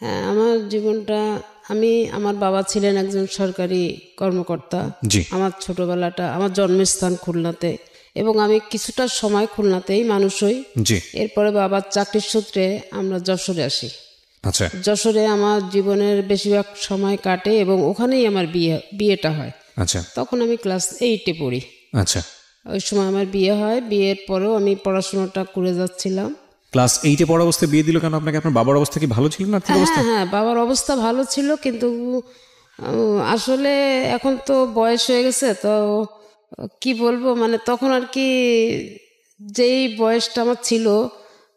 হ্যাঁ, আমার জীবনটা আমার বাবা ছিলেন একজন সরকারি কর্মকর্তা। জি আমার ছোটবেলাটা, আমার জন্মস্থান খুলনাতে, এবং আমি কিছুটা সময় খুলনাতেই মানুষ হই। জি এরপরে বাবার চাকরির সূত্রে আমরা যশোরে আসি। আচ্ছা যশোরে আমার জীবনের বেশিরভাগ সময় কাটে এবং ওখানেই আমার বিয়েটা হয়। আচ্ছা তখন আমি ক্লাস 8-এ পড়ি। আচ্ছা। ওই সময় আমার বিয়ে হয়। বিয়ের পরেও আমি পড়াশোনাটা করে যাচ্ছিলাম। ক্লাস 8-এ পড়া অবস্থায় বিয়ে দিল কেন আপনাকে? আপনার বাবার অবস্থা কি ভালো ছিল না, আর্থিক অবস্থা? হ্যাঁ হ্যাঁ, বাবার অবস্থা ভালো ছিল, কিন্তু আসলে এখন তো বয়স হয়ে গেছে, তো কি বলবো, মানে তখন আর কি যেই বয়সটা আমার ছিল,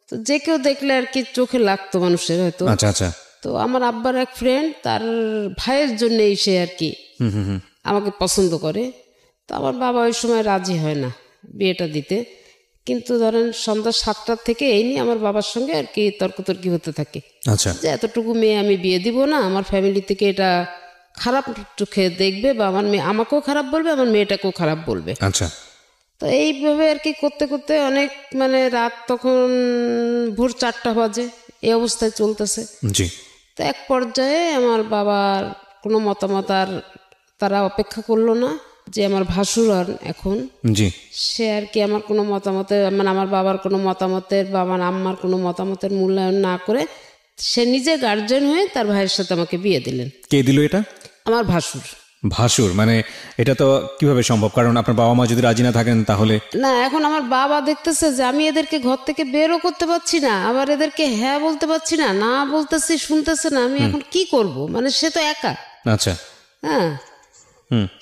তো যে কেউ দেখলে আর কি চোখে লাগতো মানুষের হয়তো। আচ্ছা আচ্ছা। তো আমার আব্বার এক ফ্রেন্ড, তার ভাইয়ের জন্যই সে আর কি আমাকে পছন্দ করে। তো আমার বাবা ওই সময় রাজি হয় না বিয়েটা দিতে। কিন্তু ধরেন সন্ধ্যা 7টার থেকে এই নিয়ে আমার বাবার সঙ্গে আর কি তর্কতর্কি হতে থাকে আচ্ছা যে এতটুকু মেয়ে আমি বিয়ে দিব না, আমার ফ্যামিলি থেকে এটা খারাপ চোখে দেখবে, বা আমার মেয়ে আমাকেও খারাপ বলবে, আমার মেয়েটাকেও খারাপ বলবে। আচ্ছা তো এইভাবে আর কি করতে করতে অনেক, মানে রাত তখন ভোর 4টা বাজে, এই অবস্থায় চলতেছে। জি তো এক পর্যায়ে আমার বাবার কোনো মতামত আর তারা অপেক্ষা করলো না, যে আমার ভাসুর হন এখন, জি সে আর কি আমার কোনো মতামতে, মানে আমার বাবার কোনো মতামতের বা আমার আম্মার কোনো মতামতের মূল্যায়ন না করে সে নিজে গার্জেন হয়ে তার ভাইয়ের সাথে আমাকে বিয়ে দিলেন। কে দিল এটা? আমার ভাসুর। ভাসুর? মানে এটা তো কিভাবে সম্ভব? কারণ আপনার বাবা মা যদি রাজি না থাকেন তাহলে? না, এখন আমার বাবা দেখতেছে যে আমি এদেরকে ঘর থেকে বেরও করতে পারছি না, আবার এদেরকে হ্যাঁ বলতে পারছি না, না বলতেছি শুনতেছে না, আমি এখন কি করব? মানে সে তো একা। আচ্ছা হ্যাঁ,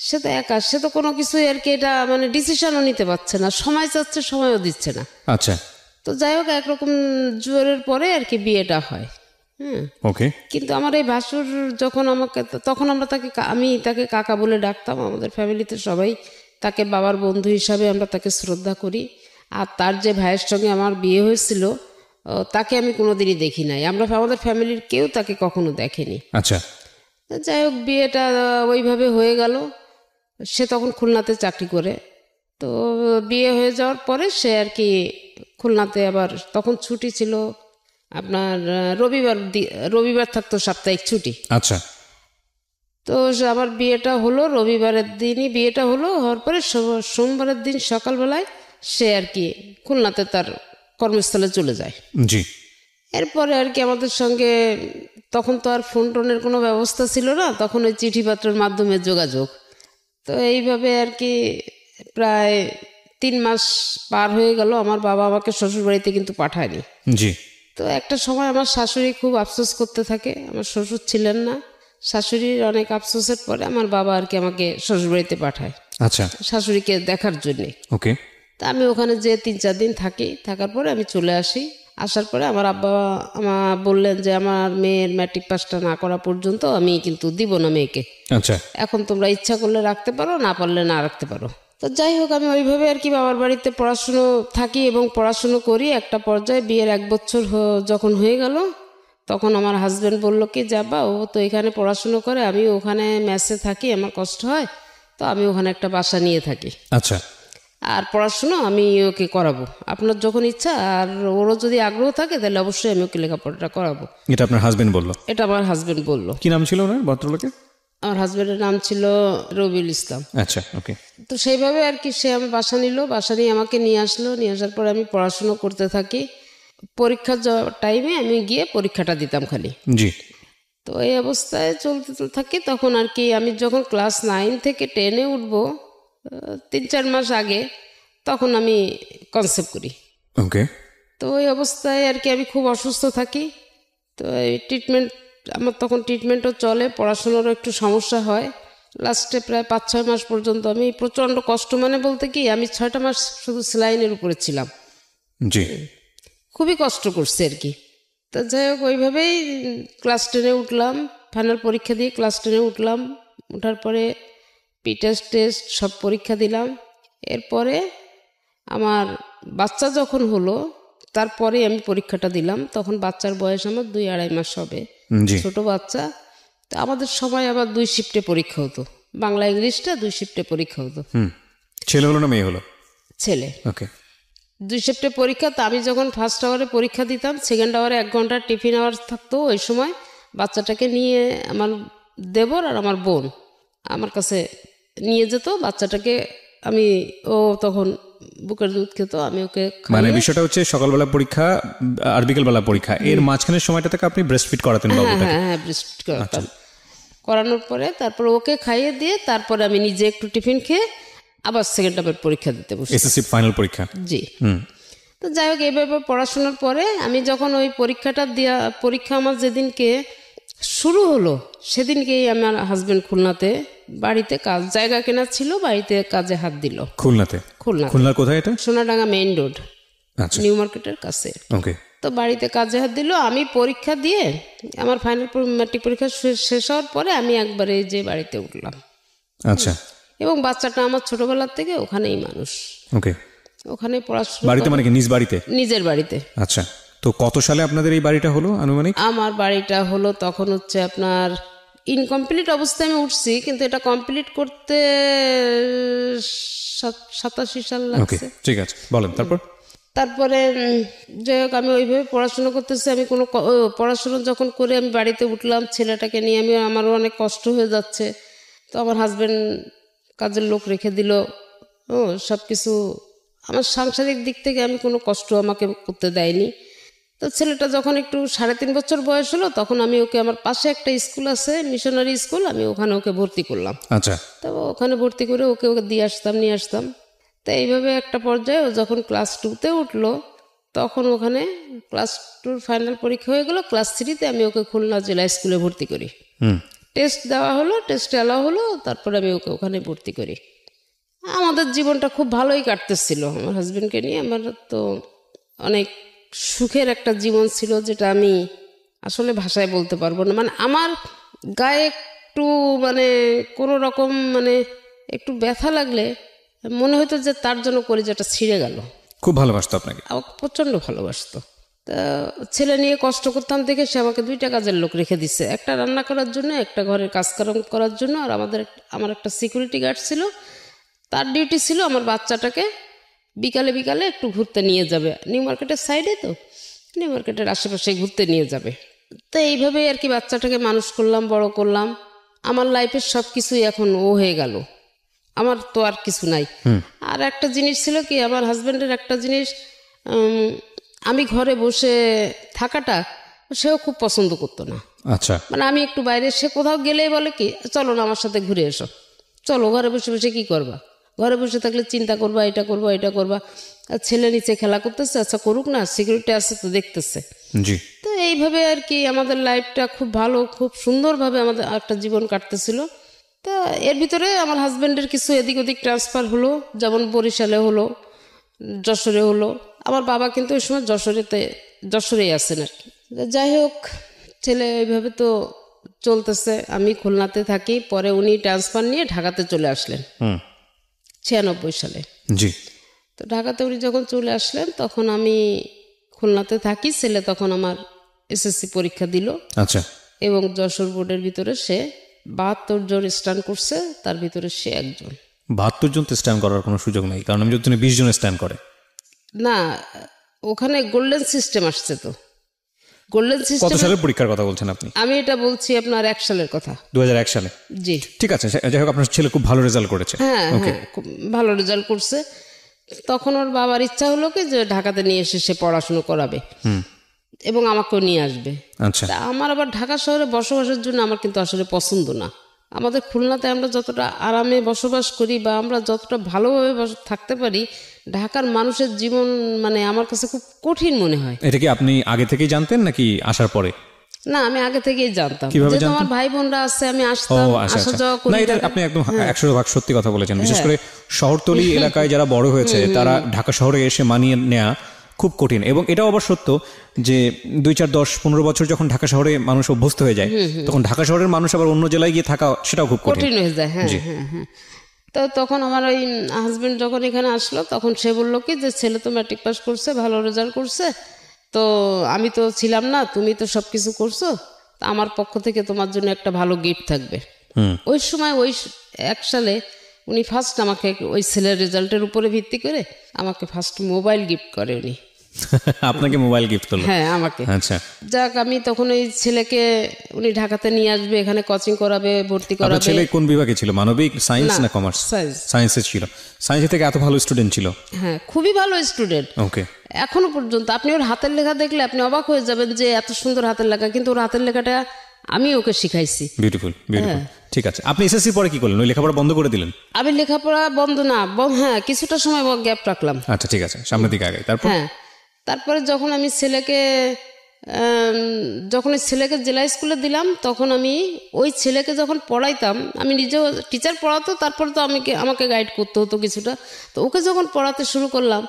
সে তো একা, সে তো কোনো কিছুই আর কি এটা মানে ডিসিশনও নিতে পারছে না, সময় চাচ্ছে সময়ও দিচ্ছে না। আচ্ছা তো যাই হোক, একরকম জোরের পরে আর কি বিয়েটা হয়। হ্যাঁ, ওকে। কিন্তু আমার এই ভাসুর যখন আমাকে, তখন আমি তাকে কাকা বলে ডাকতাম। আমাদের ফ্যামিলিতে সবাই তাকে বাবার বন্ধু হিসাবে আমরা তাকে শ্রদ্ধা করি। আর তার যে ভাইয়ের সঙ্গে আমার বিয়ে হয়েছিল, তাকে আমি কোনোদিনই দেখি নাই, আমাদের ফ্যামিলির কেউ তাকে কখনো দেখেনি। আচ্ছা তো যাই হোক, বিয়েটা ওইভাবে হয়ে গেল। সে তখন খুলনাতে চাকরি করে। তো বিয়ে হয়ে যাওয়ার পরে সে আর কি খুলনাতে, আবার তখন ছুটি ছিল আপনার রবিবার থাকতো সাপ্তাহিক ছুটি। আচ্ছা তো আমার বিয়েটা হলো রবিবারের দিনই, বিয়েটা হওয়ার পরে সোমবারের দিন সকালবেলায় সে আর কি খুলনাতে তার কর্মস্থলে চলে যায়। জি এরপরে আর কি আমাদের সঙ্গে তখন তো আর ফোন টোনের কোনো ব্যবস্থা ছিল না, তখন ওই চিঠিপত্রের মাধ্যমে যোগাযোগ। তো এইভাবে আর কি প্রায় 3 মাস পার হয়ে গেল। আমার বাবা আমাকে শ্বশুরবাড়িতে কিন্তু পাঠায়নি। জি তো একটা সময় আমার শাশুড়ি খুব আফসোস করতে থাকে, আমার শ্বশুর ছিলেন না। শাশুড়ির অনেক আফসোসের পরে আমার বাবা আর কি আমাকে শ্বশুরবাড়িতে পাঠায় আচ্ছা শাশুড়িকে দেখার জন্যে। ওকে। তা আমি ওখানে যে 3-4 দিন থাকি, থাকার পরে আমি চলে আসি। আসার পরে আমার আব্বা আমার বললেন যে আমার মেয়ের ম্যাট্রিক পাসটা না করা পর্যন্ত আমি কিন্তু দিব না মেয়েকে। আচ্ছা এখন তোমরা ইচ্ছা করলে রাখতে পারো, না পারলে না রাখতে পারো। তো যাই হোক, আমি ওইভাবে আর কি বাবার বাড়িতে পড়াশুনো থাকি এবং পড়াশুনো করি। একটা পর্যায়ে বিয়ের 1 বছর যখন হয়ে গেল, তখন আমার হাজব্যান্ড বলল কি, যাবা, ও তো এখানে পড়াশুনো করে, আমি ওখানে মেসে থাকি, আমার কষ্ট হয়, তো আমি ওখানে একটা বাসা নিয়ে থাকি, আচ্ছা আর পড়াশুনো আমি ওকে করাবো, আপনার যখন ইচ্ছা, আর ওরও যদি আগ্রহ থাকে তাহলে অবশ্যই আমি ওকে লেখাপড়াটা করাবো। এটা আপনার হাজবেন্ড বললো? এটা আমার হাজব্যান্ড বলল। কি নাম ছিল ওনার, ভদ্রলোকের? আমার হাজব্যান্ডের নাম ছিল রবিউল ইসলাম। আচ্ছা ওকে। তো সেইভাবে আর কি সে আমি বাসা নিল, বাসা নিয়ে আমাকে নিয়ে আসলো। নিয়ে আসার পরে আমি পড়াশুনো করতে থাকি। পরীক্ষার টাইমে আমি গিয়ে পরীক্ষাটা দিতাম খালি। জি তো এই অবস্থায় চলতে থাকি। তখন আর কি আমি যখন ক্লাস 9 থেকে 10-এ উঠবো, 3-4 মাস আগে, তখন আমি কনসেপ্ট করি। ওকে। তো ওই অবস্থায় আর কি আমি খুব অসুস্থ থাকি। তো এই আমার তখন ট্রিটমেন্টও চলে, পড়াশোনারও একটু সমস্যা হয়। লাস্টে প্রায় 5-6 মাস পর্যন্ত আমি প্রচণ্ড কষ্ট, মানে বলতে কি আমি 6টা মাস শুধু স্যালাইনের উপরে ছিলাম। জি খুবই কষ্ট করছে আর কি। তো যাই হোক, ওইভাবেই ক্লাস 10-এ উঠলাম। ফাইনাল পরীক্ষা দিয়ে ক্লাস 10-এ উঠলাম। ওঠার পরে টেস্ট সব পরীক্ষা দিলাম। এরপরে আমার বাচ্চা যখন হলো, তারপরে আমি পরীক্ষাটা দিলাম। তখন বাচ্চার বয়স আমার 2-2.5 মাস হবে, জি ছোট বাচ্চা। তো আমাদের সময় আবার 2 শিফটে পরীক্ষা হতো, বাংলা ইংলিশটা 2 শিফটে পরীক্ষা হতো। ছেলে হলো না মেয়ে হলো? ছেলে। ওকে। 2 শিফটে পরীক্ষা। তো আমি যখন ফার্স্ট আওয়ারে পরীক্ষা দিতাম, সেকেন্ড আওয়ারে 1 ঘন্টা টিফিন আওয়ার থাকতো ওই সময়। বাচ্চাটাকে নিয়ে আমার দেবর আর আমার বোন আমার কাছে নিয়ে যেত বাচ্চাটাকে। আমি ও তখন বুকের দুধ খেত, আমি ওকে মানে বিষয়টা হচ্ছে সকালবেলা পরীক্ষা আর বিকেলবেলা পরীক্ষা, এর মাঝখানের সময়টা থেকে আপনি ব্রেস্ট ফিড করাতেন বাবুটাকে? হ্যাঁ ব্রেস্ট ফিড করাতাম। করানোর পরে তারপর ওকে খাইয়ে দিয়ে তারপরে আমি নিজে একটু টিফিন খেয়ে আবার সেকেন্ড টার্মের পরীক্ষা দিতে বসি, এসএসসি ফাইনাল পরীক্ষা। জি। তো যাই হোক, এইভাবে পড়াশোনার পরে আমি যখন ওই পরীক্ষাটা পরীক্ষা আমার যেদিনকে শুরু হলো সেদিনকেই আমার হাজবেন্ড খুলনাতে বাড়িতে কাজ জায়গা কেনা ছিল, বাড়িতে কাজে হাত দিল। খুলনার কোথায় এটা? সোনাডাঙ্গা মেইন রোড, নিউ মার্কেটের কাছে। ওকে। তো বাড়িতে কাজে হাত দিল, আমি পরীক্ষা দিয়ে আমার ফাইনাল ম্যাট্রিক পরীক্ষা শেষ হওয়ার পরে আমি একবারে যে বাড়িতে উঠলাম। আচ্ছা। এবং বাচ্চাটা আমার ছোটবেলার থেকে ওখানেই মানুষ। ওকে। ওখানে পড়াশোনা। বাড়িতে মানে কি নিজ বাড়িতে? নিজের বাড়িতে। আচ্ছা। তো কত সালে আপনাদের এই বাড়িটা হলো আনুমানিক? আমার বাড়িটা হলো তখন হচ্ছে আপনার ইনকমপ্লিট অবস্থায় আমি উঠছি, কিন্তু এটা কমপ্লিট করতে 87 সাল লাগছে। ঠিক আছে, বলেন। তারপরে যাই হোক, আমি ওইভাবে পড়াশোনা করতেছি। আমি কোনো পড়াশোনা যখন করে আমি বাড়িতে উঠলাম ছেলেটাকে নিয়ে, আমারও অনেক কষ্ট হয়ে যাচ্ছে। তো আমার হাজবেন্ড কাজের লোক রেখে দিল, সব কিছু আমার সাংসারিক দিক থেকে আমি কোনো কষ্ট আমাকে করতে দেয়নি। তো ছেলেটা যখন একটু 3.5 বছর বয়স হলো তখন আমি ওকে, আমার পাশে একটা স্কুল আছে মিশনারি স্কুল, আমি ওখানে ওকে ভর্তি করলাম। আচ্ছা। তো ওখানে ভর্তি করে ওকে দিয়ে আসতাম নিয়ে আসতাম। তো এইভাবে একটা পর্যায়ে ও যখন ক্লাস 2তে উঠলো তখন ওখানে ক্লাস 2 ফাইনাল পরীক্ষা হয়ে গেল। ক্লাস 3তে আমি ওকে খুলনা জেলা স্কুলে ভর্তি করি। টেস্ট দেওয়া হলো, টেস্টে অ্যালাউ হলো, তারপরে আমি ওকে ওখানে ভর্তি করি। আমাদের জীবনটা খুব ভালোই কাটতেছিল আমার হাজবেন্ডকে নিয়ে। আমার তো অনেক সুখের একটা জীবন ছিল, যেটা আমি আসলে ভাষায় বলতে পারবো না। মানে আমার গায়ে একটু মানে কোনো রকম মানে একটু ব্যথা লাগলে মনে হতো যে তার জন্য কলিজাটা ছিঁড়ে গেল। খুব ভালোবাসতো আপনাকে? আমাকে প্রচণ্ড ভালোবাসতো। তা ছেলে নিয়ে কষ্ট করতাম দেখে সে আমাকে 2টা কাজের লোক রেখে দিছে, একটা রান্না করার জন্য, একটা ঘরের কাজ করার জন্য। আর আমার একটা সিকিউরিটি গার্ড ছিল, তার ডিউটি ছিল আমার বাচ্চাটাকে বিকালে বিকালে একটু ঘুরতে নিয়ে যাবে। নিউ মার্কেটের সাইডে, তো নিউ মার্কেটের আশেপাশে ঘুরতে নিয়ে যাবে। তো এইভাবেই আর কি বাচ্চাটাকে মানুষ করলাম, বড় করলাম। আমার লাইফের সব কিছুই এখন ও হয়ে গেল, আমার তো আর কিছু নাই। আর একটা জিনিস ছিল কি, আমার হাজব্যান্ডের একটা জিনিস, আমি ঘরে বসে থাকাটা সেও খুব পছন্দ করতো না। আচ্ছা। মানে আমি একটু বাইরে, সে কোথাও গেলেই বলে কি, চলো না আমার সাথে ঘুরে এসো, চলো, ঘরে বসে বসে কি করবা, ঘরে বসে থাকলে চিন্তা করবা, এটা করবা এটা করবা। আর ছেলে নিচে খেলা করতেছে, আচ্ছা করুক না, সিকিউরিটি আছে তো দেখতেছে। জি। তো এইভাবে আর কি আমাদের লাইফটা খুব ভালো, খুব সুন্দরভাবে আমাদের একটা জীবন কাটতেছিল। তা এর ভিতরে আমার হাজব্যান্ডের কিছু এদিক ওদিক ট্রান্সফার হলো, যেমন বরিশালে হলো, যশোরে হলো। আমার বাবা কিন্তু ওই সময় যশোরেই আছেন আর কি। যাই হোক, ছেলে এইভাবে তো চলতেছে। আমি খুলনাতে থাকি, পরে উনি ট্রান্সফার নিয়ে ঢাকাতে চলে আসলেন 96 সালে। জি। তো ঢাকাতে উনি যখন চলে আসলেন তখন আমি খুলনাতে থাকি। ছেলে তখন আমার এসএসসি পরীক্ষা দিল। আচ্ছা। এবং যশোর বোর্ডের ভিতরে সে 72 জন স্ট্যান্ড করছে, তার ভিতরে সে একজন। 72 জন তো স্ট্যান্ড করার কোনো সুযোগ নেই, কারণ আমি যদি 20 জন স্ট্যান্ড করে না, ওখানে গোল্ডেন সিস্টেম আসছে। তো গোল্ডেন সিস্টেম। কত সালের পরীক্ষার কথা বলছেন আপনি? আমি এটা বলছি আপনার 1 সালের কথা। 2001 সালে? জি। ঠিক আছে। যাই হোক, আপনার ছেলে খুব ভালো রেজাল্ট করেছে? হ্যাঁ, খুব ভালো রেজাল্ট করছে। তখন ওর বাবার ইচ্ছা হলো কি যে ঢাকাতে নিয়ে এসে সে পড়াশুনো করাবে এবং আমাকেও নিয়ে আসবে। আচ্ছা। তা আমার আবার ঢাকা শহরে বসবাসের জন্য আমার কিন্তু আসলে পছন্দ না। আমাদের খুলনাতে আমরা যতটা আরামে বসবাস করি বা আমরা যতটা ভালোভাবে থাকতে পারি, ঢাকার মানুষের জীবন মানে আমার কাছে খুব কঠিন মনে হয়। এটা কি আপনি আগে থেকেই জানতেন নাকি আসার পরে? না, আমি আগে থেকেই জানতাম। যেহেতু আমার ভাই বোনরা আছে, আমি আসতাম, আসা যাওয়া করি। না, এটা আপনি একদম 100% সত্যি কথা বলেছেন। বিশেষ করে শহরতলি এলাকায় যারা বড় হয়েছে তারা ঢাকা শহরে এসে মানিয়ে নেওয়া খুব কঠিন। এবং এটাও আবার সত্য যে 2, 4, 10, 15 বছর যখন ঢাকা শহরে মানুষ অভ্যস্ত হয়ে যায়, তখন ঢাকা শহরের মানুষ আবার অন্য জেলায় গিয়ে থাকা সেটাও খুব কঠিন হয়ে যায়। হ্যাঁ হ্যাঁ হ্যাঁ। তো তখন আমার ওই হাজবেন্ড যখন এখানে আসলো তখন সে বললো কি যে ছেলে তো ম্যাট্রিক পাস করছে, ভালো রেজাল্ট করছে, তো আমি তো ছিলাম না, তুমি তো সব কিছু করছো, আমার পক্ষ থেকে তোমার জন্য একটা ভালো গিফট থাকবে। ওই সময় ওই 1 সালে উনি ফার্স্ট আমাকে ওই ছেলের রেজাল্টের উপরে ভিত্তি করে আমাকে ফার্স্ট মোবাইল গিফট করে উনি। আপনাকে মোবাইল গিফট করলো? হ্যাঁ, আমাকে। আচ্ছা, যাক, আমি তখন ওই ছেলেকে উনি ঢাকাতে নিয়ে আসবে, এখানে কোচিং করাবে, ভর্তি আপনার করাবে। ছেলে কোন বিভাগে ছিল, মানবিক, সায়েন্স না কমার্স? সায়েন্স। সায়েন্সে ছিল। সায়েন্স থেকে এত ভালো স্টুডেন্ট ছিল? হ্যাঁ, খুবই ভালো স্টুডেন্ট। ওকে। এখনো পর্যন্ত আপনি ওর হাতের লেখা দেখলে আপনি অবাক হয়ে যাবেন যে এত সুন্দর হাতের লেখা, কিন্তু ওর হাতের লেখাটা আমি ওকে শিখাইছি। Beautiful, beautiful. ঠিক আছে, আপনি এসএসসি পরে কি করলেন? ওই লেখাপড়া বন্ধ করে দিলেন? আমি লেখাপড়া বন্ধ না, হ্যাঁ, কিছুটা সময় গ্যাপ রাখলাম। আচ্ছা, ঠিক আছে, সামনের দিকে আগে। তারপর? হ্যাঁ, তারপরে যখন আমি ছেলেকে জেলা স্কুলে দিলাম, তখন আমি ওই ছেলেকে যখন পড়াইতাম, আমি নিজেও টিচার পড়াতো, তারপর তো আমাকে গাইড করতে হতো কিছুটা। তো ওকে যখন পড়াতে শুরু করলাম,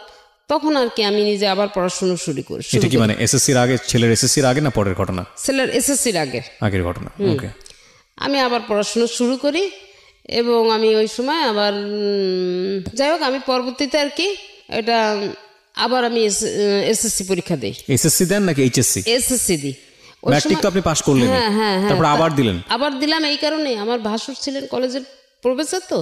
তখন আর কি আমি নিজে আবার পড়াশোনা শুরু করি। এটা কি মানে এসএসসির আগে, ছেলের এসএসসির আগে না পরের ঘটনা? ছেলের এসএসসির আগের ঘটনা। ওকে। আমি আবার পড়াশোনা শুরু করি এবং আমি ওই সময় আবার যাই হোক, আমি পরবর্তীতে আর কি এটা আবার আমি এসএসসি পরীক্ষা দিই। এসএসসি দেন নাকি এইচএসসি? এসএসসি দিই। ম্যাট্রিক তো আপনি পাস করলেন? হ্যাঁ, তারপর আবার দিলেন? আবার দিলাম এই কারণে, আমার ভাসুর ছিলেন কলেজের প্রফেসর, তো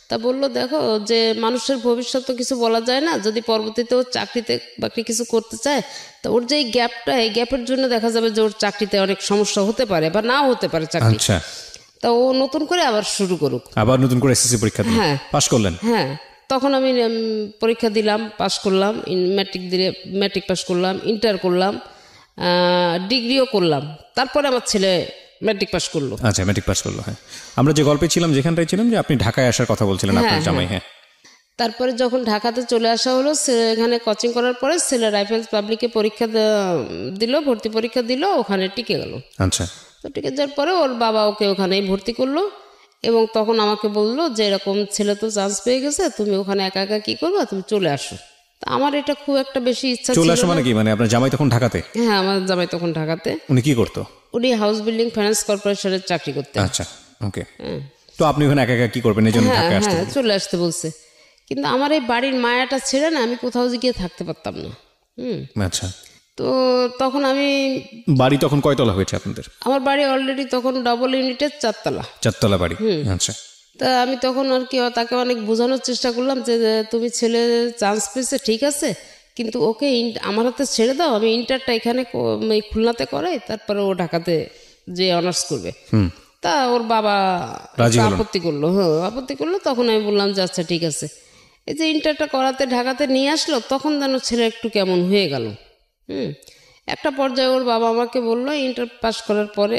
তা বললো, দেখো যে মানুষের ভবিষ্যৎ তো কিছু বলা যায় না, যদি পরবর্তীতে ওর চাকরিতে বাকরি কিছু করতে চায়, তো ওর যে এই গ্যাপের জন্য দেখা যাবে যে ওর চাকরিতে অনেক সমস্যা হতে পারে বা নাও হতে পারে চাকরি। আচ্ছা, তা ও নতুন করে আবার শুরু করুক। আবার নতুন করে এসএসসি পরীক্ষা দিলেন? হ্যাঁ। পাস করলেন? হ্যাঁ, তখন আমি পরীক্ষা দিলাম, পাস করলাম, ম্যাট্রিক পাস করলাম, ইন্টার করলাম, ডিগ্রিও করলাম। তারপরে আমার ছেলে ম্যাট্রিক পাস করলো। আচ্ছা, ম্যাট্রিক পাস করলো। হ্যাঁ, আমরা যে গল্পে ছিলাম, যেখানটায় ছিলাম, যে আপনি ঢাকায় আসার কথা বলছিলেন আপনার জামাই। হ্যাঁ, তারপরে যখন ঢাকাতে চলে আসা হলো, এখানে কোচিং করার পরে ছেলে রাইফেলস পাবলিকে পরীক্ষা দিল, ভর্তি পরীক্ষা দিল, ওখানে টিকে গেল। আচ্ছা। তো টিকে যাওয়ার পরে ওর বাবা ওকে ওখানেই ভর্তি করলো এবং তখন আমাকে বললো যে এরকম ছেলে তো চান্স পেয়ে গেছে, তুমি ওখানে একা একা কি করবা, তুমি চলে আসো। তা আমার এটা খুব একটা বেশি ইচ্ছা ছিল। চলে আসো মানে কি? মানে আপনার জামাই তখন ঢাকাতে? হ্যাঁ, আমার জামাই তখন ঢাকাতে। উনি কি করতো? উনি হাউস বিল্ডিং ফাইন্যান্স কর্পোরেশনের চাকরি করতেন। আচ্ছা, ওকে। তো আপনি ওখানে একা একা কি করবেন, এই জন্য ঢাকায় আসতে? হ্যাঁ, চলে আসতে বলছে, কিন্তু আমার এই বাড়ির মায়াটা ছেড়ে না আমি কোথাও গিয়ে থাকতে পারতাম না। আচ্ছা। তো তখন আমি, বাড়ি তখন কয়তলা হয়েছে আপনাদের? আমার বাড়ি অলরেডি তখন ডবল ইউনিটের 4 তলা। 4 তলা বাড়ি। আচ্ছা। তা আমি তখন আর কি তাকে অনেক বোঝানোর চেষ্টা করলাম যে তুমি ছেলে চান্স পেয়েছে ঠিক আছে, কিন্তু ওকে আমার হাতে ছেড়ে দাও, আমি ইন্টারটা এখানে খুলনাতে করাই, তারপরে ও ঢাকাতে যে অনার্স করবে। তা ওর বাবা আপত্তি করলো। হ্যাঁ, আপত্তি করলো। তখন আমি বললাম যে আচ্ছা ঠিক আছে। এই যে ইন্টারটা করাতে ঢাকাতে নিয়ে আসলো, তখন যেন ছেলে একটু কেমন হয়ে গেল। একটা পর্যায়ে ওর বাবা আমাকে বললো, ইন্টার পাস করার পরে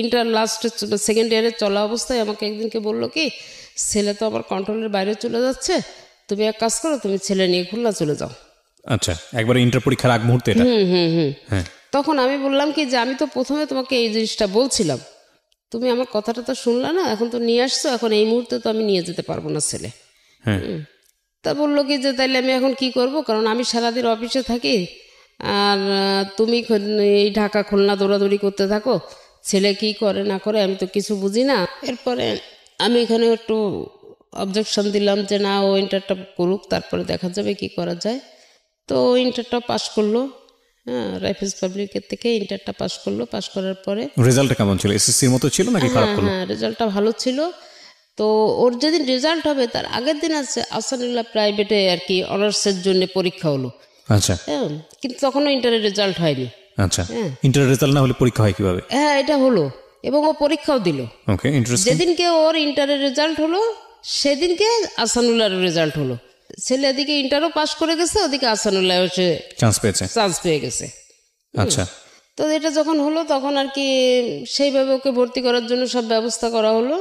ইন্টার লাস্টে সেকেন্ড ইয়ারে চলা অবস্থায় আমাকে একদিনকে বললো কি, ছেলে তো আমার কন্ট্রোলের বাইরে চলে যাচ্ছে, তুমি এক কাজ করো, তুমি ছেলে নিয়ে খুলনা চলে যাও। আচ্ছা, একবারে ইন্টার পরীক্ষার আগ মুহূর্তে এটা? হ্যাঁ। তখন আমি বললাম কি যে আমি তো প্রথমে তোমাকে এই জিনিসটা বলছিলাম, তুমি আমার কথাটা তো শুনলা না, এখন তো নিয়ে আসছো, এখন এই মুহূর্তে তো আমি নিয়ে যেতে পারবো না ছেলে। তা বললো কি যে তাইলে আমি এখন কি করব, কারণ আমি সারাদিন অফিসে থাকি আর তুমি এই ঢাকা খুলনা দৌড়াদৌড়ি করতে থাকো, ছেলে কি করে না করে আমি তো কিছু বুঝি না। এরপরে আমি এখানে একটু অবজেকশন দিলাম যে না, ও ইন্টারটা করুক, তারপরে দেখা যাবে কি করা যায়। তো ইন্টারটা পাস করলো। হ্যাঁ, রাইফেলস পাবলিকের থেকে ইন্টারটা পাস করলো। পাস করার পরে রেজাল্টটা কেমন ছিল? এসএসসির মতো ছিল নাকি খারাপ হলো? হ্যাঁ, রেজাল্টটা ভালো ছিল। তো ওর যেদিন রেজাল্ট হবে তার আগের দিন আছে আহসানুল্লাহ প্রাইভেটে আর কি অনার্সের জন্য পরীক্ষা হলো। আচ্ছা। হ্যাঁ, কিন্তু তখনও ইন্টারের রেজাল্ট হয়নি। আচ্ছা, ইন্টারের রেজাল্ট না হলে পরীক্ষা হয় কিভাবে? হ্যাঁ, এটা হলো এবং ও পরীক্ষাও দিল। ওকে, ইন্টারেস্টিং। যেদিনকে ওর ইন্টারের রেজাল্ট হলো সেদিনকে আহসানুল্লাহর রেজাল্ট হলো। ছেলে এদিকে ইন্টারও পাস করে গেছে, ওদিকে আহসানুল্লাহ এসে চান্স পেয়ে গেছে। আচ্ছা। তো এটা যখন হলো তখন আর কি সেইভাবে ওকে ভর্তি করার জন্য সব ব্যবস্থা করা হলো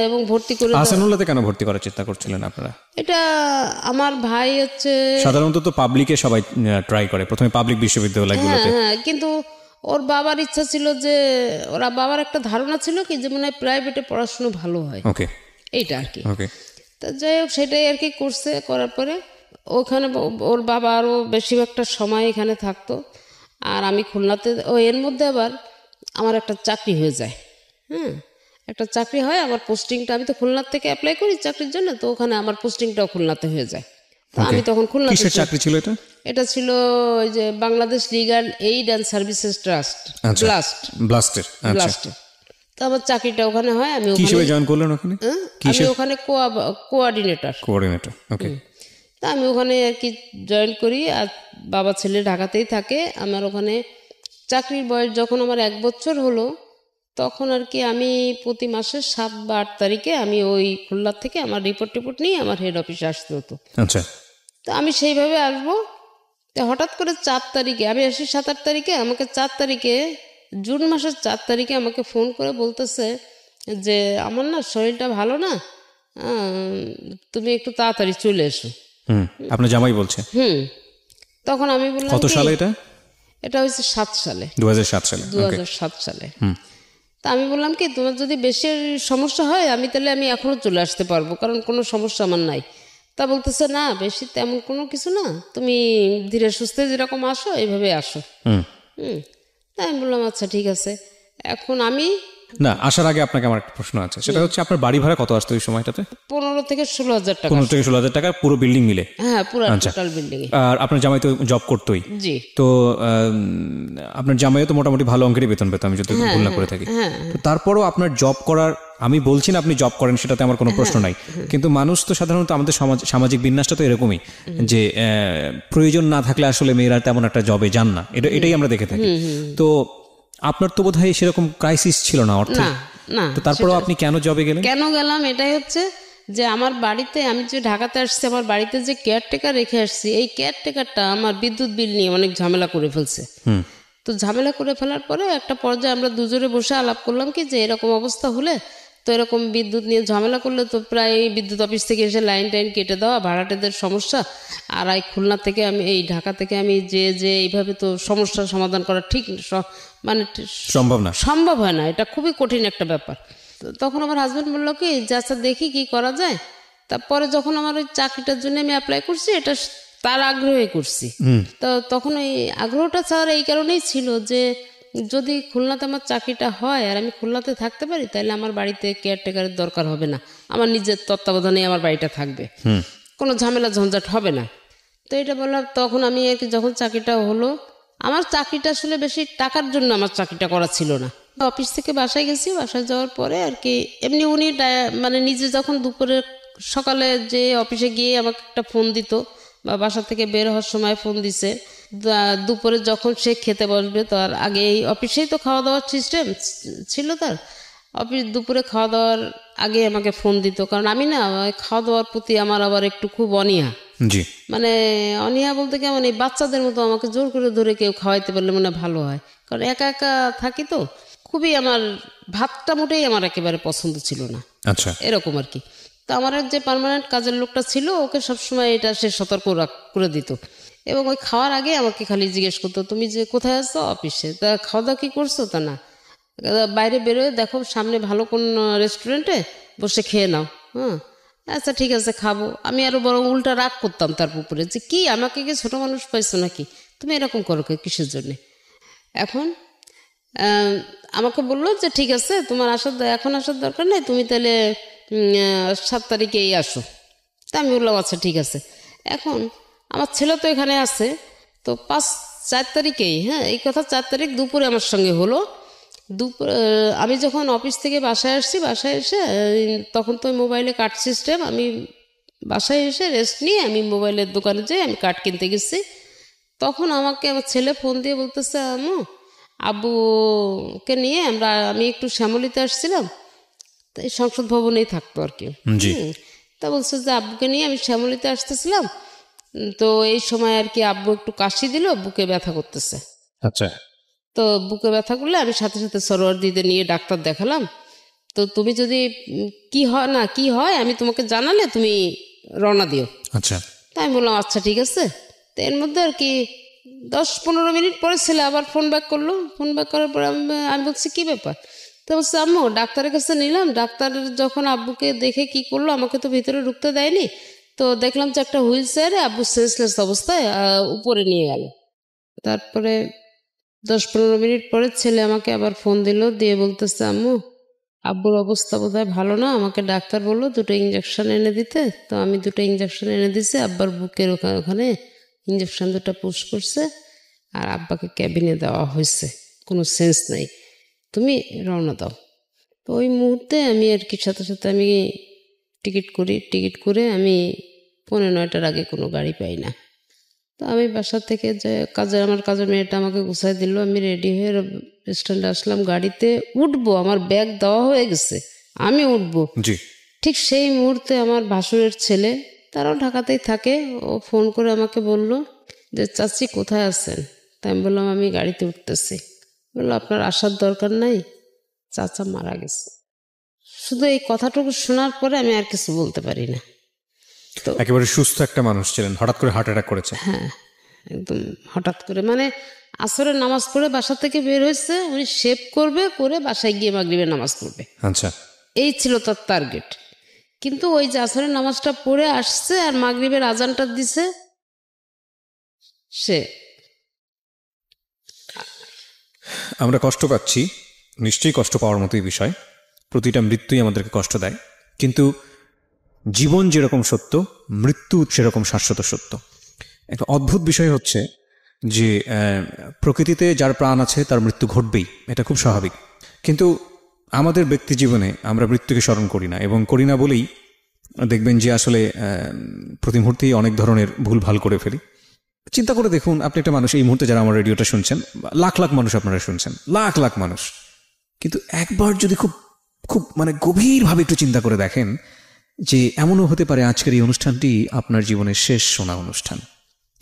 এবং ভর্তি করে। আহসানুল্লাহতে কেন ভর্তি করার চেষ্টা করছিলেন আপনারা? এটা আমার ভাই হচ্ছে, সাধারণত তো পাবলিকে সবাই ট্রাই করে প্রথমে, পাবলিক বিশ্ববিদ্যালয়গুলোতে। হ্যাঁ, কিন্তু ওর বাবার ইচ্ছা ছিল যে, ওরা বাবার একটা ধারণা ছিল কি যে মনে হয় প্রাইভেটে পড়াশুনো ভালো হয়। ওকে, এইটা আর কি। ওকে। তা যাই হোক, সেটাই আর কি করছে। করার পরে ওখানে ওর বাবা আরও বেশিরভাগটা সময় এখানে থাকতো আর আমি খুলনাতে। এর মধ্যে আবার আমার একটা চাকরি হয়ে যায়। একটা চাকরি হয়, আমার পোস্টিংটা, আমি তো খুলনার থেকে অ্যাপ্লাই করি চাকরির জন্য, তো ওখানে আমার পোস্টিংটাও খুলনাতে হয়ে যায়। তো আমি তখন খুলনাতে। কিসের চাকরি ছিল এটা? এটা ছিল ওই যে Bangladesh legal aid and services trust, ব্লাস্টের। তো আমার চাকরিটা ওখানে হয়। আমি কিভাবে জয়েন করলেন ওখানে? আমি ওখানে কোঅর্ডিনেটর। ওকে। তো তা আমি ওখানে আর কি জয়েন করি। আর বাবা ছেলে ঢাকাতেই থাকে। আমার ওখানে চাকরির বয়স যখন আমার 1 বছর হলো, তখন আর কি আমি প্রতি মাসের 7 বা 8 তারিখে আমি ওই খুলনা থেকে আমার রিপোর্ট নিয়ে আমার হেড অফিসে আসতে হতো। আচ্ছা, তো আমি সেইভাবে আসবো। তো হঠাৎ করে 4 তারিখে আমি আসি, 7-8 তারিখে আমাকে 4 তারিখে, জুন মাসের 4 তারিখে আমাকে ফোন করে বলতেছে যে আমার না শরীরটা ভালো না, তুমি একটু তাড়াতাড়ি চলে এসো। আপনার জামাই বলছে? তখন আমি বললাম কত সালে এটা? এটা হয়েছে 7 সালে, 2007 সালে। 2007 সালে। তা আমি বললাম কি, তোমার যদি বেশি সমস্যা হয় আমি এখনো চলে আসতে পারবো, কারণ কোনো সমস্যা আমার নাই। তা বলতেছে না, বেশি তেমন কোনো কিছু না, তুমি ধীরে সুস্থে যেরকম আসো এইভাবে আসো। তাই আমি বললাম আচ্ছা ঠিক আছে। এখন আমি না, আসার আগে আপনাকে আমার একটা প্রশ্ন আছে, সেটা হচ্ছে আপনার বাড়ি ভাড়া কত আসতো ওই সময়টাতে? 15 থেকে 16,000 টাকা। 15 থেকে 16,000 টাকা পুরো বিল্ডিং মিলে? হ্যাঁ, পুরো টোটাল বিল্ডিং। আর আপনার জামাই তো জব করতোই। জি। তো আপনার জামাইও তো মোটামুটি ভালো অঙ্কেরই বেতন পেত, আমি যদি ভুল না করে থাকি। তো তারপরও আপনার জব করার, আমি বলছি না আপনি জব করেন, সেটাতে আমার কোনো প্রশ্ন নাই, কিন্তু মানুষ তো সাধারণত আমাদের সামাজিক বিন্যাসটা তো এরকমই যে প্রয়োজন না থাকলে আসলে মেয়েরা তেমন একটা জবে যান না, এটাই আমরা দেখে থাকি। তো আপনার তো বোধহয় সেরকম ক্রাইসিস ছিল না অর্থে? না। তো তারপরেও আপনি কেন জবে গেলেন? কেন গেলাম এটাই হচ্ছে যে আমার বাড়িতে, আমি যে ঢাকাতে আসছি, আমার বাড়িতে যে কেয়ারটেকার রেখে আসছি, এই কেয়ারটেকারটা আমার বিদ্যুৎ বিল নিয়ে অনেক ঝামেলা করে ফেলছে। তো ঝামেলা করে ফেলার পরে একটা পর্যায়ে আমরা দুজনে বসে আলাপ করলাম কি, যে এরকম অবস্থা হলে তো এরকম বিদ্যুৎ নিয়ে ঝামেলা করলে তো প্রায় বিদ্যুৎ অফিস থেকে এসে লাইন টাইন কেটে দেওয়া, ভাড়াটেদের সমস্যা, আর এই খুলনা থেকে আমি, এই ঢাকা থেকে আমি যে এইভাবে তো সমস্যার সমাধান করা ঠিক মানে সম্ভব হয় না, এটা খুবই কঠিন একটা ব্যাপার। তখন আমার হাজব্যান্ড বললো কি যে আচ্ছা দেখি কি করা যায়। তারপরে যখন আমার ওই চাকরিটার জন্য আমি অ্যাপ্লাই করছি, এটা তার আগ্রহে করছি। তো তখন ওই আগ্রহটা স্যার এই কারণেই ছিল যে যদি খুলনাতে আমার চাকরিটা হয় আর আমি খুলনাতে থাকতে পারি, তাহলে আমার বাড়িতে কেয়ারটেকারের দরকার হবে না, আমার নিজের তত্ত্বাবধানে আমার বাড়িটা থাকবে, কোনো ঝামেলা ঝঞ্ঝাট হবে না। তো এটা বললাম। তখন আমি যখন চাকরিটা হলো, আমার চাকরিটা আসলে বেশি টাকার জন্য আমার চাকরিটা করা ছিল না। অফিস থেকে বাসায় গেছি, বাসায় যাওয়ার পরে আর কি এমনি উনি মানে নিজে যখন দুপুরে সকালে যে অফিসে গিয়ে আমাকে একটা ফোন দিত, বা বাসা থেকে বের হওয়ার সময় ফোন দিছে, দুপুরে যখন সে খেতে বসবে তার আগে, এই অফিসেই তো খাওয়া দাওয়ার সিস্টেম ছিল তার, অফিস দুপুরে খাওয়া দাওয়ার আগে আমাকে ফোন দিত। কারণ আমি না খাওয়া দাওয়ার প্রতি আমার আবার একটু খুব অনীহা। মানে অনীহা বলতে কেমন, এই বাচ্চাদের মতো আমাকে জোর করে ধরে কেউ খাওয়াইতে পারলে মনে ভালো হয়, কারণ একা একা থাকি তো, খুবই আমার ভাতটা মোটেই আমার একেবারে পছন্দ ছিল না। আচ্ছা, এরকম আর কি। তো আমার যে পার্মানেন্ট কাজের লোকটা ছিল, ওকে সবসময় এটা সে সতর্ক করে দিত, এবং ওই খাওয়ার আগে আমাকে খালি জিজ্ঞেস করতো তুমি যে কোথায় আছো, অফিসে, তা খাওয়া দাওয়া কি করছো, তা না, বাইরে বেরোয় দেখো সামনে ভালো কোন রেস্টুরেন্টে বসে খেয়ে নাও। আচ্ছা ঠিক আছে খাবো। আমি আরো বড় উল্টা রাগ করতাম তার উপরে, যে কি আমাকে কি ছোট মানুষ পাইছো নাকি, তুমি এরকম করো কিসের জন্যে। এখন আমাকে বললো যে ঠিক আছে তোমার এখন আসার দরকার নেই, তুমি তাহলে 7 তারিখেই আসো। তা আমি বললাম আচ্ছা ঠিক আছে। এখন আমার ছেলে তো এখানে আছে, তো 4 তারিখেই, এই কথা 4 তারিখ দুপুরে আমার সঙ্গে হলো। আমি যখন অফিস থেকে বাসায় আসছি, বাসায় এসে তখন তো মোবাইলে কার্ড সিস্টেম, আমি বাসায় এসে রেস্ট নিয়ে আমি মোবাইলের দোকানে যাই, আমি কার্ড কিনতে গেছি। তখন আমাকে আমার ছেলে ফোন দিয়ে বলতেছে আব্বুকে নিয়ে আমি একটু শ্যামলীতে আসছিলাম, এই সংসদ ভবনেই থাকতো আর কি। তা বলছে যে আব্বুকে নিয়ে আমি শ্যামলীতে আসতেছিলাম, তো এই সময় আর কি আব্বু একটু কাশি দিল, বুকে ব্যথা করতেছে। আচ্ছা। তো বুকে ব্যথা করলে আমি সাথে সাথে সরোয়ার দিদি নিয়ে ডাক্তার দেখালাম। তো তুমি যদি কি হয় আমি তোমাকে জানালে তুমি রওনা দিও। আচ্ছা। তাই আমি বললাম আচ্ছা ঠিক আছে। তো এর মধ্যে আর কি 10-15 মিনিট পরে ছেলে আবার ফোন ব্যাক করলো। ফোন ব্যাক করার পরে আমি বলছি কি ব্যাপার। তো বলছে আম্মু ডাক্তারের কাছে নিলাম, ডাক্তার যখন আব্বুকে দেখে কি করলো, আমাকে তো ভিতরে ঢুকতে দেয়নি, তো দেখলাম যে একটা হুইল চেয়ারে আব্বু সেন্সলেস অবস্থায় উপরে নিয়ে গেল। তারপরে 10-15 মিনিট পরে ছেলে আমাকে আবার ফোন দিল, দিয়ে বলতেছে আম্মু আব্বুর অবস্থা বোধহয় ভালো না, আমাকে ডাক্তার বললো 2টো ইঞ্জেকশন এনে দিতে। তো আমি 2টো ইঞ্জেকশন এনে দিছি, আব্বার বুকের ওখানে ইঞ্জেকশন 2টা পুশ করছে, আর আব্বাকে ক্যাবিনে দেওয়া হয়েছে, কোনো সেন্স নাই, তুমি রওনা দাও। তো ওই মুহূর্তে আমি আর কি সাথে সাথে আমি টিকিট করে আমি 9:45 আগে কোনো গাড়ি পাই না। তো আমি বাসা থেকে যে আমার কাজের মেয়েটা আমাকে গুছাই দিল, আমি রেডি হয়ে স্ট্যান্ডে আসলাম, গাড়িতে উঠবো, আমার ব্যাগ দেওয়া হয়ে গেছে, আমি উঠবো। ঠিক সেই মুহূর্তে আমার ভাসুরের ছেলে, তারাও ঢাকাতেই থাকে, ও ফোন করে আমাকে বলল যে চাচি কোথায় আছেন? তাই আমি বললাম আমি গাড়িতে উঠতেছি। বললো আপনার আসার দরকার নাই, চাচা মারা গেছে। শুধু এই কথাটুকু শোনার পরে আমি আর কিছু বলতে পারি না। তো একেবারে সুস্থ একটা মানুষ ছিলেন, হঠাৎ করে হার্ট অ্যাটাক করেছে। হ্যাঁ, একদম হঠাৎ করে, মানে আসরের নামাজ পড়ে বাসা থেকে বের হয়েছে, উনি শেভ করবে, করে বাসায় গিয়ে মাগরিবের নামাজ পড়বে। আচ্ছা, এই ছিল তার টার্গেট। কিন্তু ওই যে আসরের নামাজটা পড়ে আসছে আর মাগরিবের আজানটা দিছে, সে। আমরা কষ্ট পাচ্ছি, নিশ্চয়ই কষ্ট পাওয়ার মতোই বিষয়, প্রতিটা মৃত্যুই আমাদেরকে কষ্ট দেয়, কিন্তু জীবন যেরকম সত্য, মৃত্যু সেরকম শাশ্বত সত্য। একটা অদ্ভুত বিষয় হচ্ছে যে প্রকৃতিতে যার প্রাণ আছে তার মৃত্যু ঘটবেই, এটা খুব স্বাভাবিক। কিন্তু আমাদের ব্যক্তি জীবনে আমরা মৃত্যুকে স্মরণ করি না, এবং করি না বলেই দেখবেন যে আসলে প্রতি মুহূর্তেই অনেক ধরনের ভুল ভাল করে ফেলি। চিন্তা করে দেখুন, আপনি একটা মানুষ, এই মুহূর্তে যারা আমার রেডিওটা শুনছেন, লাখ লাখ মানুষ আপনারা শুনছেন, লাখ লাখ মানুষ, কিন্তু একবার যদি খুব খুব মানে গভীরভাবে একটু চিন্তা করে দেখেন যে এমনও হতে পারে আজকের এই অনুষ্ঠানটি আপনার জীবনের শেষ শোনা অনুষ্ঠান,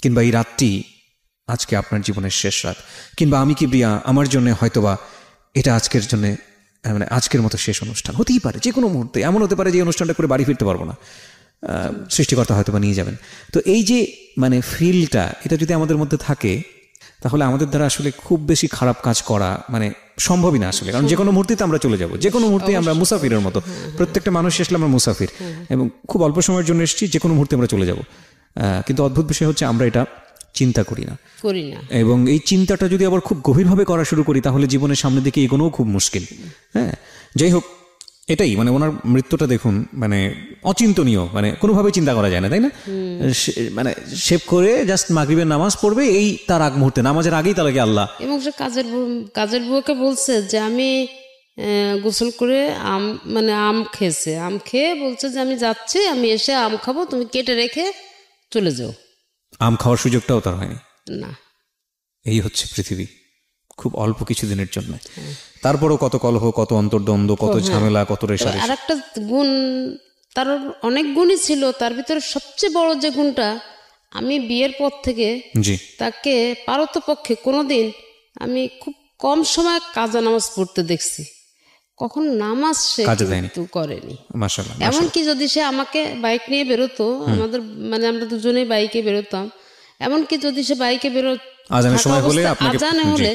কিংবা এই রাতটি আজকে আপনার জীবনের শেষ রাত, কিংবা আমি কিবরিয়া আমার জন্য হয়তোবা এটা আজকের জন্য মানে আজকের মতো শেষ অনুষ্ঠান হতেই পারে। যে কোনো মুহূর্তে এমন হতে পারে যে অনুষ্ঠানটা করে বাড়ি ফিরতে পারবো না, সৃষ্টিকর্তা হয়তো বা নিয়ে যাবেন। তো এই যে মানে ফিলটা, এটা যদি আমাদের মধ্যে থাকে, তাহলে আমাদের দ্বারা আসলে খুব বেশি খারাপ কাজ করা মানে সম্ভবই না আসলে। কারণ যে কোনো মুহূর্তে আমরা চলে যাব, যে কোনো মুহূর্তে আমরা মুসাফিরের মতো, প্রত্যেকটা মানুষ আসলে আমরা মুসাফির, এবং খুব অল্প সময়ের জন্য এসেছি, যে কোনো মুহূর্তে আমরা চলে যাব। কিন্তু অদ্ভুত বিষয় হচ্ছে আমরা এটা চিন্তা করি না, এবং এই চিন্তাটা যদি আবার খুব গভীরভাবে করা শুরু করি, তাহলে জীবনের সামনের দিকে এগোনোও খুব মুশকিল। হ্যাঁ, যাই হোক, এটাই মানে ওনার মৃত্যুটা দেখুন, মানে অচিন্তনীয়, মানে কোনোভাবেই চিন্তা করা যায় না, তাই না? মানে শেভ করে জাস্ট মাগরিবের নামাজ পড়বে, এই তার আগ মুহূর্তে, নামাজের আগেই তাকে আল্লাহ। এবং সে কাজের বুয়াকে বলছে যে আমি গোসল করে আম খেয়েছে, আম খেয়ে বলছে যে আমি যাচ্ছি, আমি এসে আম খাবো, তুমি কেটে রেখে চলে যাও। আম খাওয়ার সুযোগটাও তার হয়নি না। এই হচ্ছে পৃথিবী, খুব অল্প কিছু দিনের জন্য। তারপরও কত কলহ, কত অন্তর্দ্বন্দ্ব, কত ঝামেলা, কত রেশারেশি। আর একটা গুণ, তার অনেক গুণই ছিল, তার ভিতরে সবচেয়ে বড় যে গুণটা, আমি বিয়ের পর থেকে তাকে পারতপক্ষে কোনোদিন আমি খুব কম সময় কাজা নামাজ পড়তে দেখছি, কখন নামাজ সে কিন্তু করেনি। মাশাআল্লাহ। এমনকি যদি সে আমাকে বাইক নিয়ে বেরোতো, আমাদের মানে আমরা দুজনেই বাইকে বেরোতাম, এমনকি যদি সে বাইকে আজানে হলে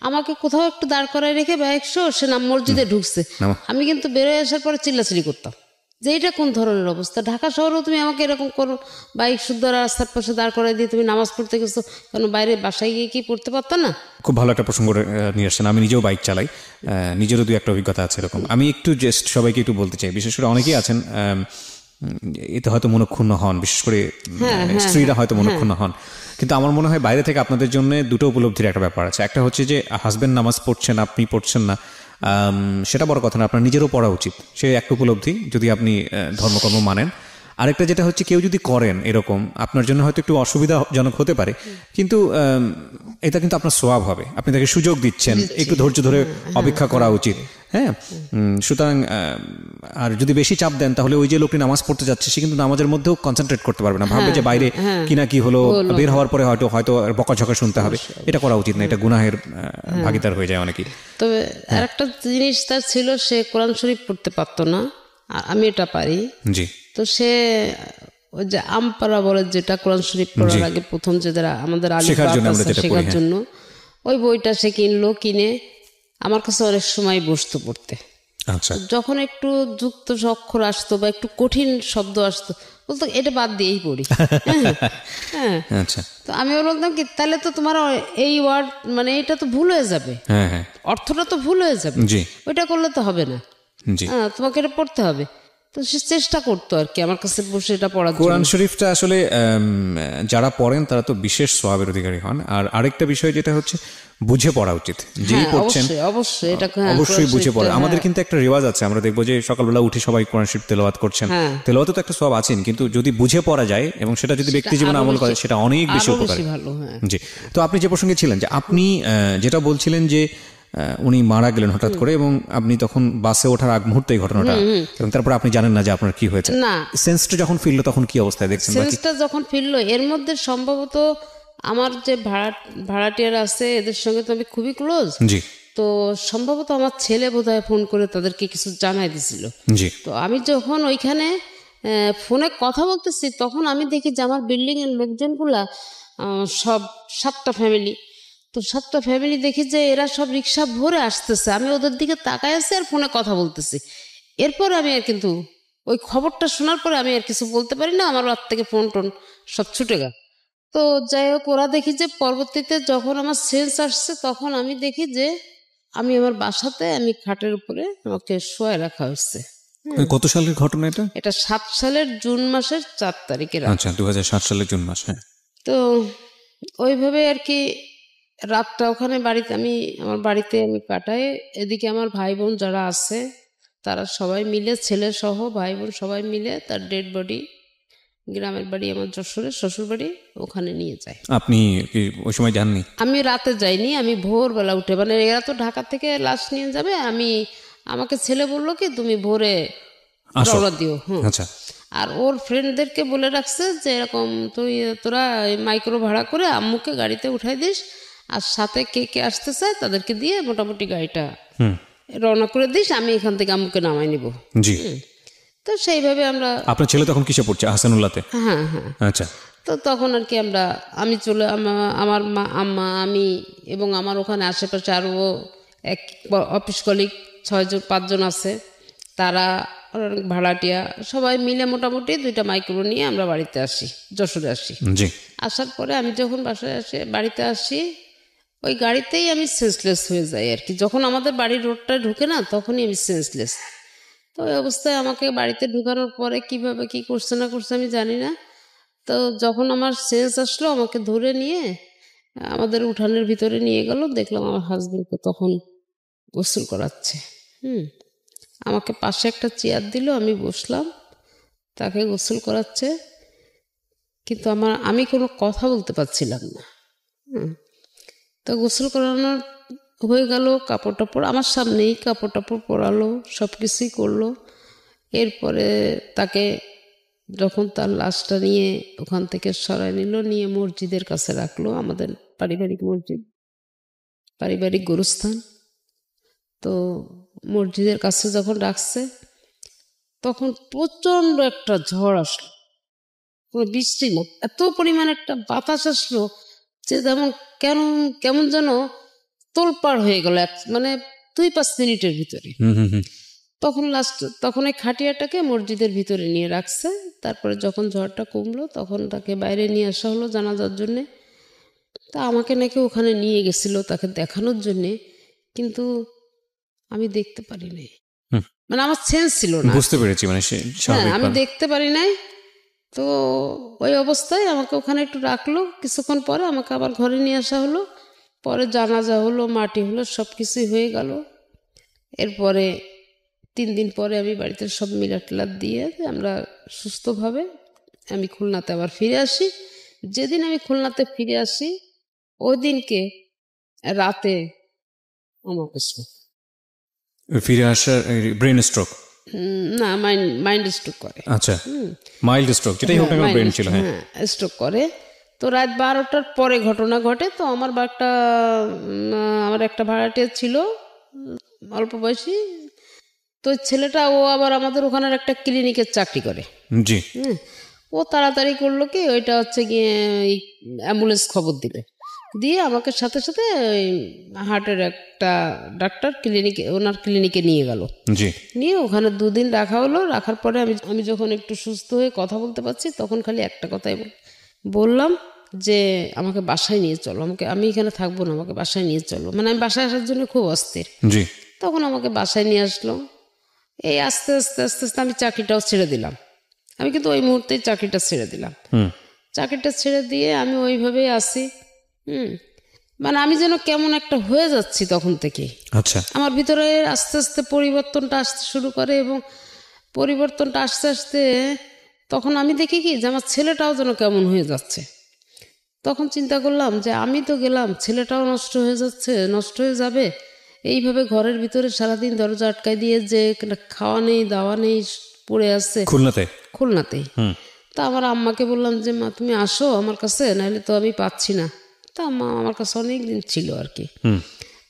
আমাকে কোথাও একটু দাঁড় করায় রেখে বাইক সে মসজিদে ঢুকছে, আমি কিন্তু বেরোয় আসার পরে চিল্লাচিল্লি করতাম যে এটা কোন ধরনের অবস্থা। ঢাকা শহরেও তুমি আমাকে এরকম করো, বাইক শুদ্ধ রাস্তার পাশে দাঁড় করাই দিয়ে তুমি নামাজ পড়তে গেছো, কারণ বাইরে বাসায় গিয়ে কি পড়তে পারতো না? খুব ভালো একটা প্রসঙ্গ নিয়ে আসছেন। আমি নিজেও বাইক চালাই, নিজেরও 2-1টা অভিজ্ঞতা আছে এরকম। আমি একটু জাস্ট সবাইকে একটু বলতে চাই, বিশেষ করে অনেকেই আছেন এতে হয়তো মনক্ষুণ্ণ হন, বিশেষ করে স্ত্রীরা হয়তো মনক্ষুণ্ণ হন, কিন্তু আমার মনে হয় বাইরে থেকে আপনাদের জন্য দুটো উপলব্ধির একটা ব্যাপার আছে। একটা হচ্ছে যে হাজব্যান্ড নামাজ পড়ছেন, আপনি পড়ছেন না, সেটা বড় কথা না, আপনার নিজেরও পড়া উচিত, সে একটা উপলব্ধি যদি আপনি ধর্মকর্ম মানেন। আরেকটা যেটা হচ্ছে, কেউ যদি করেন এরকম, আপনার জন্য হয়তো একটু অসুবিধাজনক হতে পারে, কিন্তু এটা কিন্তু আপনার স্বভাব হবে, আপনি তাকে সুযোগ দিচ্ছেন, একটু ধৈর্য ধরে অপেক্ষা করা উচিত। হ্যাঁ, সুতরাং আর যদি বেশি চাপ দেন, তাহলে ওই যে লোকটি নামাজ পড়তে যাচ্ছে, সে কিন্তু নামাজের মধ্যেও কনসেন্ট্রেট করতে পারবে না, ভাববে যে বাইরে কিনা কি হলো, বের হওয়ার পরে হয়তো বকাঝকা শুনতে হবে। এটা করা উচিত না, এটা গুনাহের ভাগীদার হয়ে যায় অনেকেই। তবে আরেকটা জিনিস তার ছিল, সে কোরআন শরীফ পড়তে পারতো না, আমি এটা পারি। জি। তো সে ওই যে আমপারা বলে, যেটা কোরআন শরীফ পড়ার আগে প্রথম যে আমাদের শেখার জন্য ওই বইটা সে কিনে আমার কাছে অনেক সময় বসতো পড়তে। আচ্ছা। যখন একটু যুক্ত অক্ষর আসতো বা একটু কঠিন শব্দ আসতো, বলতো এটা বাদ দিয়েই পড়ি। হ্যাঁ, আচ্ছা। তো আমি বলতাম কি, তাহলে তো তোমার এই ওয়ার্ড মানে এটা তো ভুল হয়ে যাবে, অর্থটা তো ভুল হয়ে যাবে, ওইটা করলে তো হবে না, তোমাকে এটা পড়তে হবে। তো সে চেষ্টা করতো আর কি আমার কাছে বসে এটা পড়ার। কোরআন শরীফটা আসলে যারা পড়েন তারা তো বিশেষ সওয়াবের অধিকারী হন। আর আরেকটা বিষয় যেটা হচ্ছে, বুঝে পড়া উচিত, যেই পড়ছেন অবশ্যই এটা অবশ্যই বুঝে পড়া। আমাদের কিন্তু একটা রেওয়াজ আছে, আমরা দেখবো যে সকালবেলা উঠে সবাই কোরআন শরীফ তেলাওয়াত করছেন, তেলাওয়াতে তো একটা সওয়াব আছেন, কিন্তু যদি বুঝে পড়া যায় এবং সেটা যদি ব্যক্তি জীবনে আমল করে সেটা অনেক বেশি উপকারী। জি, তো আপনি যে প্রসঙ্গে ছিলেন যে আপনি যেটা বলছিলেন যে উনি মারা গেলেন হঠাৎ করে এবং আপনি তখন বাসে ওঠার আগ মুহূর্তে এই ঘটনাটা, এবং তারপর আপনি জানেন না যে আপনার কি হয়েছে। না, সেন্সটা যখন ফিরলো তখন কি অবস্থায় দেখছেন? সেন্সটা যখন ফিরলো, এর মধ্যে সম্ভবত আমার যে ভাড়াটিয়ার আছে এদের সঙ্গে তো আমি খুবই ক্লোজ। জি। তো সম্ভবত আমার ছেলে বোধহয় ফোন করে তাদেরকে কিছু জানাই দিছিল। জি। তো আমি যখন ওইখানে ফোনে কথা বলতেছি তখন আমি দেখি যে আমার বিল্ডিং এর লোকজনগুলা সব 7টা ফ্যামিলি, তো 7টা ফ্যামিলি দেখি যে এরা সব রিক্সা ভরে আসতেছে, আমি ওদের দিকে তাকায় আছি আর ফোনে কথা বলতেছি। এরপর আমি আর কিন্তু ওই খবরটা শোনার পরে আমি আর কিছু বলতে পারি না, আমার রাত থেকে ফোন টোন সব ছুটে গেল। তো যাই হোক, ওরা দেখি যে পরবর্তীতে যখন আমার সেন্স আসছে তখন আমি দেখি যে আমি আমার বাসাতে আমি খাটের উপরে আমাকে শোয়া রাখা হচ্ছে। কত সালের ঘটনা এটা? এটা 7 সালের জুন মাসের 4 তারিখে। আচ্ছা, 2007 সালের জুন মাস। হ্যাঁ। তো ওইভাবে আর কি রাতটা ওখানে বাড়িতে আমার বাড়িতে আমি কাটাই। এদিকে আমার ভাই বোন যারা আছে তারা সবাই মিলে, ছেলে সহ ভাই বোন সবাই মিলে তার ডেড বডি গ্রামের বাড়ি আমার যশোরে শ্বশুর বাড়ি, ওখানে নিয়ে যায়। আপনি কি ওই সময় যাননি? আমি রাতে যাইনি, আমি ভোরবেলা উঠে, মানে এরা তো ঢাকা থেকে লাশ নিয়ে যাবে, আমাকে ছেলে বললো কি তুমি ভোরে রওনা দিও। আচ্ছা। আর ওর ফ্রেন্ডদেরকে বলে রাখছে যে এরকম তোরা মাইক্রো ভাড়া করে আম্মুকে গাড়িতে উঠাই দিস, আর সাথে কে কে আসতে চায় তাদেরকে দিয়ে মোটামুটি গাড়িটা রওনা করে দিস, আমি এখান থেকে আম্মুকে নামাই নিব। জি। তো সেইভাবে আমরা। আপনার ছেলে তখন কিসে পড়ছে? হাসানুল্লাহতে? হ্যাঁ হ্যাঁ। আচ্ছা। তো তখন আর কি আমি চলে, আমার মা, আম্মা, আমি এবং আমার ওখানে আশেপাশে আরও এক অফিস কলিগ 5 জন আছে, তারা ভাড়াটিয়া সবাই মিলে মোটামুটি 2টা মাইক্রো নিয়ে আমরা বাড়িতে আসি, যশোরে আসি। জি। আসার পরে আমি যখন বাড়িতে আসি ওই গাড়িতেই আমি সেন্সলেস হয়ে যাই আর কি। যখন আমাদের বাড়ির রোডটা ঢুকে না তখনই আমি সেন্সলেস। তো ওই অবস্থায় আমাকে বাড়িতে ঢুকানোর পরে কিভাবে কি করছে না করছে আমি জানি না। তো যখন আমার সেন্স আসলো আমাকে ধরে নিয়ে আমাদের উঠানের ভিতরে নিয়ে গেল, দেখলাম আমার হাজবেন্ডকে তখন গোসল করাচ্ছে। আমাকে পাশে একটা চেয়ার দিল, আমি বসলাম, তাকে গোসল করাচ্ছে, কিন্তু আমি কোনো কথা বলতে পারছিলাম না। তো গোসল করানোর হয়ে গেল, কাপড় টাপড় আমার সামনেই কাপড় টাপড় পরালো, সব কিছুই করলো। এরপরে তাকে যখন তার লাশটা নিয়ে ওখান থেকে সরাই নিল, নিয়ে মসজিদের কাছে রাখলো, আমাদের পারিবারিক মসজিদ, পারিবারিক গোরস্থান। তো মসজিদের কাছে যখন রাখছে তখন প্রচণ্ড একটা ঝড় আসলো, বৃষ্টি না, এত পরিমাণ একটা বাতাস আসলো যে কেমন যেন তোলপাড় হয়ে গেল, মানে 2-5 মিনিটের ভিতরে। তখন এই খাটিয়াটাকে মসজিদের ভিতরে নিয়ে রাখছে। তারপরে যখন ঝড়টা কমলো তখন তাকে বাইরে নিয়ে আসা হলো জানাজার জন্যে। তা আমাকে নাকি ওখানে নিয়ে গেছিল তাকে দেখানোর জন্যে, কিন্তু আমি দেখতে পারি নাই, মানে আমার সেন্স ছিল না। বুঝতে পেরেছি, মানে আমি দেখতে পারি নাই। তো ওই অবস্থায় আমাকে ওখানে একটু রাখলো, কিছুক্ষণ পরে আমাকে আবার ঘরে নিয়ে আসা হলো, পরে জানাজা হলো, মাটি হলো, সব কিছুই হয়ে গেল। এরপরে 3 দিন পরে আমি বাড়িতে সব মিলাট টিলাট দিয়ে আমরা সুস্থভাবে আমি খুলনাতে আবার ফিরে আসি। যেদিন আমি খুলনাতে ফিরে আসি ওই দিনকে রাতে আমার ফিরে আসার ব্রেন স্ট্রোক না, মাইন্ড স্ট্রোক করে। আচ্ছা, মাইল্ড স্ট্রোক, যেটাই হোক না ব্রেন ছিল। হ্যাঁ, স্ট্রোক করে। তো রাত 12টার পরে ঘটনা ঘটে। তো আমার একটা ভাড়াটিয়া ছিল অল্প বয়সী, তো ছেলেটা ও আবার আমাদের ওখানের একটা ক্লিনিকের চাকরি করে। জি। ও তাড়াতাড়ি করলো কি, ওইটা হচ্ছে গিয়ে অ্যাম্বুলেন্স খবর দিয়ে আমাকে সাথে সাথে হার্টের একটা ডাক্তার ওনার ক্লিনিকে নিয়ে গেল। নিয়ে ওখানে 2 দিন রাখা হলো। রাখার পরে আমি যখন একটু সুস্থ হয়ে কথা বলতে পারছি তখন খালি একটা কথাই বললাম যে আমাকে বাসায় নিয়ে চলো, আমি এখানে থাকবো না, আমাকে বাসায় নিয়ে চলো। মানে আমি বাসায় আসার জন্য খুব অস্থির। তখন আমাকে বাসায় নিয়ে আসলো। এই আস্তে আস্তে আস্তে আস্তে আমি চাকরিটাও ছেড়ে দিলাম। আমি কিন্তু ওই মুহূর্তেই চাকরিটা ছেড়ে দিলাম। চাকরিটা ছেড়ে দিয়ে আমি ওইভাবেই আসি। মানে আমি যেন কেমন একটা হয়ে যাচ্ছি তখন থেকে। আচ্ছা, আমার ভিতরে আস্তে আস্তে পরিবর্তনটা আসতে শুরু করে, এবং পরিবর্তনটা আস্তে আস্তে তখন আমি দেখি কি যে আমার ছেলেটাও যেন কেমন হয়ে যাচ্ছে। তখন চিন্তা করলাম যে আমি তো গেলাম, ছেলেটাও নষ্ট হয়ে যাচ্ছে, নষ্ট হয়ে যাবে। এইভাবে ঘরের ভিতরে সারাদিন দরজা আটকায় দিয়ে যে খাওয়া নেই দাওয়া নেই পড়ে আসছে খুলনাতেই। তা আমার আম্মাকে বললাম যে মা তুমি আসো আমার কাছে, নাহলে তো আমি পাচ্ছি না। তা আম্মা আমার কাছে অনেক দিন ছিল আর কি।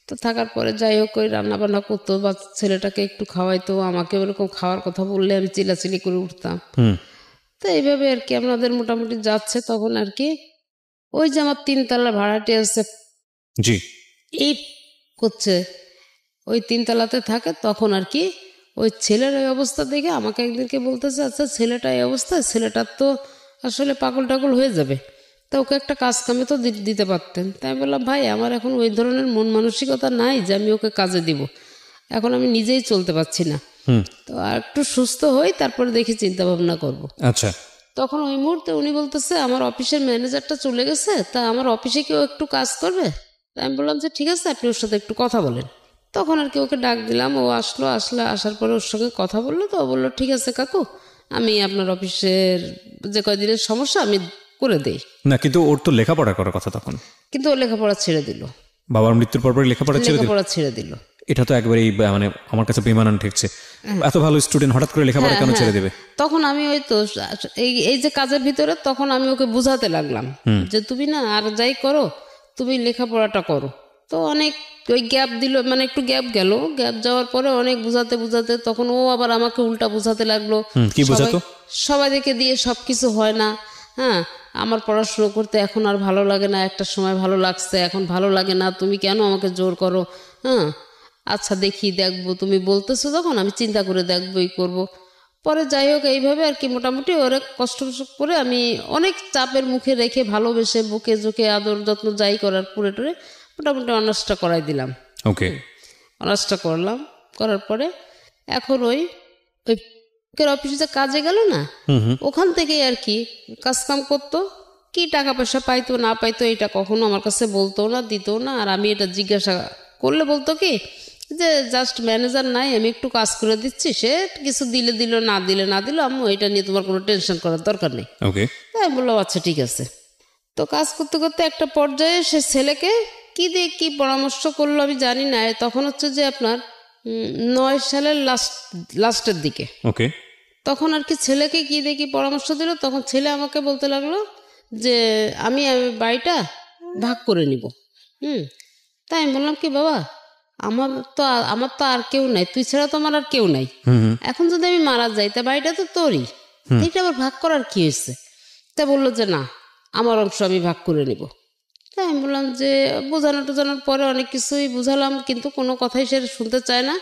তো থাকার পরে যাই হোক ওই রান্না বান্না করতো বা ছেলেটাকে একটু খাওয়াইতো, আমাকে ওরকম খাওয়ার কথা বললে আমি চিলাচিলি করে উঠতাম। তো এইভাবে আর কি আমাদের মোটামুটি যাচ্ছে। তখন আর কি ওই যে আমার 3 তলা ভাড়াটি আছে, জি, এই করছে ওই 3 তলাতে থাকে। তখন আর কি ওই ছেলের ওই অবস্থা দেখে আমাকে একদিনকে বলতেছে, আচ্ছা ছেলেটা এই অবস্থা, ছেলেটার তো আসলে পাগল টাগল হয়ে যাবে, তা ওকে একটা কাজ কামে তো দিতে পারতেন। তাই আমি বললাম ভাই আমার এখন ওই ধরনের মন মানসিকতা নাই যে আমি ওকে কাজে দিব, এখন আমি নিজেই চলতে পারছি না, তো আর একটু সুস্থ হই তারপরে দেখি চিন্তা ভাবনা করবো। আচ্ছা, তখন ওই মুহূর্তে উনি বলতেছে আমার অফিসের ম্যানেজারটা চলে গেছে, তা আমার অফিসে কেউ একটু কাজ করবে। আমি বললাম যে ঠিক আছে আপনি ওর সাথে একটু কথা বলেন। তখন আর কি ওকে ডাক দিলাম, ও আসার পরে ওর সঙ্গে কথা বললো। তো ও বললো ঠিক আছে কাকু, আমি আপনার অফিসের যে কয়দিনের সমস্যা আমি করে দেই। না কিন্তু ওর তো লেখাপড়া করার কথা তখন। কিন্তু ও লেখাপড়া ছেড়ে দিল, বাবার মৃত্যুর পর লেখাপড়া ছেড়ে দিল। এটা তো একবারেই মানে আমার কাছে বেমানান ঠেকছে। এত ভালো স্টুডেন্ট হঠাৎ করে লেখাপড়া কেন ছেড়ে দেবে? তখন আমি ওই তো এই যে কাজের ভিতরে তখন আমি ওকে বুঝাতে লাগলাম যে তুমি না আর যাই করো তুমি লেখাপড়াটা করো। তো অনেক ওই গ্যাপ দিল, মানে একটু গ্যাপ গেল, গ্যাপ যাওয়ার পরে অনেক বুঝাতে বুঝাতে তখন ও আবার আমাকে উল্টা বুঝাতে লাগলো। কি বুঝাতো? সবাইকে দিয়ে সবকিছু হয় না। হ্যাঁ, আমার পড়াশুনো করতে এখন আর ভালো লাগে না, একটা সময় ভালো লাগছে, এখন ভালো লাগে না, তুমি কেন আমাকে জোর করো? হ্যাঁ, আচ্ছা দেখি দেখবো, তুমি বলতেছো যখন আমি চিন্তা করে দেখবোই করব। পরে যাই হোক এইভাবে আর কি মোটামুটি অনেক কষ্ট করে আমি অনেক চাপের মুখে রেখে ভালোবেসে বুকে জোকে আদর যত্ন যাই করার পুরে টুরে মোটামুটি অনার্সটা করাই দিলাম। ওকে, অনার্সটা করলাম, করার পরে এখন ওই অফিসে কাজে গেল না, ওখান থেকেই আর কি কাজকাম করতো, কি টাকা পয়সা পাইতো না পাইতো এটা কখনো আমার কাছে বলতো না, দিত না। আর আমি এটা জিজ্ঞাসা করলে বলতো কি যে জাস্ট ম্যানেজার নাই, আমি একটু কাজ করে দিচ্ছি, সে কিছু দিলে দিল না দিলে না দিল, আম্মু এটা নিয়ে তোমার কোনো টেনশন করার দরকার নেই। তাই বললাম আচ্ছা ঠিক আছে। তো কাজ করতে করতে একটা পর্যায়ে সে ছেলেকে কি দিয়ে কি পরামর্শ করলো আমি জানি না, তখন হচ্ছে যে আপনার 9 সালের লাস্টের দিকে। ওকে, তখন আর কি ছেলেকে কি দিয়ে কি পরামর্শ দিল, তখন ছেলে আমাকে বলতে লাগলো যে আমি বাড়িটা ভাগ করে নিব। তাই আমি বললাম কি বাবা আমার তো আর কেউ নাই, তুই ছাড়া তো আমার আর কেউ নাই, এখন যদি আমি মারা যাই তা বাড়িটা তো তোরই, এটা আবার ভাগ করার কি হয়েছে? তা বললো যে না আমার অংশ আমি ভাগ করে নিব। তাই আমি বললাম যে বোঝানোর পরে অনেক কিছুই বুঝালাম, কিন্তু কোনো কথাই সে শুনতে চায় না।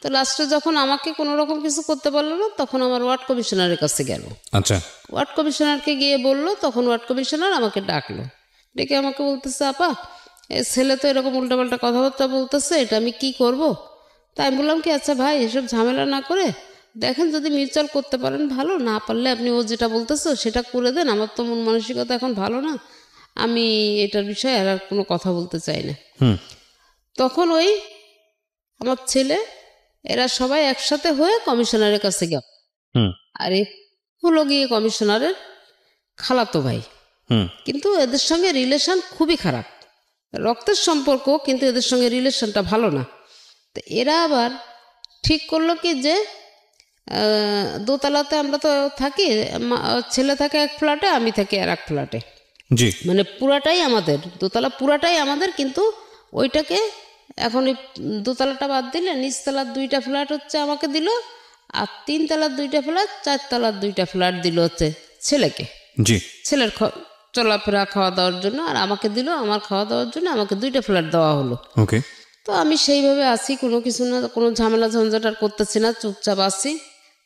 তো লাস্টে যখন আমাকে কোনো রকম কিছু করতে পারলো না, তখন আমার ওয়ার্ড কমিশনারের কাছে গেল। আচ্ছা, ওয়ার্ড কমিশনারকে গিয়ে বললো, তখন ওয়ার্ড কমিশনার আমাকে ডাকলো, ডেকে আমাকে বলতেছে আপা ছেলে তো এরকম উল্টাপাল্টা কথাবার্তা বলতেছে, এটা আমি কি করব? তাই আমি বললাম কি আচ্ছা ভাই এসব ঝামেলা না করে দেখেন যদি মিউচুয়াল করতে পারেন ভালো, না পারলে আপনি ও যেটা বলতেছে সেটা করে দেন, আমার তো মন মানসিকতা এখন ভালো না, আমি এটার বিষয়ে আর কোনো কথা বলতে চাই না। তখন ওই আমার ছেলে এরা সবাই একসাথে হয়ে কমিশনারের কাছে গেল। আর এ হলো গিয়ে কমিশনারের খালাতো ভাই, কিন্তু এদের সঙ্গে রিলেশন খুবই খারাপ, রক্তের সম্পর্ক কিন্তু এদের সঙ্গে রিলেশনটা ভালো না। তো এরা আবার ঠিক করলো কি যে দোতলাতে আমরা তো থাকি, ছেলে থাকে এক ফ্ল্যাটে, আমি থাকি আর এক ফ্ল্যাটে, জি মানে পুরাটাই আমাদের, দোতলা পুরাটাই আমাদের, কিন্তু ওইটাকে এখন ওই দোতলাটা বাদ দিলে নিচতলার 2টা ফ্ল্যাট হচ্ছে আমাকে দিল, আর 3 তলার 2টা ফ্ল্যাট, 4 তলার 2টা ফ্ল্যাট দিল হচ্ছে ছেলেকে, জি ছেলের চলাফেরা খাওয়া দাওয়ার জন্য, আর আমাকে দিল আমার খাওয়া দাওয়ার জন্য, আমাকে 2টা ফ্ল্যাট দেওয়া হলো। ওকে, তো আমি সেইভাবে আছি, কোনো কিছু না, কোনো ঝামেলা ঝঞ্ঝাট আর করতেছি না, চুপচাপ আছি।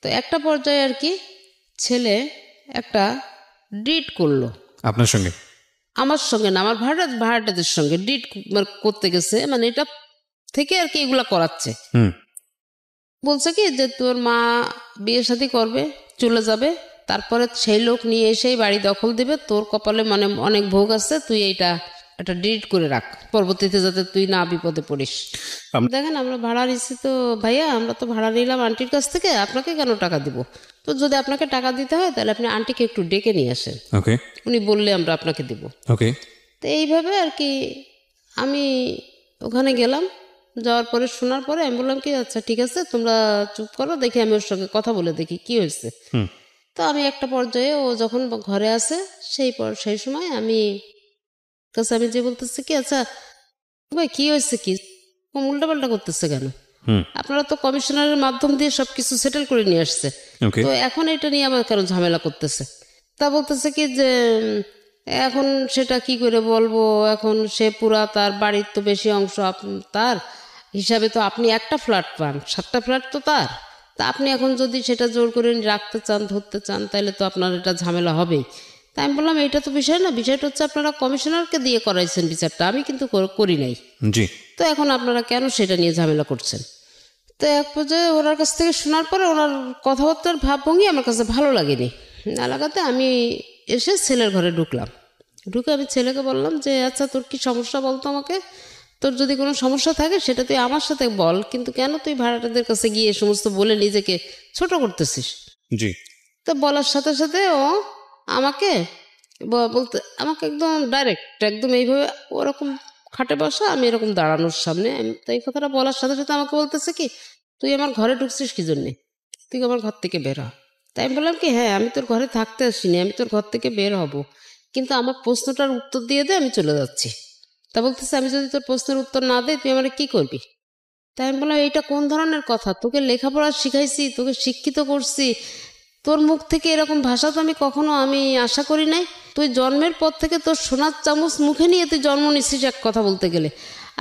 তো একটা পর্যায়ে আর কি ছেলে একটা ডিট করলো আপনার সঙ্গে? আমার সঙ্গে না, আমার ভাড়াটাদের সঙ্গে ডিট করতে গেছে, মানে এটা থেকে আর কি এগুলা করাচ্ছে। বলছে কি যে তোর মা বিয়ে শাদী করবে, চলে যাবে, তারপরে সেই লোক নিয়ে এসেই বাড়ি দখল দেবে, তোর কপালে মানে অনেক ভোগ আছে, তুই এইটা এটা ডিলিট করে রাখ, পরবর্তীতে যাতে তুই না বিপদে পড়িস। দেখেন আমরা ভাড়া নিচ্ছি তো ভাইয়া, আমরা তো ভাড়া নিলাম আন্টির কাছ থেকে, আপনাকে কেন টাকা দিব? তো যদি আপনাকে টাকা দিতে হয় তাহলে আপনি আন্টিকে একটু ডেকে নিয়ে আসেন, ওকে উনি বললে আমরা আপনাকে দিব। ওকে। তো এইভাবে আর কি আমি ওখানে গেলাম। যাওয়ার পরে শোনার পরে আমি বললাম কি আচ্ছা ঠিক আছে তোমরা চুপ করো, দেখি আমি ওর সঙ্গে কথা বলে দেখি কি হয়েছে। তো আমি একটা পর্যায়ে ও যখন ঘরে আসে সেই সময় আমি যে বলতেছে কি আচ্ছা ভাই কি হয়েছে, কি উল্টাপাল্টা করতেছে কেন? আপনারা তো কমিশনারের মাধ্যম দিয়ে সবকিছু সেটেল করে নিয়ে আসছে, তো এখন এটা নিয়ে আবার কেন ঝামেলা করতেছে? তা বলতেছে কি যে এখন সেটা কি করে বলবো, এখন সে পুরা তার বাড়ির তো বেশি অংশ তার হিসাবে তো আপনি একটা ফ্ল্যাট পান, 7টা ফ্ল্যাট তো তার। তা আপনি এখন যদি সেটা জোর করে রাখতে চান, ধরতে চান, তাহলে তো আপনার এটা ঝামেলা হবেই। তাই আমি বললাম এইটা তো বিষয় না, বিষয়টা হচ্ছে আপনারা কমিশনারকে দিয়ে করাইছেন বিচারটা, আমি কিন্তু করি নাই। তো এখন আপনারা কেন সেটা নিয়ে ঝামেলা করছেন? তো এক পর্যায়ে ওনার কাছ থেকে শোনার পরে ওনার কথাবার্তার ভাবভঙ্গি আমার কাছে ভালো লাগেনি, না লাগাতে আমি এসে ছেলের ঘরে ঢুকলাম। ঢুকে আমি ছেলেকে বললাম যে আচ্ছা তোর কি সমস্যা বলতো আমাকে, তোর যদি কোনো সমস্যা থাকে সেটা তুই আমার সাথে বল, কিন্তু কেন তুই ভাড়াটাদের কাছে গিয়ে সমস্ত বলে নিজেকে ছোট করতেছিস? জি। তো বলার সাথে সাথে ও আমাকে আমাকে একদম ডাইরেক্ট একদম এইভাবে ওরকম খাটে বসা, আমি এরকম দাঁড়ানোর সামনে, তো এই কথাটা বলার সাথে সাথে আমাকে বলতেছে কি তুই আমার ঘরে ঢুকছিস কি জন্যে, তুই আমার ঘর থেকে বের হ। তাই আমি বললাম কি হ্যাঁ আমি তোর ঘরে থাকতে আসিনি, আমি তোর ঘর থেকে বের হব, কিন্তু আমার প্রশ্নটার উত্তর দিয়ে দে, আমি চলে যাচ্ছি। তা বলতেছে আমি যদি তোর প্রশ্নের উত্তর না দিই তুই আমার কি করবি? তাই আমি বললাম এইটা কোন ধরনের কথা, তোকে লেখাপড়া শিখাইছি, তোকে শিক্ষিত করছি, তোর মুখ থেকে এরকম ভাষা তো আমি কখনো আশা করি নাই। তুই জন্মের পর থেকে তোর সোনার চামচ মুখে নিয়ে তুই জন্ম নিচ্ছিস এক কথা বলতে গেলে,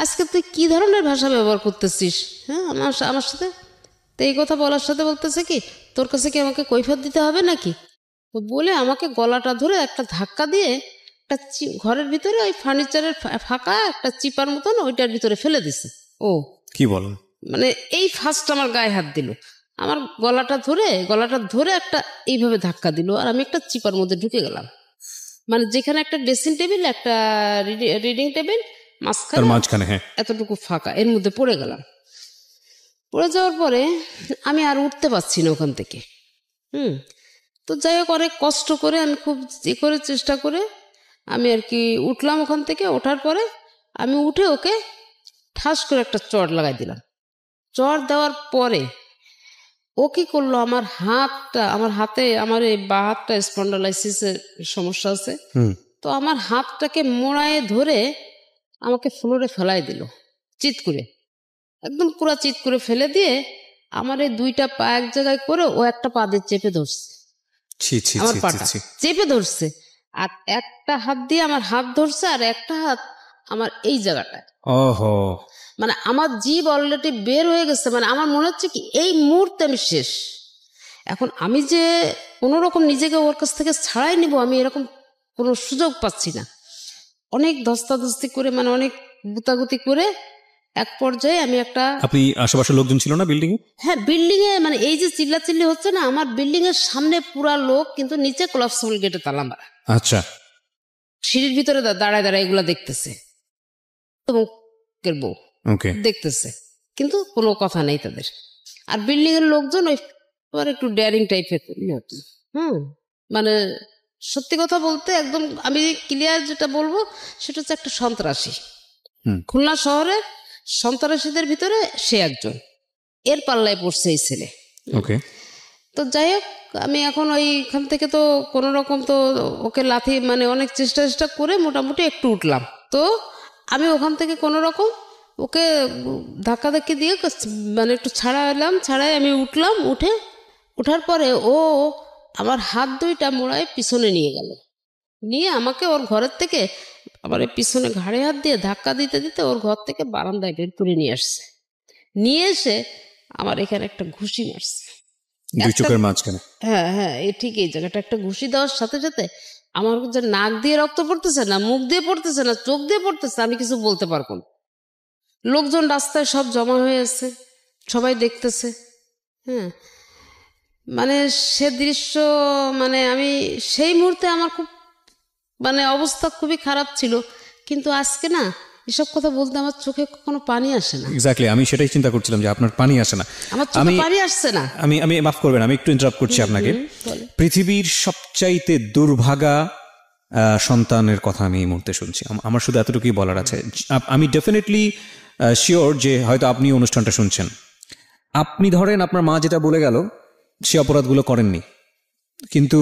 আজকে তুই কি ধরনের ভাষা ব্যবহার করতেছিস হ্যাঁ আমার সাথে? তো এই কথা বলার সাথে বলতেছে কি তোর কাছে কি আমাকে কৈফিয়ত দিতে হবে নাকি? তো বলে আমাকে গলাটা ধরে একটা ধাক্কা দিয়ে একটা ঘরের ভিতরে ওই ফার্নিচারের ফাঁকা একটা চিপার মতন ওইটার ভিতরে ফেলে দিছে। ও কি বলেন? মানে এই ফার্স্ট আমার গায়ে হাত দিল, আমার গলাটা ধরে একটা এইভাবে ধাক্কা দিল, আর আমি একটা চিপার মধ্যে ঢুকে গেলাম, মানে যেখানে একটা ড্রেসিং টেবিল, একটা রিডিং টেবিল, মাঝখানে হ্যাঁ এতটুকু ফাঁকা, এর মধ্যে পড়ে গেলাম। পড়ে যাওয়ার পরে আমি আর উঠতে পারছি না ওখান থেকে। তো যাই হোক অনেক কষ্ট করে আমি খুব চেষ্টা করে আমি আর কি উঠলাম ওখান থেকে। ওঠার পরে আমি উঠে ওকে ঠাস করে একটা চড় লাগাই দিলাম। চড় দেওয়ার পরে ও কি করলো, আমার হাতে আমার এই বা হাতটা স্পন্ডালাইসিসের সমস্যা আছে, তো আমার হাতটাকে মোড়ায়ে ধরে আমাকে ফ্লোরে ফেলাই দিল চিৎ করে, একদম পুরা চিৎ করে ফেলে দিয়ে আমার এই 2টা পা এক জায়গায় করে ও একটা পা দিয়ে চেপে ধরছে, আমার পাটা চেপে ধরছে, আর একটা হাত দিয়ে আমার হাত ধরছে আর একটা হাত আমার এই জায়গাটায়। মানে আমার জিভ অলরেডি বের হয়ে গেছে, মানে আমার মনে হচ্ছে কি এই মুহূর্তে আমি শেষ, এখন আমি যে কোনো রকম নিজেকে ওর কাছ থেকে ছাড়াই নিব আমি এরকম কোনো সুযোগ পাচ্ছি না। অনেক ধস্তাধস্তি করে মানে অনেক গুতাগুতি করে এক পর্যায়ে আমি একটা, আপনি আশেপাশের লোকজন ছিল না বিল্ডিং এ? হ্যাঁ বিল্ডিং এ, মানে এই যে চিল্লাচিল্লি হচ্ছে না, আমার বিল্ডিং এর সামনে পুরা লোক, কিন্তু নিচে কোলাপসিবল গেটে তালা মারা। আচ্ছা। সিঁড়ির ভিতরে দাঁড়ায় এগুলা দেখতেছে, বউ দেখতেছে, কিন্তু কোনো কথা নেই তাদের। আর বিল্ডিং এর লোকজন ওই একটু ডেয়ারিং টাইপের, মানে সত্যি কথা বলতে একদম আমি ক্লিয়ার যেটা বলবো সেটা হচ্ছে একটা সন্ত্রাসী, খুলনা শহরের সন্ত্রাসীদের ভিতরে সে একজন, এর পাল্লায় পড়ছে এই ছেলে। তো যাই হোক আমি এখন ওইখান থেকে তো কোনো রকম তো ওকে লাথি মানে অনেক চেষ্টা করে মোটামুটি একটু উঠলাম। তো আমি ওখান থেকে কোনো রকম ওকে ধাক্কাধাক্কি দিয়ে মানে একটু ছাড়াই আমি উঠলাম। উঠার পরে ও আমার হাত 2টা মোড়ায় পিছনে নিয়ে গেল, নিয়ে আমাকে ওর ঘরের থেকে আমার পিছনে ঘাড়ে হাত দিয়ে ধাক্কা দিতে দিতে ওর ঘর থেকে বারান্দায় বের করে নিয়ে আসছে। নিয়ে এসে আমার এখানে একটা ঘুষি মারছে, চোখের মাঝখানে। হ্যাঁ ঠিক এই জায়গাটা একটা ঘুষি দেওয়ার সাথে সাথে আমার যে নাক দিয়ে রক্ত পড়তেছে না, মুখ দিয়ে পড়তেছে না, চোখ দিয়ে পড়তেছে, আমি কিছু বলতে পারবো না। লোকজন রাস্তায় সব জমা হয়ে আছে, সবাই দেখতেছে। মানে সে দৃশ্য, মানে আমি সেই মুহূর্তে আমার খুব মানে অবস্থা খুবই খারাপ ছিল, কিন্তু আজকে না এসব কথা বলতে আমার চোখে কোনো পানি আসে না। এক্স্যাক্টলি, আমি সেটাই চিন্তা করছিলাম যে আপনার পানি আসে না, আমার চোখে পানি আসছে না। আমি মাফ করবেন, আমি একটু ইন্টারাপ্ট করছি আপনাকে। পৃথিবীর সবচাইতে দুর্ভাগা সন্তানের কথা আমি এই মুহূর্তে শুনছি। আমার শুধু এতটুকুই বলার আছে। আমি ডেফিনেটলি শিওর যে হয়তো আপনি অনুষ্ঠানটা শুনছেন। আপনি ধরেন আপনার মা যেটা বলে গেল সে অপরাধগুলো করেননি, কিন্তু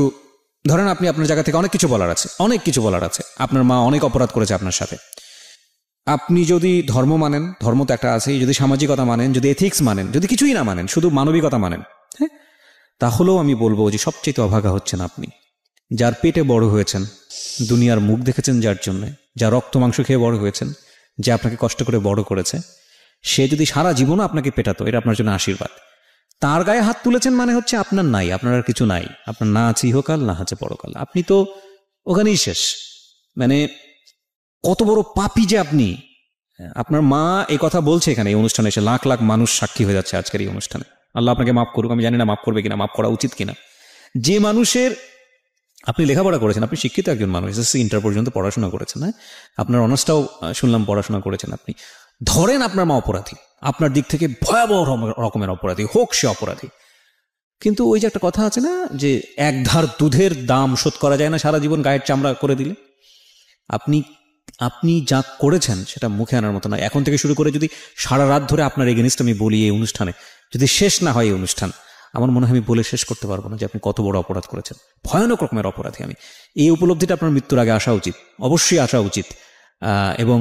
ধরেন আপনি আপনার জায়গা থেকে অনেক কিছু বলার আছে, আপনার মা অনেক অপরাধ করেছে আপনার সাথে। আপনি যদি ধর্ম মানেন, ধর্ম তো একটা আছেই, যদি সামাজিকতা মানেন, যদি এথিক্স মানেন, যদি কিছুই না মানেন, শুধু মানবিকতা মানেন, হ্যাঁ, তাহলেও আমি বলবো যে সবচেয়ে অভাগা হচ্ছেন আপনি। যার পেটে বড় হয়েছেন, দুনিয়ার মুখ দেখেছেন যার জন্যে, যা রক্ত মাংস খেয়ে বড় হয়েছেন, যে আপনাকে কষ্ট করে বড় করেছে, সে যদি সারা জীবনও আপনাকে পেটাতো, এটা আপনার জন্য আশীর্বাদ। তার গায়ে হাত তুলেছেন মানে হচ্ছে আপনার নাই, আপনার আর কিছু নাই, আপনার না আছে ইহকাল, না আছে পরকাল, আপনি তো ওখানেই শেষ। মানে কত বড় পাপী যে আপনি। আপনার মা এই কথা বলছে এখানে এই অনুষ্ঠানে এসে, লাখ লাখ মানুষ সাক্ষী হয়ে যাচ্ছে আজকের এই অনুষ্ঠানে। আল্লাহ আপনাকে মাফ করুক, আমি জানি না মাফ করবে কিনা, মাফ করা উচিত কিনা। যে মানুষের, আপনি লেখাপড়া করেছেন, আপনি শিক্ষিত একজন মানুষ, এসএসসি ইন্টার পর্যন্ত পড়াশোনা করেছেন, হ্যাঁ, আপনার অনার্সটাও শুনলাম পড়াশোনা করেছেন আপনি। ধরেন আপনার মা অপরাধী, আপনার দিক থেকে ভয়াবহ রকমের অপরাধী, হোক সে অপরাধী, কিন্তু ওই যে একটা কথা আছে না যে এক ধার দুধের দাম শোধ করা যায় না সারা জীবন গায়ের চামড়া করে দিলে। আপনি যা করেছেন সেটা মুখে আনার মতো নয়। এখন থেকে শুরু করে যদি সারা রাত ধরে আপনার এগেনিস্ট আমি বলি এই অনুষ্ঠানে, যদি শেষ না হয় এই অনুষ্ঠান, আমার মনে হয় আমি বলে শেষ করতে পারবো না যে আপনি কত বড় অপরাধ করেছেন, ভয়ানক রকমের অপরাধী। আমি এই উপলব্ধিটা আপনার মৃত্যুর আগে আসা উচিত, অবশ্যই আসা উচিত। এবং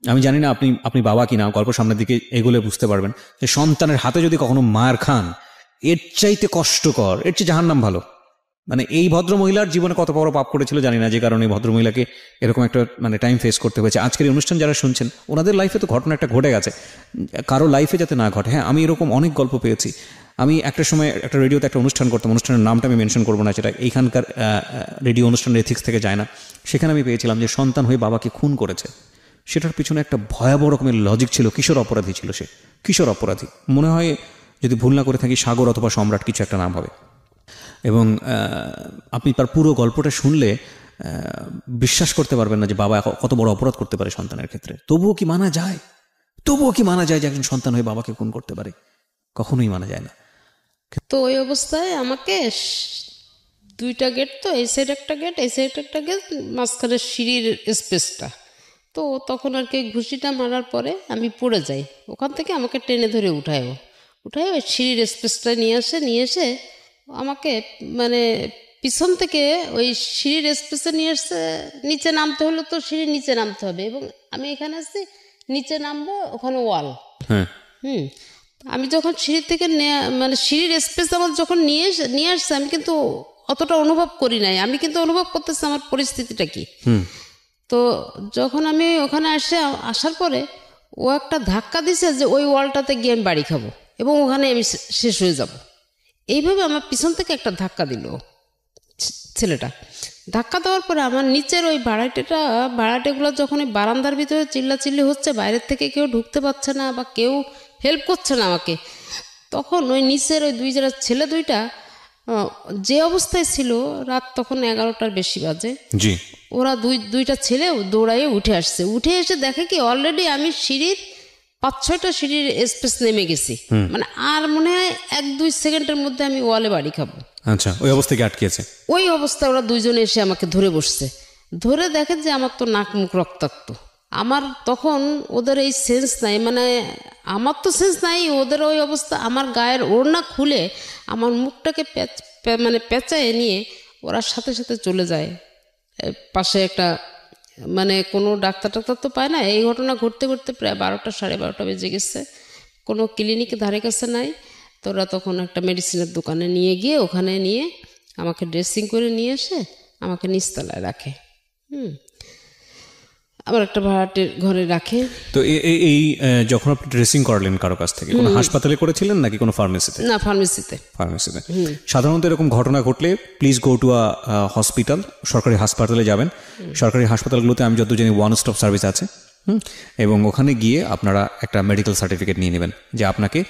আমি জানি না আপনি বাবা কিনা, গল্প সামনের দিকে এগুলো বুঝতে পারবেন যে সন্তানের হাতে যদি কখনো মার খান, এর চাইতে কষ্টকর, এর চেয়ে জাহান্নাম ভালো। মানে এই ভদ্রমহিলার জীবনে কত বড় পাপ করেছিল জানি না, যে কারণে ভদ্রমহিলাকে এরকম একটা টাইম ফেস করতে হয়েছে। আজকের এই অনুষ্ঠান যারা শুনছেন, ওনাদের লাইফে তো ঘটনা একটা ঘটে গেছে, কারো লাইফে যাতে না ঘটে। হ্যাঁ, আমি এরকম অনেক গল্প পেয়েছি। আমি একটা সময় একটা রেডিওতে একটা অনুষ্ঠান করতাম, অনুষ্ঠানের নামটা আমি মেনশন করবো না, সেটা এইখানকার রেডিও অনুষ্ঠানের এথিক্স থেকে যায় না। সেখানে আমি পেয়েছিলাম যে সন্তান হয়ে বাবাকে খুন করেছে। সেটার পিছনে একটা ভয়াবহ রকমের লজিক ছিল। কিশোর অপরাধী ছিল সে, কিশোর অপরাধী। মনে হয় যদি ভুল না করে থাকি সাগর অথবা সম্রাট কিছু একটা নাম হবে। এবং আপনি তার পুরো গল্পটা শুনলে বিশ্বাস করতে পারবেন না যে বাবা কত বড় অপরাধ করতে পারে সন্তানের ক্ষেত্রে। তবুও কি মানা যায় যে একজন সন্তান হয়ে বাবাকে খুন করতে পারে? কখনোই মানা যায় না। তো ওই অবস্থায় আমাকে দুইটা গেট, তো এই সাইড একটা গেট, এই সাইড একটা গেট, মাঝখানে সিঁড়ির স্পেসটা, তো তখন আর কি ঘুষিটা মারার পরে আমি পড়ে যাই। ওখান থেকে আমাকে টেনে ধরে উঠায় ওই সিঁড়ির স্পেসটা নিয়ে এসে আমাকে পিছন থেকে ওই সিঁড়ির স্পেসে নিয়ে এসে নিচে নামতে হলো। তো সিঁড়ির নিচে নামতে হবে এবং আমি এখানে আসছি, নিচে নামবো, ওখানে ওয়াল। আমি যখন সিঁড়ি থেকে সিঁড়ির স্পেস আমার যখন নিয়ে আসছে, আমি কিন্তু অতটা অনুভব করি নাই। আমি কিন্তু অনুভব করতেছি আমার পরিস্থিতিটা কি। তো যখন আমি ওখানে আসার পরে ও একটা ধাক্কা দিছে যে ওই ওয়ালটাতে গিয়ে আমি বাড়ি খাবো এবং ওখানে আমি শেষ হয়ে যাব। এইভাবে আমার পিছন থেকে একটা ধাক্কা দিল ছেলেটা। ধাক্কা দেওয়ার পরে আমার নিচের ওই ভাড়াটেগুলো যখন ওই বারান্দার ভিতরে চিল্লাচিল্লি হচ্ছে, বাইরের থেকে কেউ ঢুকতে পারছে না বা কেউ হেল্প করছে না আমাকে, তখন ওই নিচের ওই ছেলে দুইটা যে অবস্থায় ছিল, রাত তখন 11টার বেশি বাজে, ওরা দুইটা ছেলে দৌড়াইয়ে উঠে এসে দেখে কি অলরেডি আমি সিঁড়ির 5-6টা সিঁড়ির স্পেস নেমে গেছি। আর মনে হয় 1-2 সেকেন্ডের মধ্যে আমি ওয়ালে বাড়ি খাবো। আচ্ছা, ওই অবস্থায় আটকেছে। ওই অবস্থায় ওরা দুইজনে এসে আমাকে ধরে বসছে। ধরে দেখে যে আমার তো নাক মুখ রক্তাক্ত। আমার তখন ওদের এই সেন্স নাই, আমার তো সেন্স নাই, ওদের ওই অবস্থা। আমার গায়ের ওড়না খুলে আমার মুখটাকে পেঁচায়ে নিয়ে ওরা সাথে সাথে চলে যায় পাশে একটা, কোনো ডাক্তার তো পায় না। এই ঘটনা ঘটতে প্রায় 12টা 12:30 বেজে গেছে। কোনো ক্লিনিকের ধারে কাছে নাই। তো ওরা তখন একটা মেডিসিনের দোকানে নিয়ে গিয়ে ওখানে নিয়ে আমাকে ড্রেসিং করে নিয়ে এসে আমাকে নিচতলায় রাখে। আবার একটা ভাড়াটের ঘরে রাখে। তো এই যখন আপনি ড্রেসিং করালেন কারো কাছ থেকে, কোনো হাসপাতালে করেছিলেন নাকি কোনো ফার্মেসিতে? না, ফার্মেসিতে। সাধারণত এরকম ঘটনা ঘটলে please go to a hospital, সরকারি হাসপাতালে যাবেন। সরকারি হাসপাতালগুলোতে আমি যত জানি ওয়ান স্টপ সার্ভিস আছে, এবং ওখানে গিয়ে আপনারা একটা মেডিকেল সার্টিফিকেট নিয়ে নেবেন যে আপনাকে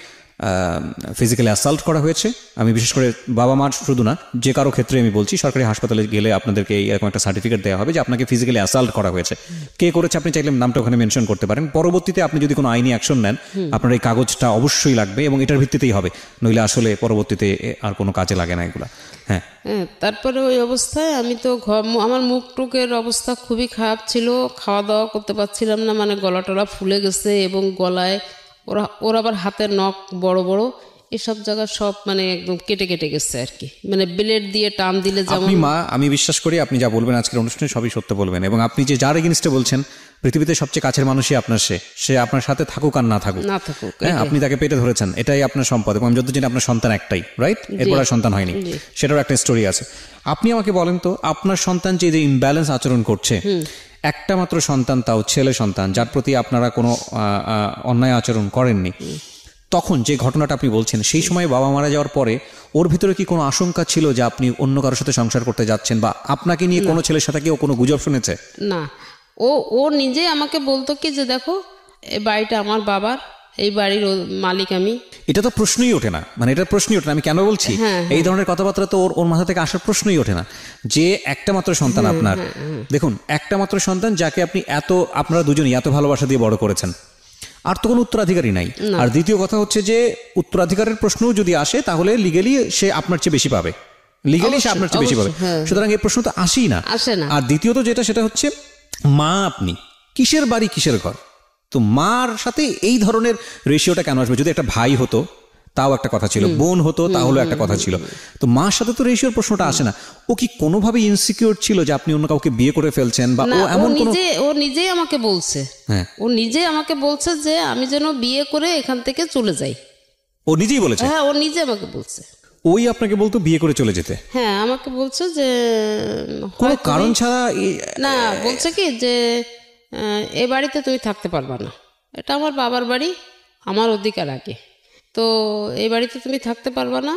ফিজিক্যালি অ্যাসাল্ট করা হয়েছে। আমি বিশেষ করে বাবা মার শুধু না, যে কারো ক্ষেত্রে আমি বলছি, সরকারি হাসপাতালে গেলে আপনাদেরকে এরকম একটা সার্টিফিকেট দেওয়া হবে যে আপনাকে ফিজিক্যালি অ্যাসাল্ট করা হয়েছে। কে করেছে আপনি চাইলে নামটা ওখানে মেনশন করতে পারেন। পরবর্তীতে আপনি যদি কোনো আইনি অ্যাকশন নেন, আপনার এই কাগজটা অবশ্যই লাগবে এবং এটার ভিত্তিতেই হবে, নইলে আসলে পরবর্তীতে আর কোনো কাজে লাগে না এগুলা। হ্যাঁ, তারপরে ওই অবস্থায় আমি তো আমার মুখ টুকের অবস্থা খুবই খারাপ ছিল, খাওয়া দাওয়া করতে পারছিলাম না, মানে গলা টলা ফুলে গেছে এবং গলায় ওর আবার হাতের নখ বড় বড়, এসব জায়গা সব মানে একদম কেটে কেটে গেছে আর কি, মানে ব্লেড দিয়ে টান দিলে যেমন। আপনি মা, আমি বিশ্বাস করি আপনি যা বলবেন আজকের অনুষ্ঠানে সবই সত্য বলবেন, এবং আপনি যে যার এগেইনস্টে বলছেন, পৃথিবীতে সবচেয়ে কাছের মানুষই আপনার, সে আপনার সাথে থাকুক আর না থাকুক, হ্যাঁ, আপনি তাকে পেটে ধরেছেন, এটাই আপনার সম্পদ। এবং আমি যত জানি আপনার সন্তান একটাই, রাইট? এরপর আর সন্তান হয়নি, সেটারও একটা স্টোরি আছে। আপনি আমাকে বলেন তো, আপনার সন্তান যে ইমব্যালেন্স আচরণ করছে, একটা মাত্র সন্তান, তাও ছেলে সন্তান, যার প্রতি আপনারা কোনো অন্যায় আচরণ করেননি, তখন যে ঘটনাটা আপনি বলছেন, সেই সময় বাবা মারা যাওয়ার পরে ওর ভিতরে কি কোনো আশঙ্কা ছিল যে আপনি অন্য কারোর সাথে সংসার করতে যাচ্ছেন, বা আপনাকে নিয়ে কোনো ছেলের সাথে কেউ কোনো গুজব শুনেছে? না, ও নিজে আমাকে বলতো কি যে দেখো এই বাড়িটা আমার বাবার, এই বাড়ির মালিক আমি। এটা তো প্রশ্নই ওঠে না, মানে এটা প্রশ্নই ওঠে না। আমি কেন বলছি, এই ধরনের কথাবার্তা তো ওর মাথা থেকে আসার প্রশ্নই ওঠে না, যে একটা মাত্র সন্তান আপনার। দেখুন, একটা মাত্র সন্তান যাকে আপনি আপনারা দুজনই এত ভালোবাসা দিয়ে বড় করেছেন, আর তো কোনো উত্তরাধিকারী নাই। আর দ্বিতীয় কথা হচ্ছে যে উত্তরাধিকারের প্রশ্নও যদি আসে, তাহলে লিগেলি সে আপনার চেয়ে বেশি পাবে, লিগেলি সে আপনার চেয়ে বেশি পাবে। সুতরাং এই প্রশ্ন তো আসেই না। আর দ্বিতীয়ত যেটা, সেটা হচ্ছে মা আপনি, কিসের বাড়ি কিসের ঘর? তো মার সাথে এই ধরনের রেশিওটা কেন আসবে? যদি একটা ভাই হতো তাও একটা কথা ছিল, বোন হতো তাহলে একটা কথা ছিল, তো মার সাথে তো রেশিওর প্রশ্নটা আসে না। ও কি কোনোভাবে ইনসিকিউর ছিল যে আপনি অন্য কাউকে বিয়ে করে ফেলছেন, বা ও এমন ও নিজেই আমাকে বলছে, ও নিজেই আমাকে বলছে যে আমি যেন বিয়ে করে এখান থেকে চলে যাই। ও নিজেই বলেছে? হ্যাঁ, ও নিজে আমাকে বলছে। ওই আপনাকে বলতো বিয়ে করে চলে যেতে? হ্যাঁ, আমাকে বলছে যে কোনো কারণ ছাড়া। না, বলছে কি যে এ বাড়িতে তুমি থাকতে পারবা না, এটা আমার বাবার বাড়ি, আমার অধিকার আগে, তো এই বাড়িতে তুমি থাকতে পারবা না,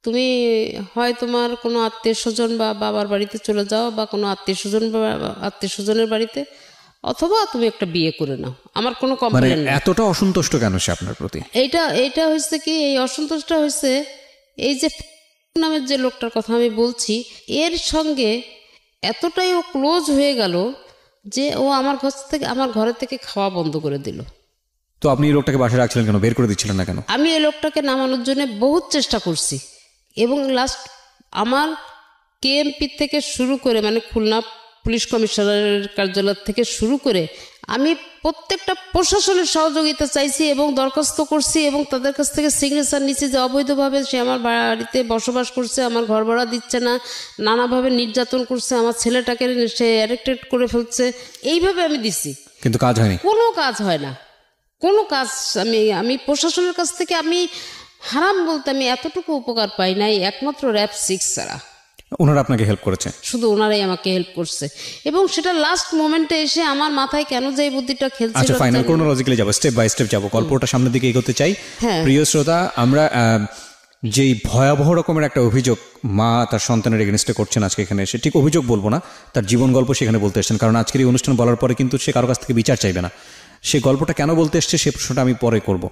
তুমি হয় তোমার কোনো আত্মীয় স্বজন বা বাবার বাড়িতে চলে যাও, বা কোনো আত্মীয় স্বজনের বাড়িতে, অথবা তুমি একটা বিয়ে করে নাও, আমার কোনো কমপ্লেন নেই। এতটা অসন্তুষ্ট কেন সে আপনার প্রতি? এইটা হয়েছে কি, এই অসন্তোষটা হয়েছে এই যে নামের যে লোকটার কথা আমি বলছি, এর সঙ্গে এতটাই ও ক্লোজ হয়ে গেল যে ও আমার ঘরের থেকে খাওয়া বন্ধ করে দিল। তো আপনি এই লোকটাকে বাসায় রাখছিলেন কেন? বের করে দিচ্ছিলেন না কেন? আমি এই লোকটাকে নামানোর জন্য বহুত চেষ্টা করছি, এবং লাস্ট আমার কেএমপি থেকে শুরু করে, মানে খুলনা পুলিশ কমিশনারের কার্যালয় থেকে শুরু করে আমি প্রত্যেকটা প্রশাসনের সহযোগিতা চাইছি এবং দরখাস্ত করছি, এবং তাদের কাছ থেকে সিগনেচার নিচ্ছি যে অবৈধভাবে সে আমার বাড়িতে বসবাস করছে, আমার ঘর ভাড়া দিচ্ছে না, নানাভাবে নির্যাতন করছে, আমার ছেলেটাকে সে অ্যাডিক্টেড করে ফেলছে, এইভাবে আমি দিছি, কিন্তু কাজ হয়নি, কোনো কাজ হয় না, কোনো কাজ। আমি প্রশাসনের কাছ থেকে আমি হারাম বলতে আমি এতটুকু উপকার পাই নাই, একমাত্র র‍্যাব 6 ছাড়া। ওনারা আপনাকে হেল্প করেছে? শুধু ওনারাই আমাকে হেল্প করছে, এবং সেটা লাস্ট মোমেন্টে এসে আমার মাথায় কেন যে এই বুদ্ধিটা খেলছিল। আচ্ছা, ফাইনাল ক্রোনোলজিক্যালি যাব, স্টেপ বাই স্টেপ যাব, গল্পটা সামনের দিকে এগোতে চাই। প্রিয় শ্রোতা, আমরা যেই ভয়াবহ রকমের একটা অভিযোগ মা তার সন্তানের এগেনস্টে করছেন আজকে এখানে এসে, ঠিক অভিযোগ বলবো না, তার জীবন গল্প সেখানে বলতে এসেছেন, কারণ আজকের এই অনুষ্ঠান বলার পরে কিন্তু সে কারো কাছ থেকে বিচার চাইবে না। সে গল্পটা কেন বলতে এসছে সে প্রশ্নটা আমি পরে করব।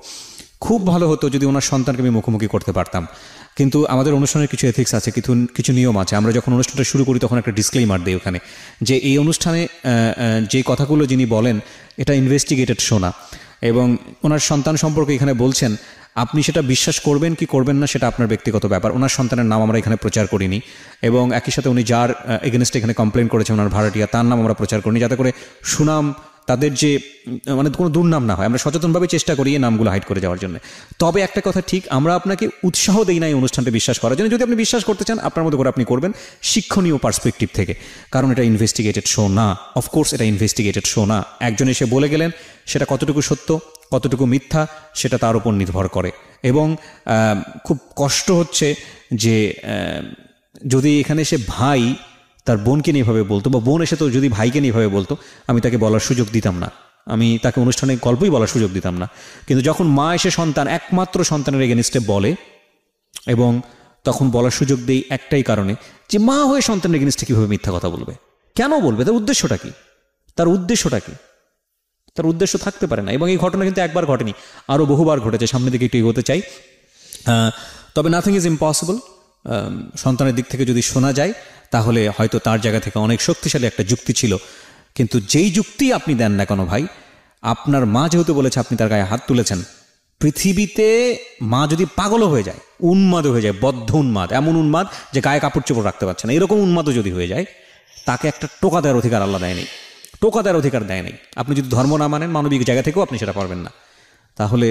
খুব ভালো হতো যদি ওনার সন্তানকে আমি মুখোমুখি করতে পারতাম, কিন্তু আমাদের অনুষ্ঠানের কিছু এথিক্স আছে, কিছু নিয়ম আছে। আমরা যখন অনুষ্ঠানটা শুরু করি তখন একটা ডিসক্লেইমার দিই ওখানে, যে এই অনুষ্ঠানে যে কথাগুলো যিনি বলেন এটা ইনভেস্টিগেটেড শোনা, এবং ওনার সন্তান সম্পর্কে এখানে বলছেন, আপনি সেটা বিশ্বাস করবেন কি করবেন না সেটা আপনার ব্যক্তিগত ব্যাপার। ওনার সন্তানের নাম আমরা এখানে প্রচার করিনি, এবং একই সাথে উনি যার এগেনস্টে এখানে কমপ্লেন করেছে ওনার ভাড়াটিয়া, তার নাম আমরা প্রচার করিনি, যাতে করে সুনাম তাদের যে মানে কোনো দুর্নাম না হয়। আমরা সচেতনভাবে চেষ্টা করি এই নামগুলো হাইড করে যাওয়ার জন্য। তবে একটা কথা ঠিক, আমরা আপনাকে উৎসাহ দেই না এই অনুষ্ঠানটা বিশ্বাস করার জন্য। যদি আপনি বিশ্বাস করতে চান আপনার মতো করে আপনি করবেন, শিক্ষণীয় পার্সপেক্টিভ থেকে, কারণ এটা ইনভেস্টিগেটেড শো না। অফকোর্স এটা ইনভেস্টিগেটেড শো না। একজন এসে বলে গেলেন, সেটা কতটুকু সত্য কতটুকু মিথ্যা সেটা তার উপর নির্ভর করে। এবং খুব কষ্ট হচ্ছে যে যদি এখানে এসে ভাই তার বোনকে নিয়ে এভাবে বলতো, বা বোন এসে তো যদি ভাইকে নিয়ে এভাবে বলতো, আমি তাকে বলার সুযোগ দিতাম না, আমি তাকে অনুষ্ঠানে গল্পই বলার সুযোগ দিতাম না। কিন্তু যখন মা এসে একমাত্র সন্তানের এগেনস্টে বলে, এবং তখন বলার সুযোগ দেই একটাই কারণে, যে মা হয়ে সন্তানের এগেনস্টে কীভাবে মিথ্যা কথা বলবে, কেন বলবে, তার উদ্দেশ্যটা কি? তার উদ্দেশ্য থাকতে পারে না। এবং এই ঘটনা কিন্তু একবার ঘটেনি, আরও বহুবার ঘটেছে। সামনের দিকে একটু এগোতে চাই। তবে নাথিং ইজ ইম্পসিবল। সন্তানের দিক থেকে যদি শোনা যায় তাহলে হয়তো তার জায়গা থেকে অনেক শক্তিশালী একটা যুক্তি ছিল। কিন্তু যেই যুক্তি আপনি দেন না কেন ভাই, আপনার মা যেহেতু বলেছে আপনি তার গায়ে হাত তুলেছেন, পৃথিবীতে মা যদি পাগলও হয়ে যায়, উন্মাদ হয়ে যায়, বদ্ধ উন্মাদ, এমন উন্মাদ যে গায়ে কাপড় চোপড় রাখতে পারছে না, এরকম উন্মাদও যদি হয়ে যায়, তাকে একটা টোকা দেওয়ার অধিকার আল্লাহ দেয়নি, টোকা দেওয়ার অধিকার দেয়নি। আপনি যদি ধর্ম না মানেন, মানবিক জায়গা থেকেও আপনি সেটা পারবেন না। তাহলে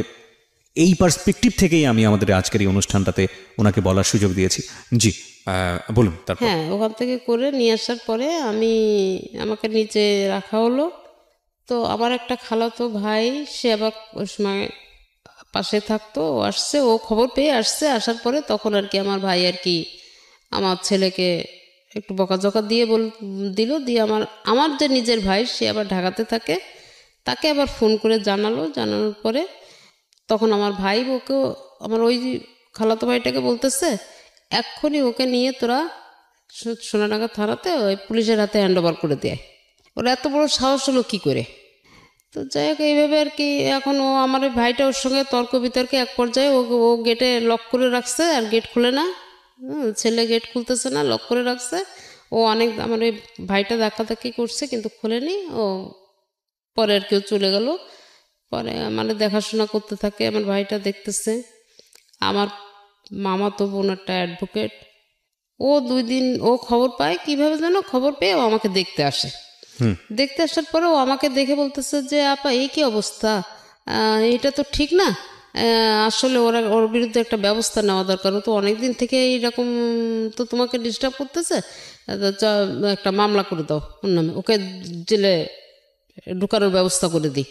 এই পার্সপেক্টিভ থেকেই আমি আমাদের আজকের এই অনুষ্ঠানটাতে ওনাকে বলার সুযোগ দিয়েছি। জি বলুন। তারপর হ্যাঁ, ওখান থেকে করে নিয়ে আসার পরে আমাকে নিচে রাখা হলো। তো আমার একটা খালাতো ভাই, সে আবার ওই সময় পাশে থাকতো, ও আসছে, ও খবর পেয়ে আসছে। আসার পরে তখন আর কি আমার ভাই আর কি আমার ছেলেকে একটু বকাঝকা দিয়ে দিল। দিয়ে আমার যে নিজের ভাই, সে আবার ঢাকাতে থাকে, তাকে আবার ফোন করে জানানোর পরে তখন আমার ভাই ওকেও, আমার ওই খালাতো ভাইটাকে বলতেছে, এক্ষুনি ওকে নিয়ে তোরা সোনাডাঙ্গা থানাতে ওই পুলিশের হাতে হ্যান্ড ওভার করে দেয়। ওরা এত বড় সাহস হলো কী করে? তো যাই হোক, এইভাবে আর কি এখন আমার ওই ভাইটা ওর সঙ্গে তর্ক বিতর্কে এক পর্যায়ে ও গেটে লক করে রাখছে, আর গেট খুলে না, ছেলে গেট খুলতেছে না, লক করে রাখছে। ও অনেক আমার ওই ভাইটা ধাক্কাধাক্কি করছে কিন্তু খোলেনি। ও পরে আর কেউ চলে গেল। পরে দেখাশোনা করতে থাকে, আমার ভাইটা দেখতেছে। আমার মামা তো বোন একটা অ্যাডভোকেট, ও 2 দিন ও খবর পায়, কিভাবে যেন খবর পেয়ে ও আমাকে দেখতে আসে। দেখতে আসার পরে ও আমাকে দেখে বলতেছে যে আপা এই কি অবস্থা, এটা তো ঠিক না, আসলে ওর বিরুদ্ধে একটা ব্যবস্থা নেওয়া দরকার। ও তো অনেকদিন থেকে এইরকম তো তোমাকে ডিস্টার্ব করতেছে, একটা মামলা করে দাও ওর নামে, ওকে জেলে ঢুকানোর ব্যবস্থা করে দিই,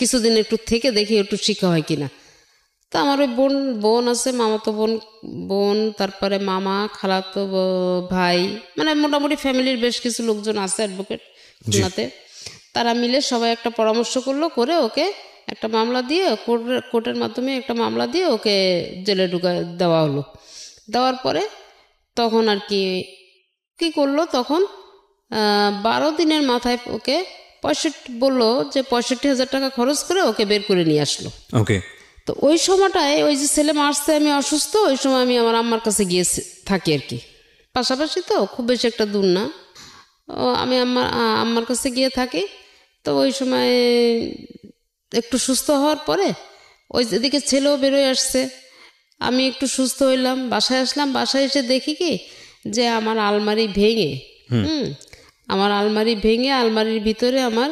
কিছুদিন একটু থেকে দেখি একটু শিক্ষা হয় কিনা। তা আমার ওই বোন আছে, মামাতো বোন, তারপরে মামা, খালাতো ভাই, মোটামুটি ফ্যামিলির বেশ কিছু লোকজন আছে অ্যাডভোকেট খুলনাতে। তারা মিলে সবাই একটা পরামর্শ করলো, করে ওকে একটা মামলা দিয়ে, কোর্টের মাধ্যমে একটা মামলা দিয়ে ওকে জেলে দেওয়া হলো। দেওয়ার পরে তখন আর কি করলো, তখন 12 দিনের মাথায় ওকে বললো যে 65,000 টাকা খরচ করে ওকে বের করে নিয়ে আসলো। ওকে। তো ওই সময়টায় ওই যে ছেলে মারছে, আমি অসুস্থ, ওই সময় আমি আমার আম্মার কাছে গিয়ে থাকি আর কি, পাশাপাশি তো খুব বেশি একটা দূর না। আমি আম্মার কাছে গিয়ে থাকি। তো ওই সময় একটু সুস্থ হওয়ার পরে ওই যেদিকে ছেলেও বেরোয় আসছে, আমি একটু সুস্থ হইলাম, বাসায় আসলাম। বাসায় এসে দেখি কি যে আমার আলমারি ভেঙে, আমার আলমারি ভেঙে আলমারির ভিতরে আমার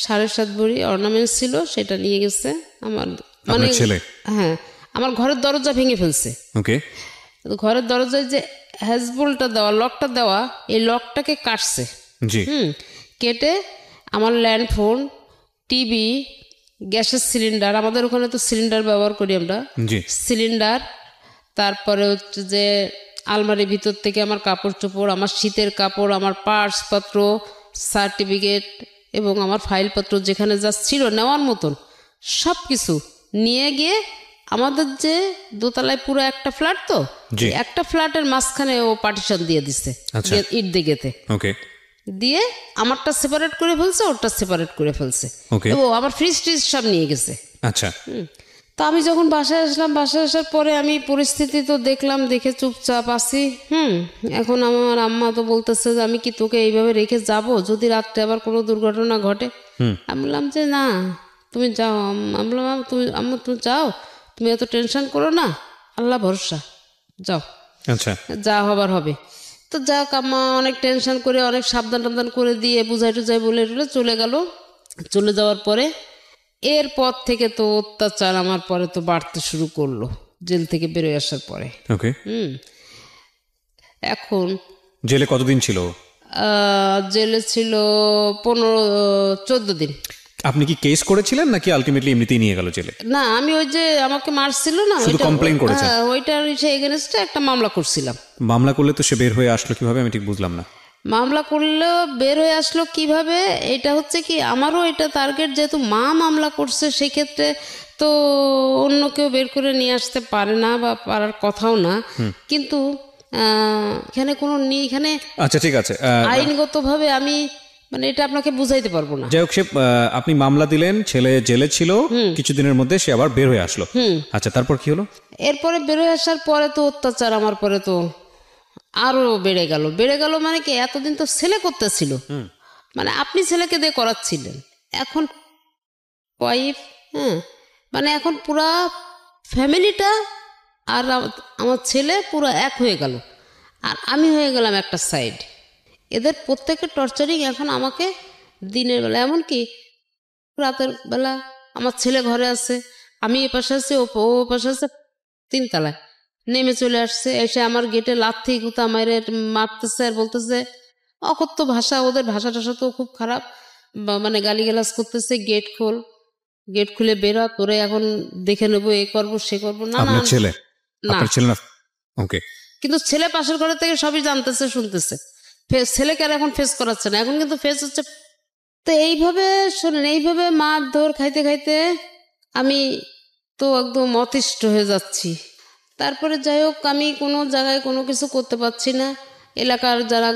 7.5 ভরি অর্নামেন্টস ছিল, সেটা নিয়ে গেছে আমার ছেলে। হ্যাঁ, আমার ঘরের দরজা ভেঙে ফেলছে। ওকে। ঘরের দরজায় যে হ্যাজবোল্টটা দেওয়া, লকটা দেওয়া, এই লকটাকে কাটছে। জি। কেটে আমার ল্যান্ডফোন, টিভি, গ্যাসের সিলিন্ডার, আমাদের ওখানে তো সিলিন্ডার ব্যবহার করি আমরা, সিলিন্ডার, তারপরে হচ্ছে যে আলমারির ভিতর থেকে আমার কাপড় চোপড়, আমার শীতের কাপড়, আমার পার্সপত্র, সার্টিফিকেট এবং আমার ফাইলপত্র যেখানে যা ছিল নেওয়ার মতন সব কিছু নিয়ে গিয়ে আমাদের যে দোতলায় পুরো একটা ফ্ল্যাট, তো একটা ফ্ল্যাটের মাঝখানে ও পার্টিশন দিয়ে দিচ্ছে ইট দিকেতে। ওকে। দিয়ে আমারটা সেপারেট করে ফেলছে, ওরটা সেপারেট করে ফেলছে। ও আমার ফ্রিজ ট্রিজ সব নিয়ে গেছে। আচ্ছা। তো আমি যখন বাসায় আসলাম, বাসায় আসার পরে আমি পরিস্থিতি তো দেখলাম, দেখে চুপচাপ আছি। এখন আমার আম্মা তো বলতেছে যে আমি কি তোকে এইভাবে রেখে যাব, যদি রাত্রে আবার কোনো দুর্ঘটনা ঘটে? আমি বললাম যে না, তুমি যাও। আমি বললাম তুমি যাও, তুমি এত টেনশন করো না, আল্লাহ ভরসা, যাও, আচ্ছা, যা হবার হবে। তো যাক, আম্মা অনেক টেনশন করে, অনেক সাবধান করে দিয়ে বুঝাই টুজাই বলে চলে গেল। চলে যাওয়ার পরে এরপর থেকে তো অত্যাচার আমার পরে তো বাড়তে শুরু করলো, জেল থেকে বেরোয় আসার পরে। ওকে। এখন জেলে কতদিন ছিল? জেলে ছিল 14 দিন। আপনি কি কেস করেছিলেন নাকি আলটিমেটলি এমনিতেই নিয়ে গেল জেলে? না, আমি ওই যে আমাকে মারছিল না, শুধু কমপ্লেইন করেছেন? ওইটার এগেইনস্টে একটা মামলা করছিলাম। মামলা করলে তো সে বের হয়ে আসলো কিভাবে, আমি ঠিক বুঝলাম না। মামলা করলেও বের হয়ে আসলো কিভাবে, এটা হচ্ছে কি আমারও এটা টার্গেট, যেহেতু মা মামলা করছে সেক্ষেত্রে তো অন্য কেউ বের করে নিয়ে আসতে পারে না বা পারার কথাও না। কিন্তু এখানে কোনো এখানে আচ্ছা ঠিক আছে, আইনগতভাবে আমি মানে এটা আপনাকে বুঝাইতে পারবো না। যাই হোক, সে আপনি মামলা দিলেন, ছেলে জেলে ছিল, কিছুদিনের মধ্যে সে আবার বের হয়ে আসলো। আচ্ছা, তারপর কি হলো? এরপরে বের হয়ে আসার পরে তো অত্যাচার আমার পরে তো আরো বেড়ে গেল মানে কি, এতদিন তো ছেলে করতেছিল, মানে আপনি ছেলেকে দিয়ে করাচ্ছিলেন, এখন ওয়াইফ, হ্যাঁ, মানে এখন পুরা ফ্যামিলিটা আর আমার ছেলে পুরো এক হয়ে গেল, আর আমি হয়ে গেলাম একটা সাইড। এদের প্রত্যেকের টর্চারিং এখন আমাকে দিনের বেলা, এমনকি রাতের বেলা আমার ছেলে ঘরে আছে, আমি এ পাশে আছি, ও পাশে আছে, 3 তলায় নেমে চলে আসছে, এসে আমার গেটে লাথি গুতা মারে মারতেছে আর বলতেছে অকথ্য ভাষা, ওদের ভাষা টাষা তো খুব খারাপ, মানে গালিগালাজ করতেছে, গেট খুলে বেরো, তোরে এখন দেখে নেবো, এ করবো সে করবো। না না ছেলে না, ওকে। কিন্তু ছেলে পাশের ঘরে থেকে সবই জানতেছে, শুনতেছে, ছেলেকে আর এখন ফেস করাচ্ছে না, এখন কিন্তু ফেস হচ্ছে। তো এইভাবে শোনেন, এইভাবে মার ধর খাইতে খাইতে আমি তো একদম অতিষ্ঠ হয়ে যাচ্ছি। তারপরে যাই হোক, আমি কোনো জায়গায় কোনো কিছু করতে পারছি না। এলাকার যারা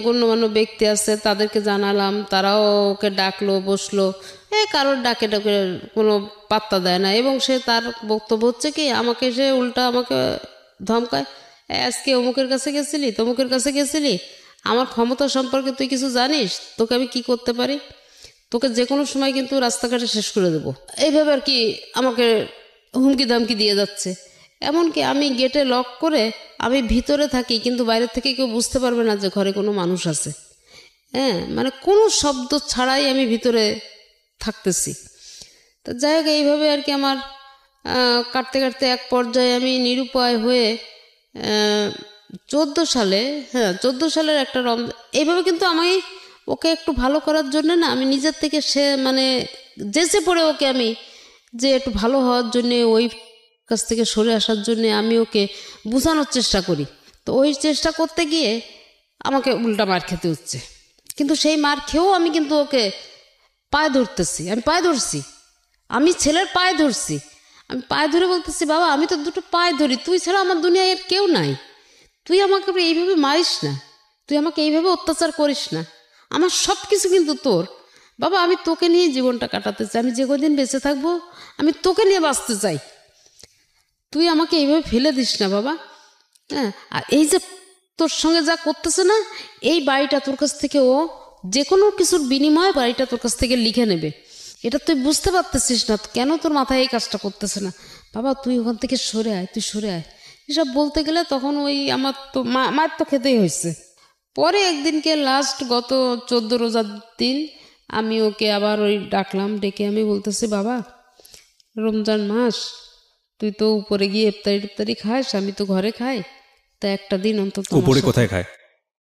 গণ্যমান্য ব্যক্তি আছে তাদেরকে জানালাম, তারাও ওকে ডাকলো, বসলো, কারোর ডাকে কোনো পাত্তা দেয় না। এবং সে তার বক্তব্য হচ্ছে কি, আমাকে সে উল্টা আমাকে ধমকায়, আজকে অমুকের কাছে গেছিলি, তমুকের কাছে গেছিলি, আমার ক্ষমতা সম্পর্কে তুই কিছু জানিস, তোকে আমি কি করতে পারি, তোকে যে কোনো সময় কিন্তু রাস্তাঘাটে শেষ করে দেবো, এইভাবে আর কি আমাকে হুমকি ধামকি দিয়ে যাচ্ছে। এমনকি আমি গেটে লক করে আমি ভিতরে থাকি, কিন্তু বাইরের থেকে কেউ বুঝতে পারবে না যে ঘরে কোনো মানুষ আছে, হ্যাঁ, মানে কোনো শব্দ ছাড়াই আমি ভিতরে থাকতেছি। তো যাই হোক, এইভাবে আর কি আমার কাটতে কাটতে এক পর্যায়ে আমি নিরুপায় হয়ে 14 সালে, হ্যাঁ 14 সালের একটা এইভাবে কিন্তু আমি ওকে একটু ভালো করার জন্য না, আমি নিজের থেকে সে মানে যেচে পড়ে ওকে আমি যে একটু ভালো হওয়ার জন্যে, ওই কাছ থেকে সরে আসার জন্যে আমি ওকে বোঝানোর চেষ্টা করি। তো ওই চেষ্টা করতে গিয়ে আমাকে উল্টা মার খেতে হচ্ছে। কিন্তু সেই মার খেয়েও আমি কিন্তু ওকে পায়ে ধরতেছি, আমি পায়ে ধরছি, আমি ছেলের পায়ে ধরছি, আমি পায়ে ধরে বলতেছি, বাবা আমি তো দুটো পায়ে ধরি, তুই ছাড়া আমার দুনিয়ায় আর কেউ নাই, তুই আমাকে এইভাবে মারিস না, তুই আমাকে এইভাবে অত্যাচার করিস না, আমার সব কিছু কিন্তু তোর, বাবা আমি তোকে নিয়ে জীবনটা কাটাতে চাই, আমি যে কদিন বেঁচে থাকবো আমি তোকে নিয়ে বাঁচতে চাই, তুই আমাকে এইভাবে ফেলে দিস না বাবা। হ্যাঁ, আর এই যে তোর সঙ্গে যা করতেছে না, এই বাড়িটা তোর কাছ থেকে ও যে কোনো কিছুর বিনিময়ে বাড়িটা তোর কাছ থেকে লিখে নেবে, এটা তুই বুঝতে পারতেছিস না, কেন তোর মাথায় এই কাজটা করতেছে না, বাবা তুই ওখান থেকে সরে আয়, তুই সরে আয়, এসব বলতে গেলে তখন ওই আমার তো মার তো খেতেই হয়েছে। পরে একদিনকে লাস্ট গত 14 রোজার দিন আমি ওকে আবার ওই ডাকলাম, ডেকে আমি বলতেছি, বাবা রমজান মাস, তুই তো উপরে গিয়ে ইফতারি খাস, আমি তো ঘরে খাই, তা একটা দিন অন্তত উপরে কোথায় খায়?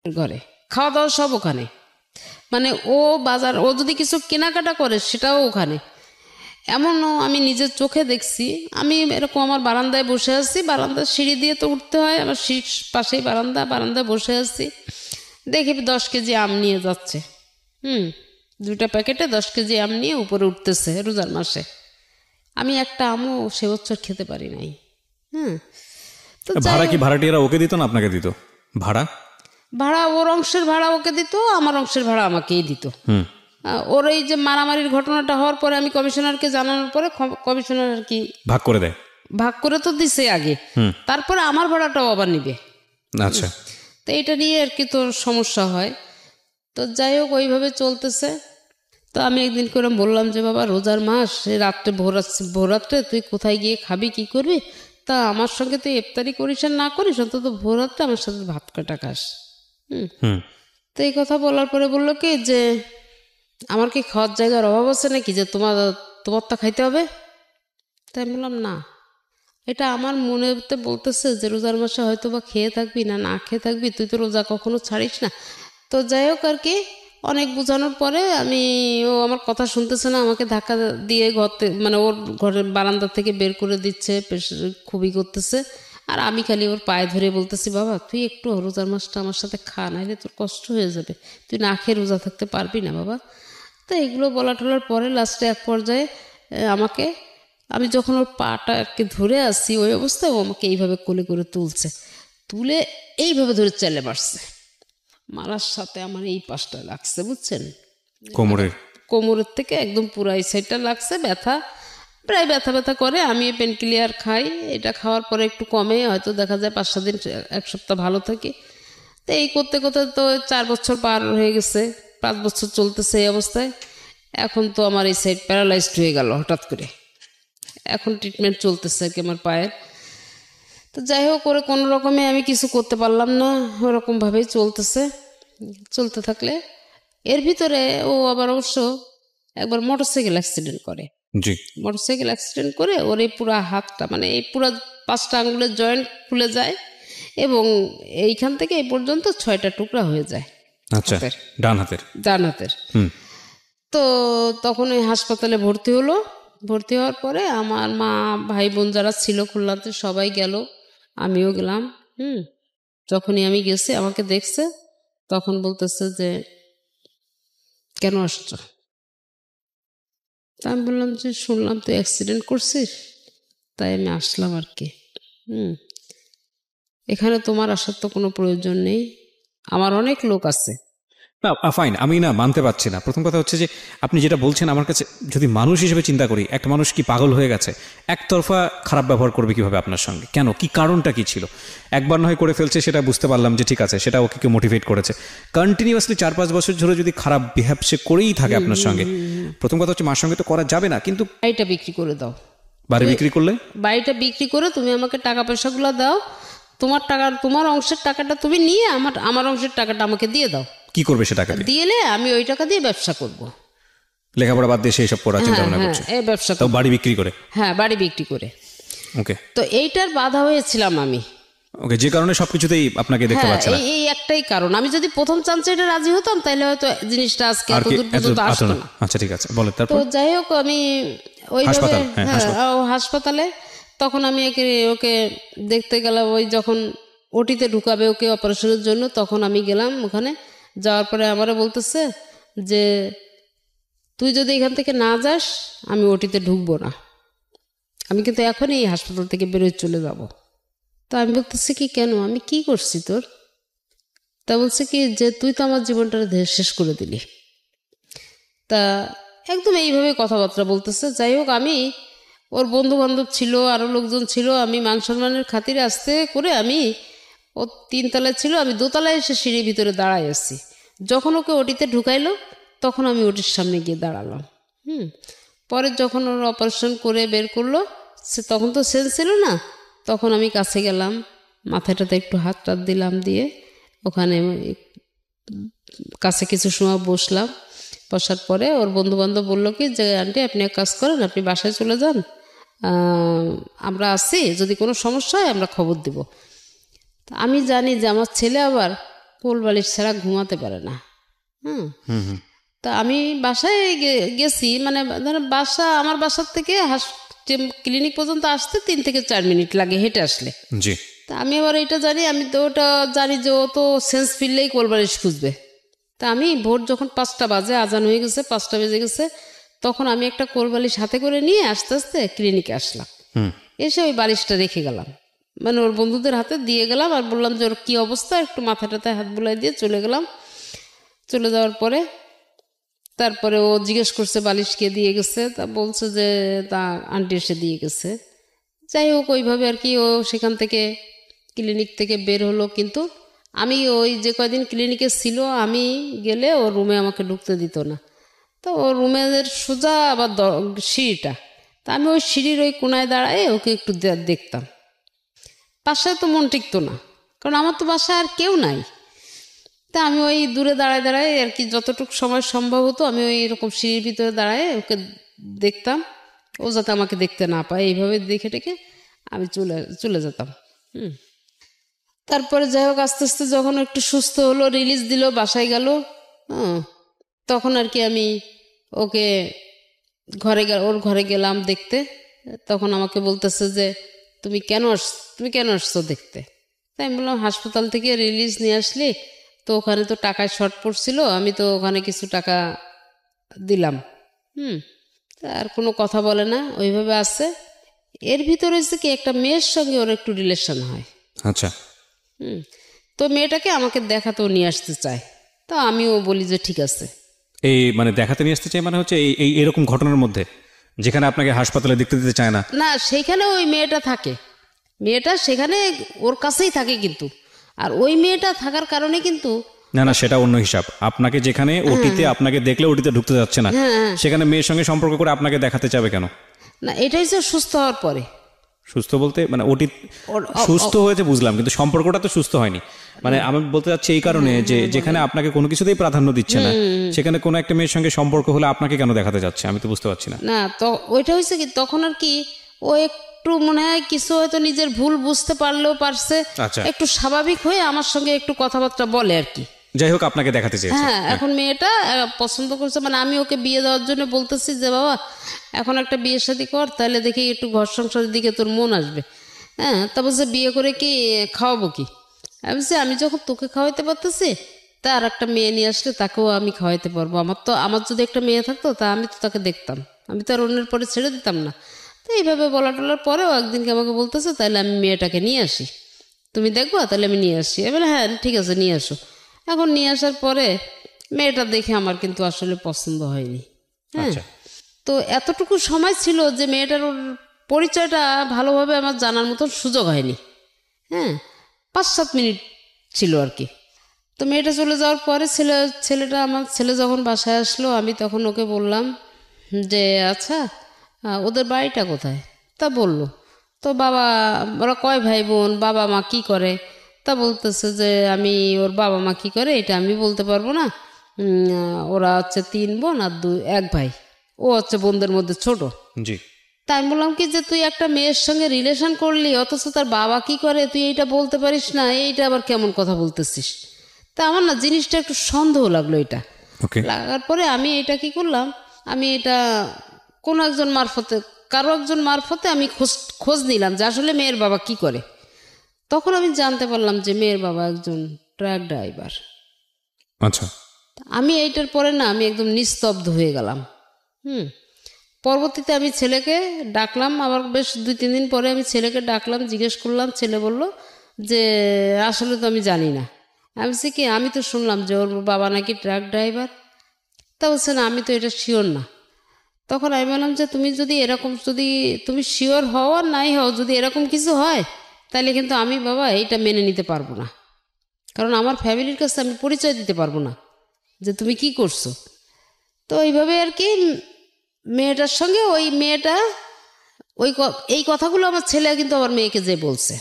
ঘরে খাওয়া দাওয়া সব ওখানে, মানে ও বাজার, ও যদি কিছু কেনাকাটা করে সেটাও ওখানে। এমনও আমি নিজের চোখে দেখছি, আমি এরকম আমার বারান্দায় বসে আছি, বারান্দার সিঁড়ি দিয়ে তো উঠতে হয়, আমার সিঁড়ির পাশেই বারান্দায় বসে আছি, দেখি 10 কেজি আম নিয়ে যাচ্ছে, 2টা প্যাকেটে 10 কেজি আম নিয়ে উপরে উঠতেছে রোজার মাসে। আমি একটা আমও সে বছর খেতে পারি নাই। তো ভাড়াটিয়ারা ওকে দিত না আপনাকে দিত? ভাড়া ওর অংশের ভাড়া ওকে দিত, আমার অংশের ভাড়া আমাকেই দিত। ওর এই যে মারামারির ঘটনাটা হওয়ার পরে আমি কমিশনারকে জানানোর পরে কমিশনার আর কি ভাগ করে তো দিছে আগে, তারপরে আমার ভাড়াটাও আবার নিবে। আচ্ছা, তো এটা নিয়ে আর কি তোর সমস্যা হয়। তো যাই হোক ওইভাবে চলতেছে। তো আমি একদিন করে বললাম যে, বাবা রোজার মাস, রাত্রে ভোররাত্রে তুই কোথায় গিয়ে খাবি, কি করবি, তা আমার সঙ্গে তুই ইফতারি করিস আর না করিস, অন্তত ভোররাত্রে আমার সাথে ভাত কাটা খাস। তো এই কথা বলার পরে বললো কি যে, আমার কি খাওয়ার জায়গার অভাব আছে নাকি যে তোমারটা খাইতে হবে? তাই বললাম না, এটা আমার মনেতে বলতেছে যে রোজার মাসে হয়তো বা খেয়ে থাকবি না খেয়ে থাকবি, তুই তো রোজা কখনো ছাড়িস না। তো যাই হোক আর কি, অনেক বোঝানোর পরে ও আমার কথা শুনতেছে না, আমাকে ধাক্কা দিয়ে মানে ওর ঘরের বারান্দা থেকে বের করে দিচ্ছে, খুবই করতেছে। আর আমি খালি ওর পায়ে ধরে বলতেছি, বাবা তুই একটু রোজার মাসটা আমার সাথে খা, নাহলে তোর কষ্ট হয়ে যাবে, তুই না খেয়ে রোজা থাকতে পারবি না বাবা। তো এগুলো বলা টলার পরে লাস্টে এক পর্যায়ে আমি যখন ওর পাটা আর কি ধরে আসছি, ওই অবস্থায় ও আমাকে এইভাবে কোলে করে তুলে এইভাবে ধরে চেলে মারার সাথে আমার এই পাশটা লাগছে, বুঝছেন, কোমরের থেকে একদম পুরো এই সাইডটা লাগছে, ব্যথা, প্রায় ব্যথা ব্যথা করে। আমি পেন ক্লিয়ার খাই, এটা খাওয়ার পরে একটু কমে, হয়তো দেখা যায় 5-7 দিন, 1 সপ্তাহ ভালো থাকে। তো এই করতে করতে তো 4 বছর পার হয়ে গেছে, 5 বছর চলতেছে এই অবস্থায়। এখন তো আমার এই সাইড প্যারালাইজড হয়ে গেল হঠাৎ করে। এখন ট্রিটমেন্ট চলতেছে আর কি আমার পায়ের। তো যাই হোক, করে কোনো রকমে আমি কিছু করতে পারলাম না, ওরকমভাবেই চলতে থাকলে এর ভিতরে ও আবার অবশ্য একবার মোটরসাইকেল অ্যাক্সিডেন্ট করে। মোটরসাইকেল অ্যাক্সিডেন্ট করে ওর এই পুরো হাতটা, মানে এই পুরো 5টা আঙ্গুলের জয়েন্ট খুলে যায় এবং এইখান থেকে এই পর্যন্ত 6টা টুকরা হয়ে যায়। আচ্ছা, ডান হাতের। তো তখন ওই হাসপাতালে ভর্তি হলো। ভর্তি হওয়ার পরে আমার মা, ভাই বোন যারা ছিল খুলনাতে সবাই গেল, আমিও গেলাম। যখনই আমি গেছি আমাকে দেখছে, তখন বলতেছে যে কেন আসছো? তা আমি বললাম যে শুনলাম তুই অ্যাক্সিডেন্ট করছিস, তাই আমি আসলাম আর কি। এখানে তোমার আসার তো কোনো প্রয়োজন নেই, আমার অনেক লোক আছে। না ফাইন, আমি না মানতে পারছি না। প্রথম কথা হচ্ছে যে আপনি যেটা বলছেন, আমার কাছে যদি মানুষ হিসেবে চিন্তা করি, একটা মানুষ কি পাগল হয়ে গেছে? একতরফা খারাপ ব্যবহার করবে কিভাবে আপনার সঙ্গে? কেন, কি কারণটা কি ছিল? একবার নয় করে ফেলছে, সেটা বুঝতে পারলাম যে ঠিক আছে, সেটা ওকে কেউ মোটিভেট করেছে। কন্টিনিউয়াসলি 4-5 বছর ধরে যদি খারাপ বিহেভ সে করেই থাকে আপনার সঙ্গে, প্রথম কথা হচ্ছে মার সঙ্গে তো করা যাবে না। কিন্তু বাড়িটা বিক্রি করে দাও। বাড়ি বিক্রি করলে? বাড়িটা বিক্রি করে তুমি আমাকে টাকা পয়সাগুলো দাও, তোমার অংশের টাকাটা তুমি নিয়ে আমার অংশের টাকাটা আমাকে দিয়ে দাও। কি করবে সে টাকা দিলে? আমি ওই টাকা দিয়ে ব্যবসা করব। লেখাপড়া বাদ দিয়ে এইসব করার চিন্তা ভাবনা করছে? এই ব্যবসা, তো বাড়ি বিক্রি করে? হ্যাঁ, বাড়ি বিক্রি করে। ওকে। তো এইটার বাধা হয়েছিলাম আমি। ওকে, যে কারণে সবকিছুতেই আপনাকে দেখতে পাচ্ছি না। এই একটাই কারণ। আমি যদি প্রথম চান্সে এটা রাজি হতাম, তাহলে হয়তো জিনিসটা আজকে এত দূর পর্যন্ত আসতো না। আচ্ছা, ঠিক আছে, বলেন তারপর। তো যাই হোক, আমি ওইভাবে হাসপাতালে, তখন আমি ওকে দেখতে গেলাম। ওই যখন ওটিতে ঢুকাবে ওকে অপারেশনের জন্য, তখন আমি গেলাম ওখানে। যাওয়ার পরে আমারও বলতেছে যে তুই যদি এখান থেকে না যাস, আমি ওটিতে ঢুকবো না, আমি কিন্তু এখনই এই হাসপাতাল থেকে বেরোয় চলে যাব। তা আমি বলতেছি কি, কেন, আমি কি করছি তোর? তা বলছে কি যে তুই তো আমার জীবনটা শেষ করে দিলি। তা একদম এইভাবে কথাবার্তা বলতেছে। যাই হোক, আমি, ওর বন্ধু বান্ধব ছিল, আরও লোকজন ছিল, আমি মান সম্মানের খাতিরে আস্তে করে, আমি, ও 3 তলায় ছিল, আমি 2 তলায় এসে সিঁড়ির ভিতরে দাঁড়ায় আসছি। যখন ওকে ওটিতে ঢুকাইলো, তখন আমি ওটির সামনে গিয়ে দাঁড়ালাম। পরে যখন ওর অপারেশন করে বের করলো, তখন তো সেন্স ছিল না, তখন আমি কাছে গেলাম, মাথাটাতে একটু হাত টাত দিলাম, দিয়ে ওখানে কাছে কিছু সময় বসলাম। বসার পরে ওর বন্ধুবান্ধব বললো কি যে আন্টি আপনি এক কাজ করেন, আপনি বাসায় চলে যান, আমরা আসি, যদি কোনো সমস্যা হয় আমরা খবর দেব। আমি জানি যে আমার ছেলে আবার কোল বালিশ ছাড়া ঘুমাতে পারে না। তা আমি বাসায় গেছি, মানে আমার বাসার থেকে ক্লিনিক পর্যন্ত আসতে 3 থেকে 4 মিনিট লাগে হেঁটে আসলে। তা আমি আবার এটা জানি, আমি তো ওটা জানি যে ও তো সেন্স ফিরলেই কোল বালিশ খুঁজবে। তা আমি ভোর যখন 5টা বাজে, আজান হয়ে গেছে, 5টা বেজে গেছে, তখন আমি একটা কোল বালিশ হাতে করে নিয়ে আস্তে আস্তে ক্লিনিকে আসলাম। এসে ওই বালিশটা রেখে গেলাম, মানে ওর বন্ধুদের হাতে দিয়ে গেলাম, আর বললাম যে ওর কী অবস্থা, একটু মাথাটাতে হাত বুলাই দিয়ে চলে গেলাম। চলে যাওয়ার পরে তারপরে ও জিজ্ঞেস করছে বালিশ কে দিয়ে গেছে, তা বলছে যে তা আন্টি এসে দিয়ে গেছে। যাই হোক, ওইভাবে আর কি ও সেখান থেকে ক্লিনিক থেকে বের হলো। কিন্তু আমি ওই যে কয়দিন ক্লিনিকে ছিল, আমি গেলে ও রুমে আমাকে ঢুকতে দিত না। তো ও রুমের সোজা আবার সিঁড়িটা, তা আমি ওই সিঁড়ির ওই কোনায় দাঁড়ায় ওকে একটু দেখতাম। বাসায় তো মন টিকতো না, কারণ আমার তো বাসায় আর কেউ নাই। তা আমি ওই দূরে দাঁড়ায় দাঁড়ায় আর কি, যতটুকু সময় সম্ভব হতো আমি ওই এরকম সিঁড়ির ভিতরে দাঁড়ায় ওকে দেখতাম, ও যাতে আমাকে দেখতে না পায়, এইভাবে দেখে টেকে আমি চলে যেতাম। তারপরে যাই হোক, আস্তে আস্তে যখন একটু সুস্থ হলো, রিলিজ দিল, বাসায় গেল, তখন আর কি আমি ওকে ওর ঘরে গেলাম দেখতে। তখন আমাকে বলতেছে যে তুমি কেন আসছো দেখতে? তাই আমি বললাম হাসপাতাল থেকে রিলিজ নিয়ে আসলি, তো ওখানে তো টাকায় শর্ট পড়ছিল, আমি তো ওখানে কিছু টাকা দিলাম। আর কোনো কথা বলে না, ওইভাবে আছে। এর ভিতরে হচ্ছে কি, একটা মেয়ের সঙ্গে ওর একটু রিলেশন হয়। আচ্ছা। তো মেয়েটাকে আমাকে দেখাতেও নিয়ে আসতে চায়। তো আমিও বলি যে ঠিক আছে। এই মানে দেখাতে নিয়ে আসতে চাই মানে হচ্ছে এই এরকম ঘটনার মধ্যে যেখানে আপনাকে হাসপাতালে দেখতে দিতে চায় না? না, সেইখানে ওই মেয়েটা থাকে, মেয়েটা সেখানে ওর কাছেই থাকে কিন্তু, আর ওই মেয়েটা থাকার কারণে কিন্তু না সেটা অন্য হিসাব। আপনাকে যেখানে ওটিতে আপনাকে দেখলে ওটিতে ঢুকতে যাচ্ছে না, সেখানে মেয়ের সঙ্গে সম্পর্ক করে আপনাকে দেখাতে চাবে কেন? না, এটাই তো সুস্থ হওয়ার পরে। সুস্থ বলতে মানে ওটি সুস্থ হয়েছে বুঝলাম, কিন্তু সম্পর্কটা তো সুস্থ হয়নি। মানে আমি বলতে চাচ্ছি এই কারণে যে যেখানে আপনাকে কোনো কিছুতেই প্রাধান্য দিচ্ছে না, সেখানে কোনো একটা মেয়ের সঙ্গে সম্পর্ক হলে আপনাকে কেন দেখাতে যাচ্ছে, আমি তো বুঝতে পারছি না। না, তো ওইটা হয়েছে কি, তখন আর কি ও একটু মনে হয় কিছু হয়তো নিজের ভুল বুঝতে পারলেও পারছে, একটু স্বাভাবিক হয়ে আমার সঙ্গে একটু কথাবার্তা বলে আর কি। যাই হোক, আপনাকে দেখাতে চেয়েছে। হ্যাঁ, এখন মেয়েটা পছন্দ করছে, মানে আমি ওকে বিয়ে দেওয়ার জন্য বলতেছি যে বাবা এখন একটা বিয়ে শাদী কর, তাহলে দেখি একটু ঘর সংসারের দিকে তোর মন আসবে। হ্যাঁ, তা বলছে বিয়ে করে কি খাওয়াবো কি? আমি বলছি আমি যখন তোকে খাওয়াইতে পারতেছি, তা আর একটা মেয়ে নিয়ে আসলে তাকেও আমি খাওয়াইতে পারবো। আমার যদি একটা মেয়ে থাকতো তা আমি তো তাকে দেখতাম, আমি তো আর অন্যের পরে ছেড়ে দিতাম না। তো এইভাবে বলা টলার পরেও একদিনকে আমাকে বলতেছে তাহলে আমি মেয়েটাকে নিয়ে আসি, তুমি দেখবো? তাহলে আমি নিয়ে আসি। এবার হ্যাঁ ঠিক আছে নিয়ে আসো। এখন নিয়ে আসার পরে মেয়েটা দেখে আমার কিন্তু আসলে পছন্দ হয়নি। হ্যাঁ, তো এতটুকু সময় ছিল যে মেয়েটার পরিচয়টা ভালোভাবে আমার জানার মতন সুযোগ হয়নি। হ্যাঁ, 5-7 মিনিট ছিল আর কি। তো মেয়েটা চলে যাওয়ার পরে আমার ছেলে যখন বাসায় আসলো, আমি তখন ওকে বললাম যে আচ্ছা ওদের বাড়িটা কোথায়? তা বললো তো বাবা, ওরা কয় ভাই বোন, বাবা মা কি করে? তা বলতেছে যে আমি ওর বাবা মা কি করে এটা আমি বলতে পারবো না, ওরা হচ্ছে 3 বোন আর 1 ভাই, ও হচ্ছে বোনদের মধ্যে ছোট। জি। তাই আমি বললাম কি যে তুই একটা মেয়ের সঙ্গে রিলেশন করলি, অথচ তার বাবা কি করে তুই এইটা বলতে পারিস না, এইটা আবার কেমন কথা বলতেছিস? তা আমার না জিনিসটা একটু সন্দেহ লাগলো। এটা লাগার পরে আমি এটা কি করলাম, আমি এটা কোনো একজন মারফতে, কারো একজন মারফতে আমি খোঁজ নিলাম যে আসলে মেয়ের বাবা কি করে। তখন আমি জানতে পারলাম যে মেয়ের বাবা একজন ট্রাক ড্রাইভার। আচ্ছা। আমি এইটার পরে না আমি একদম নিস্তব্ধ হয়ে গেলাম। পরবর্তীতে আমি ছেলেকে ডাকলাম, আবার বেশ 2-3 দিন পরে আমি ছেলেকে ডাকলাম, জিজ্ঞেস করলাম। ছেলে বলল যে আসলে তো আমি জানি না। আমি বলছি কি আমি তো শুনলাম যে ওর বাবা নাকি ট্রাক ড্রাইভার। তা বলছে না আমি তো এটা শিওর না। তখন আমি বললাম যে তুমি যদি এরকম, যদি তুমি শিওর হও আর নাই হও, যদি এরকম কিছু হয় তাহলে কিন্তু আমি বাবা এইটা মেনে নিতে পারবো না, কারণ আমার ফ্যামিলির কাছে আমি পরিচয় দিতে পারবো না যে তুমি কি করছো। তো এইভাবে আর কি মেয়েটার সঙ্গে ওই মেয়েটা এই কথাগুলো আমার ছেলে কিন্তু আমার মেয়েকে যে বলছে,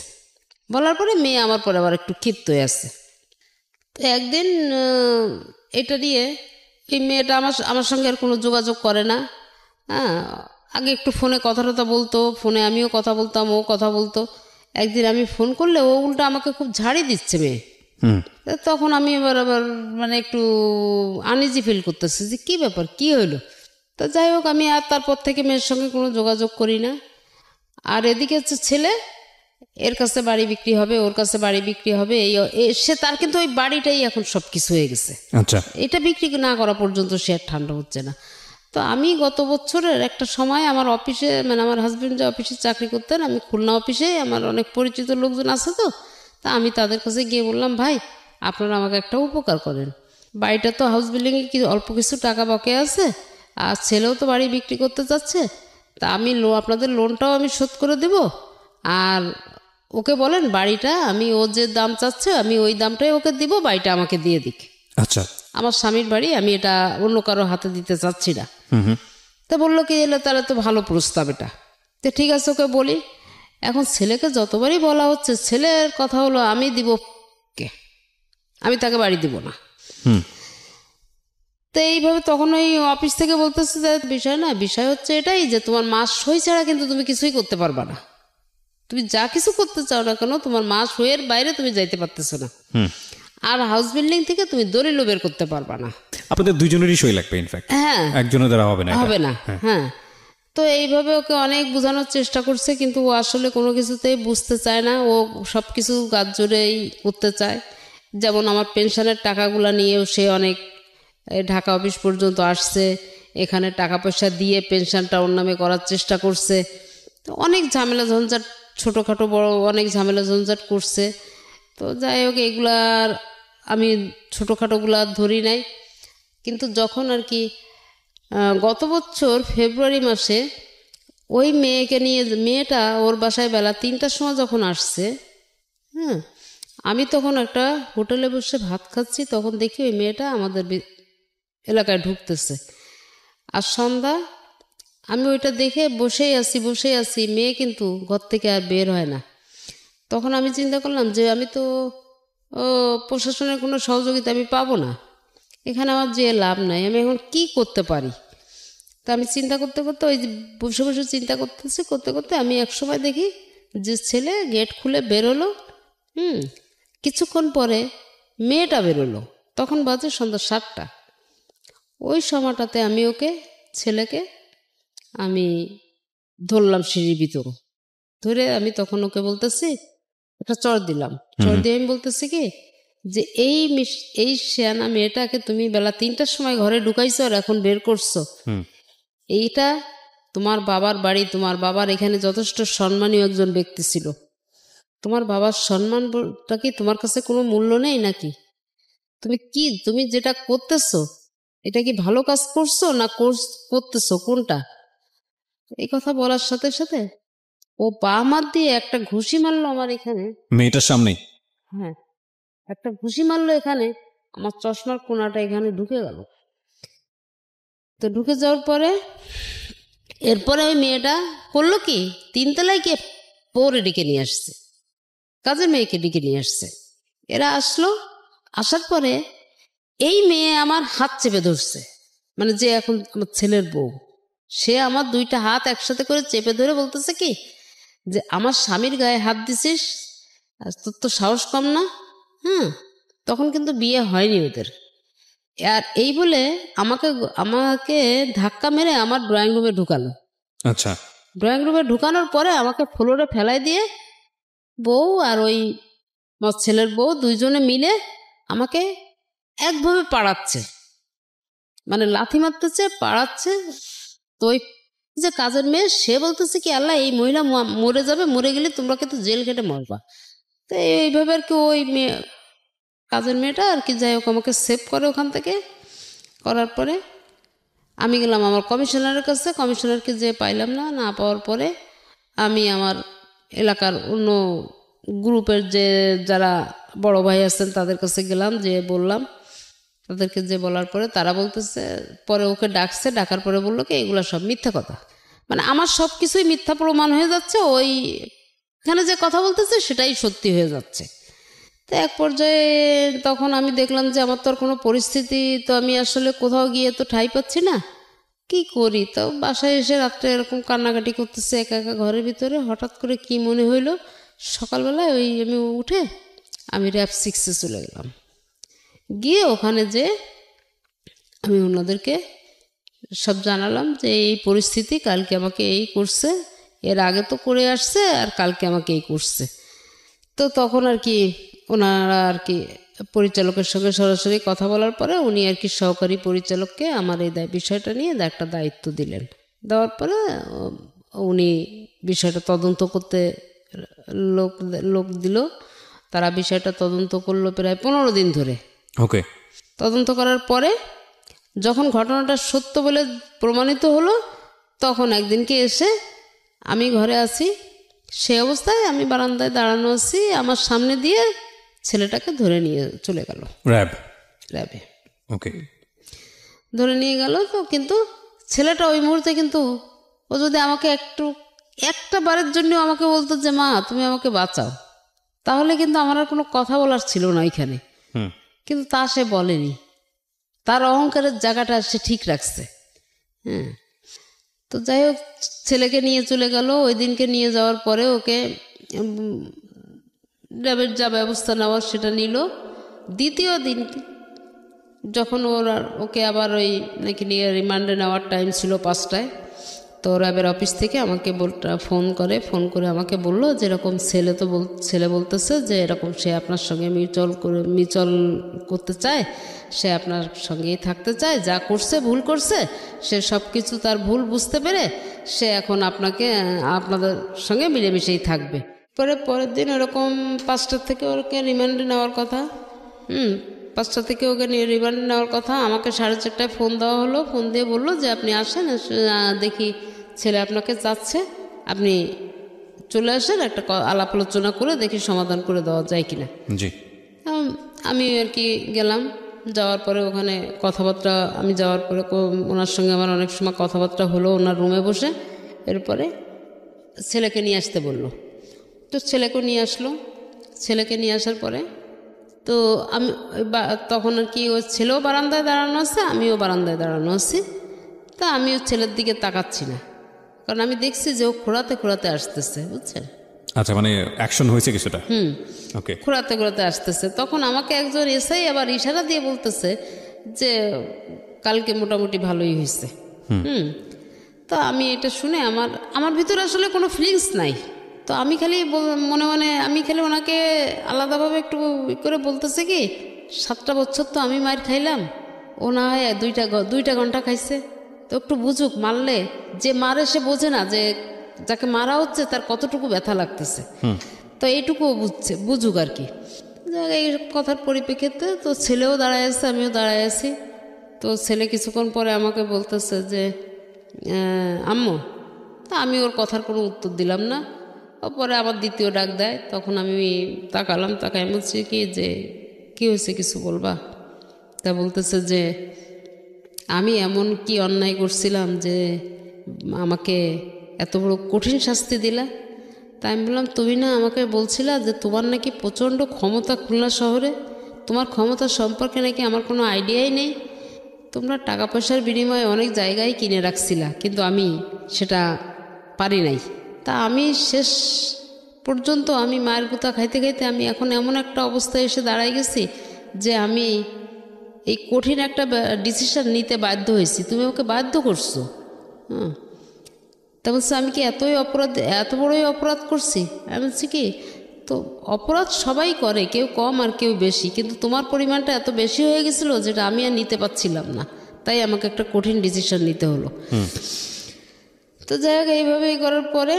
বলার পরে মেয়ে আমার পরে আবার একটু ক্ষিপ্ত হয়ে আসছে। তো একদিন এটা নিয়ে এই মেয়েটা আমার সঙ্গে আর কোনো যোগাযোগ করে না। হ্যাঁ, আগে একটু ফোনে কথা বলতো, ফোনে আমিও কথা বলতাম, ও কথা বলতো। একদিন আমি ফোন করলে ও উল্টা আমাকে খুব ঝাড়ি দিচ্ছে মেয়ে। তখন আমি আবার মানে একটু আনইজি ফিল করতেছি যে কী ব্যাপার, কী হইলো। তো যাই হোক, আমি আর তারপর থেকে মেয়ের সঙ্গে কোনো যোগাযোগ করি না। আর এদিকে হচ্ছে ছেলে, এর কাছে বাড়ি বিক্রি হবে, ওর কাছে বাড়ি বিক্রি হবে, সে তার কিন্তু ওই বাড়িটাই এখন সব কিছু হয়ে গেছে। আচ্ছা, এটা বিক্রি না করা পর্যন্ত সে আর ঠান্ডা হচ্ছে না। তো আমি গত বছরের একটা সময় আমার অফিসে, মানে আমার হাজব্যান্ড যে অফিসে চাকরি করতেন, আমি খুলনা অফিসে, আমার অনেক পরিচিত লোকজন আছে, তো তা আমি তাদের কাছে গিয়ে বললাম ভাই আপনারা আমাকে একটা উপকার করেন, বাড়িটা তো হাউস বিল্ডিংয়ে অল্প কিছু টাকা বকে আছে, আর ছেলেও তো বাড়ি বিক্রি করতে চাচ্ছে, তা আমি আপনাদের লোনটাও আমি শোধ করে দেব, আর ওকে বলেন বাড়িটা আমি, ও যে দাম চাচ্ছে আমি ওই দামটাই ওকে দিব, বাড়িটা আমাকে দিয়ে দিক। আচ্ছা, আমার স্বামীর বাড়ি, আমি এটা অন্য কারো হাতে দিতে চাচ্ছি না। তো বললো কি এলে তাহলে তো ভালো প্রস্তাব এটা, তো ঠিক আছে ওকে বলি। এখন ছেলেকে যতবারই বলা হচ্ছে, ছেলের কথা হলো আমি দিব কে, আমি তাকে বাড়ি দিব না। তো এইভাবে তখন ওই অফিস থেকে বলতেছে যে বিষয় না, বিষয় হচ্ছে এটাই যে তোমার মাস সই ছাড়া কিন্তু তুমি কিছুই করতে পারবা না, তুমি যা কিছু করতে চাও না কেন তোমার মাস সইয়ের বাইরে তুমি যাইতে পারতেছো না, আর হাউস বিল্ডিং থেকে তুমি দলিলও বের করতে পারবা না। আপনাদের দুইজনেরই সই লাগবে, ইনফ্যাক্ট হ্যাঁ, একজনের দ্বারা হবে না, হবে না। হ্যাঁ, তো এইভাবে ওকে অনেক বোঝানোর চেষ্টা করছে, কিন্তু ও আসলে কোনো কিছুতেই বুঝতে চায় না, ও সব কিছু গাছ জোরেই করতে চায়। যেমন আমার পেনশনের টাকাগুলো নিয়েও সে অনেক ঢাকা অফিস পর্যন্ত আসছে, এখানে টাকা পয়সা দিয়ে পেনশনটা ওর নামে করার চেষ্টা করছে। তো অনেক ঝামেলা ঝঞ্ঝাট, ছোটোখাটো বড় অনেক ঝামেলা ঝঞ্ঝাট করছে। তো যাই হোক এগুলার আমি ছোটোখাটোগুলা ধরি নাই। কিন্তু যখন আর কি গত বছর ফেব্রুয়ারি মাসে ওই মেয়েকে নিয়ে, মেয়েটা ওর বাসায় বেলা 3টার সময় যখন আসছে, হ্যাঁ, আমি তখন একটা হোটেলে বসে ভাত খাচ্ছি, তখন দেখি ওই মেয়েটা আমাদের এলাকায় ঢুকতেছে। আর সন্ধ্যা, আমি ওইটা দেখে বসেই আছি, মেয়ে কিন্তু ঘর থেকে আর বের হয় না। তখন আমি চিন্তা করলাম যে আমি তো প্রশাসনের কোনো সহযোগিতা আমি পাবো না, এখানে আমার যে লাভ নাই, আমি এখন কি করতে পারি। তা আমি চিন্তা করতে করতে, ওই যে বসে বসে চিন্তা করতে করতে আমি এক সময় দেখি যে ছেলে গেট খুলে বেরোলো। কিছুক্ষণ পরে মেয়েটা বেরোলো, তখন বাজে সন্ধ্যা 7টা। ওই সময়টাতে আমি ছেলেকে আমি ধরলাম সিঁড়ির ভিতর ধরে, আমি তখন ওকে বলতেছি, একটা চড় দিলাম, চড় দিয়ে আমি বলতেছি কি যে এই শেয়ানা মেয়েটাকে তুমি বেলা 3টার সময় ঘরে ঢুকাইছো আর এখন বের করছো, এইটা তোমার বাবার বাড়ি, তোমার বাবার এখানে যথেষ্ট সম্মানীয় একজন ব্যক্তি ছিল, তোমার বাবার সম্মানটা কি তোমার কাছে কোনো মূল্য নেই নাকি? তুমি যেটা করতেছো এটা কি ভালো কাজ করছো না করতেছো কোনটা? এই কথা বলার সাথে সাথে ও পা মার দিয়ে একটা ঘুষি মারলো আমার এখানে, মেয়েটার সামনে। হ্যাঁ, একটা ঘুষি মারলো এখানে, আমার চশমার কোনাটা এখানে ঢুকে গেল। তো ঢুকে যাওয়ার পরে এরপরে ওই মেয়েটা করলো কি, 3তলায় গিয়ে পরে ডেকে নিয়ে আসছে, কাজের মেয়েকে ডেকে নিয়ে আসছে। এরা আসলো, আসার পরে এই মেয়ে আমার হাত চেপে ধরছে, মানে যে এখন আমার ছেলের বউ, সে আমার 2টা হাত একসাথে করে চেপে ধরে বলতেছে কি যে আমার স্বামীর গায়ে হাত দিছিস, তোর তো সাহস কম না। তখন কিন্তু বিয়ে হয়নি ওদের। আর এই বলে আমাকে ধাক্কা মেরে আমার ড্রয়িং রুমে ঢুকালো। আচ্ছা, ড্রয়িং রুমে ঢুকানোর পরে আমাকে ফ্লোরে ফেলাই দিয়ে বউ আর ওই আমার ছেলের বউ দুইজনে মিলে আমাকে একভাবে পাড়াচ্ছে, মানে লাথি মারতেছে, পাড়াচ্ছে। তো ওই যে কাজের মেয়ে, সে বলতেছে কি আল্লাহ, এই মহিলা মরে যাবে, মরে গেলে তোমরা কিন্তু জেল খেটে মরবা। তো এইভাবে আর কি ওই কাজের মেয়েটা আর কি যাই হোক আমাকে সেভ করে ওখান থেকে। করার পরে আমি গেলাম আমার কমিশনারের কাছে, কমিশনারকে যে পাইলাম না পাওয়ার পরে আমি আমার এলাকার অন্য গ্রুপের যে যারা বড় ভাই আছেন তাদের কাছে গেলাম, যে বললাম, তাদেরকে যে বলার পরে তারা বলতেছে, পরে ওকে ডাকছে, ডাকার পরে বললো কি এগুলো সব মিথ্যা কথা, মানে আমার সব কিছুই মিথ্যা প্রমাণ হয়ে যাচ্ছে, ওই এখানে যে কথা বলতেছে সেটাই সত্যি হয়ে যাচ্ছে। তো এক পর্যায়ে তখন আমি দেখলাম যে আমার তো আর কোনো পরিস্থিতি, তো আমি আসলে কোথাও গিয়ে তো ঠাঁই পাচ্ছি না, কি করি। তো বাসায় এসে রাত্রে এরকম কান্নাকাটি করতেছে একা একা ঘরের ভিতরে। হঠাৎ করে কি মনে হইলো, সকালবেলায় আমি উঠে আমি র‍্যাব 6-এ চলে গেলাম। গিয়ে ওখানে যে আমি ওনাদেরকে সব জানালাম যে এই পরিস্থিতি, কালকে আমাকে এই করছে, এর আগে তো করে আসছে, আর কালকে আমাকে এই করছে। তো তখন আর কি ওনারা আর কি পরিচালকের সঙ্গে সরাসরি কথা বলার পরে উনি আর কি সহকারী পরিচালককে আমার এই বিষয়টা নিয়ে একটা দায়িত্ব দিলেন। দেওয়ার পরে উনি বিষয়টা তদন্ত করতে লোক দিল। তারা বিষয়টা তদন্ত করলো প্রায় 15 দিন ধরে। ওকে। তদন্ত করার পরে যখন ঘটনাটা সত্য বলে প্রমাণিত হলো, তখন একদিনকে এসে আমি ঘরে আছি, সে অবস্থায় আমি বারান্দায় দাঁড়ানো আছি, আমার সামনে দিয়ে ছেলেটাকে ধরে নিয়ে চলে গেল র্যাবে। ওকে, ধরে নিয়ে গেল। তো কিন্তু ছেলেটা ওই মুহূর্তে কিন্তু ও যদি আমাকে একটা বারের জন্য আমাকে বলতো যে মা তুমি আমাকে বাঁচাও, তাহলে কিন্তু আমার আর কোনো কথা বলার ছিল না ওইখানে। কিন্তু তা সে বলেনি, তার অহংকারের জায়গাটা সে ঠিক রাখছে। তো যাই হোক ছেলেকে নিয়ে চলে গেল। ওই দিনকে নিয়ে যাওয়ার পরে ওকে র্যাবের যা ব্যবস্থা নেওয়ার সেটা নিল। দ্বিতীয় দিন যখন ওকে আবার ওই নাকি নিয়ে রিমান্ডে নেওয়ার টাইম ছিল 5টায়, তো র্যাবের অফিস থেকে আমাকে ফোন করে আমাকে বললো যে এরকম ছেলে বলতেছে যে এরকম সে আপনার সঙ্গে মিউচুয়াল করতে চায়, সে আপনার সঙ্গেই থাকতে চায়, যা করছে ভুল করছে, সে সব কিছু তার ভুল বুঝতে পেরে সে এখন আপনাদের সঙ্গে মিলেমিশেই থাকবে। পরের দিন ওরকম 5টা থেকে ওকে রিমান্ডে নেওয়ার কথা। 5টা থেকে ওকে রিমান্ডে নেওয়ার কথা। আমাকে 4:30টায় ফোন দেওয়া হলো। ফোন দিয়ে বললো যে আপনি আসেন, দেখি ছেলে আপনাকে চাচ্ছে, আপনি চলে আসেন, একটা আলাপ আলোচনা করে দেখি সমাধান করে দেওয়া যায় কিনা। জি। আমি আর কি গেলাম। যাওয়ার পরে ওখানে কথাবার্তা, আমি যাওয়ার পরে ওনার সঙ্গে আমার অনেক সময় কথাবার্তা হলো ওনার রুমে বসে। এরপরে ছেলেকে নিয়ে আসতে বললো, তো ছেলেকে নিয়ে আসলো। ছেলেকে নিয়ে আসার পরে তো আমি তখন আর কি ওই ছেলেও বারান্দায় দাঁড়ানো আছে, আমিও বারান্দায় দাঁড়ানো আছি। তা আমিও ছেলের দিকে তাকাচ্ছি না, কারণ আমি দেখছি যে ও খোঁড়াতে খোঁড়াতে আসতেছে, বুঝছেন। আচ্ছা, মানে অ্যাকশন হয়েছে কিছুটা। ওকে। খোঁড়াতে খোঁড়াতে আসতেছে। তখন আমাকে একজন এসেই আবার ইশারা দিয়ে বলতেছে যে কালকে মোটামুটি ভালোই হয়েছে। তো আমি এটা শুনে আমার ভিতরে আসলে কোনো ফিলিংস নাই। তো আমি খালি মনে মনে আমি খালি ওনাকে আলাদাভাবে একটু করে বলতেছে কি, 7টা বছর তো আমি মার খাইলাম, ও না হয় 2টা ঘন্টা খাইছে, তো একটু বুঝুক। মারলে যে মারে সে বোঝে না যে যাকে মারা হচ্ছে তার কতটুকু ব্যথা লাগতেছে। তো এইটুকুও বুঝুক আর কি। এই কথার পরিপ্রেক্ষিতে তো ছেলেও দাঁড়ায় আছে, আমিও দাঁড়ায় আছি। তো ছেলে কিছুক্ষণ পরে আমাকে বলতেছে যে আম্মু। তা আমি ওর কথার কোনো উত্তর দিলাম না। পরে আবার দ্বিতীয় ডাক দেয়, তখন আমি তাকালাম, তাকাই বলছি কি যে কী হয়েছে, কিছু বলবা? তা বলতেছে যে আমি এমন কি অন্যায় করছিলাম যে আমাকে এত বড় কঠিন শাস্তি দিলা? তাই আমি বললাম, তুমি না আমাকে বলছিলা যে তোমার নাকি প্রচণ্ড ক্ষমতা খুলনা শহরে, তোমার ক্ষমতা সম্পর্কে নাকি আমার কোনো আইডিয়াই নেই, তোমরা টাকা পয়সার বিনিময়ে অনেক জায়গায় কিনে রাখছিলা, কিন্তু আমি সেটা পারি নাই। তা আমি শেষ পর্যন্ত আমি মায়ের গুতা খাইতে খাইতে আমি এখন এমন একটা অবস্থায় এসে দাঁড়াই গেছি যে আমি এই কঠিন একটা ডিসিশন নিতে বাধ্য হয়েছি, তুমি আমাকে বাধ্য করছো। তা বলছে আমি কি এত বড়ই অপরাধ করছি? আমি বলছি কি, তো অপরাধ সবাই করে, কেউ কম আর কেউ বেশি, কিন্তু তোমার পরিমাণটা এত বেশি হয়ে গেছিলো যেটা আমি আর নিতে পারছিলাম না, তাই আমাকে একটা কঠিন ডিসিশন নিতে হলো। তো যাই হোক, এইভাবেই করার পরে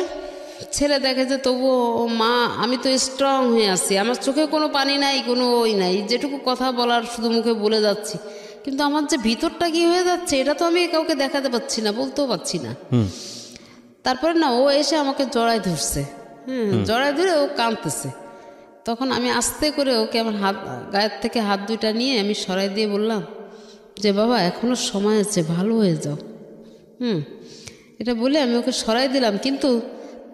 ছেলে দেখে যে তবুও মা, আমি তো স্ট্রং হয়ে আছি, আমার চোখে কোনো পানি নাই, কোনো ওই নাই, যেটুকু কথা বলার শুধু মুখে বলে যাচ্ছি, কিন্তু আমার যে ভিতরটা কি হয়ে যাচ্ছে এটা তো আমি কাউকে দেখাতে পাচ্ছি না, বলতেও পারছি না। তারপরে না ও এসে আমাকে জড়ায় ধরছে, জড়ায় ধরে ও কাঁদতেছে। তখন আমি আস্তে করে ওকে আমার গায়ের থেকে হাত 2টা নিয়ে আমি সরাই দিয়ে বললাম যে বাবা এখনো সময় আছে, ভালো হয়ে যাও। এটা বলে আমি ওকে সরাই দিলাম, কিন্তু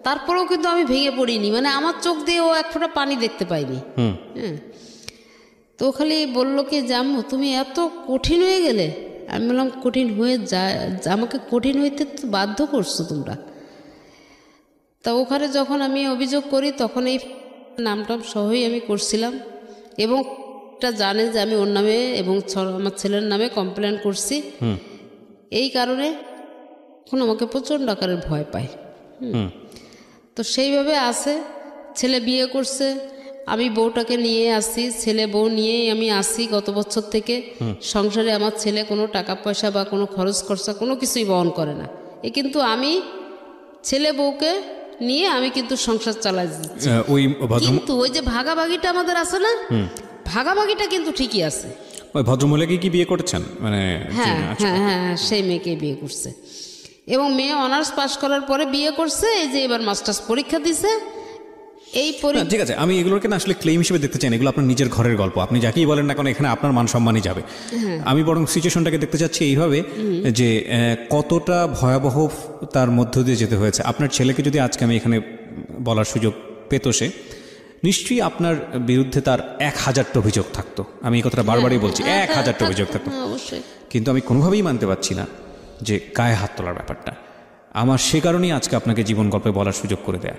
তারপরেও কিন্তু আমি ভেঙে পড়িনি, মানে আমার চোখ দিয়ে ও এক ফোঁটা পানি দেখতে পাইনি। তো খালি বললো কি যে আম্মু তুমি এত কঠিন হয়ে গেলে। আমি বললাম কঠিন হয়ে যায়, আমাকে কঠিন হইতে তো বাধ্য করছো তোমরা। তা ওখানে যখন আমি অভিযোগ করি তখন এই নামটাম সহই আমি করছিলাম, এবং এটা জানে যে আমি ওর নামে এবং আমার ছেলের নামে কমপ্লেন করছি। এই কারণে এখন আমাকে প্রচণ্ড আকারের ভয় পায়। তো সেইভাবে আছে। ছেলে বিয়ে করছে, আমি বউটাকে নিয়ে আসি, ছেলে বউ নিয়েই আমি আসি গত বছর থেকে সংসারে। আমার ছেলে কোনো টাকা পয়সা বা কোনো খরচ খরচা কোনো কিছুই বহন করে না, কিন্তু আমি ছেলে বউকে নিয়ে আমি কিন্তু সংসার চালাই দিচ্ছি। কিন্তু ওই যে ভাগাভাগিটা আমাদের আছে না, ভাগাভাগিটা কিন্তু ঠিকই আছে। ওই ভদ্রমহিলাকে কি বিয়ে করেছেন? মানে হ্যাঁ হ্যাঁ হ্যাঁ, সেই মেয়েকে বিয়ে করছে, এবং মেয়ে অনার্স পাস করার পরে বিয়ে করছে। এই যে এবার মাস্টার্স পরীক্ষা দিছে। ঠিক আছে, আমি এগুলোকে না আসলে ক্লেম হিসেবে দেখতে চাই না, এগুলো আপনার নিজের ঘরের গল্প, আপনি যাকেই বলেন না কেন এখানে আপনার মান সম্মানই যাবে। আমি বরং সিচুয়েশনটাকে দেখতে চাচ্ছি এইভাবে যে কতটা ভয়াবহ তার মধ্য দিয়ে যেতে হয়েছে। আপনার ছেলেকে যদি আজকে আমি এখানে বলার সুযোগ পেত, সে নিশ্চয়ই আপনার বিরুদ্ধে তার 1000টা অভিযোগ থাকতো। আমি এই কথাটা বারবারই বলছি, 1000টা অভিযোগ থাকতো, কিন্তু আমি কোনোভাবেই মানতে পারছি না যে গায়ে হাত তোলার ব্যাপারটা। আমার সে কারণেই আজকে আপনাকে জীবন গল্পে বলার সুযোগ করে দেয়া।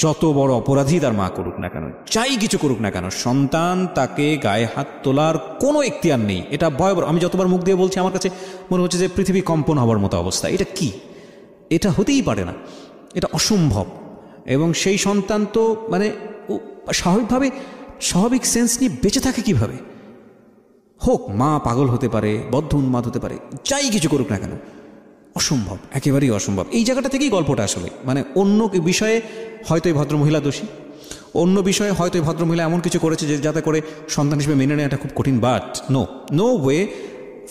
যত বড় অপরাধী তার মা করুক না কেন, যাই কিছু করুক না কেন, সন্তান তাকে গায়ে হাত তোলার কোনো এখতিয়ার নেই। এটা ভয়াবহ। আমি যতবার মুখ দিয়ে বলছি আমার কাছে মনে হচ্ছে যে পৃথিবী কম্পন হওয়ার মতো অবস্থা। এটা কি? এটা হতেই পারে না, এটা অসম্ভব। এবং সেই সন্তান তো মানে স্বাভাবিকভাবে স্বাভাবিক সেন্স নিয়ে বেঁচে থাকে কিভাবে? হোক মা পাগল হতে পারে, বদ্ধ উন্মাদ হতে পারে, যাই কিছু করুক না কেন, অসম্ভব, একেবারেই অসম্ভব। এই জায়গাটা থেকেই গল্পটা আসলে, মানে অন্য বিষয়ে হয়তো এই ভদ্রমহিলা দোষী, অন্য বিষয়ে হয়তো এই ভদ্রমহিলা এমন কিছু করেছে যে যাতে করে সন্তান হিসেবে মেনে নেওয়াটা খুব কঠিন, but no way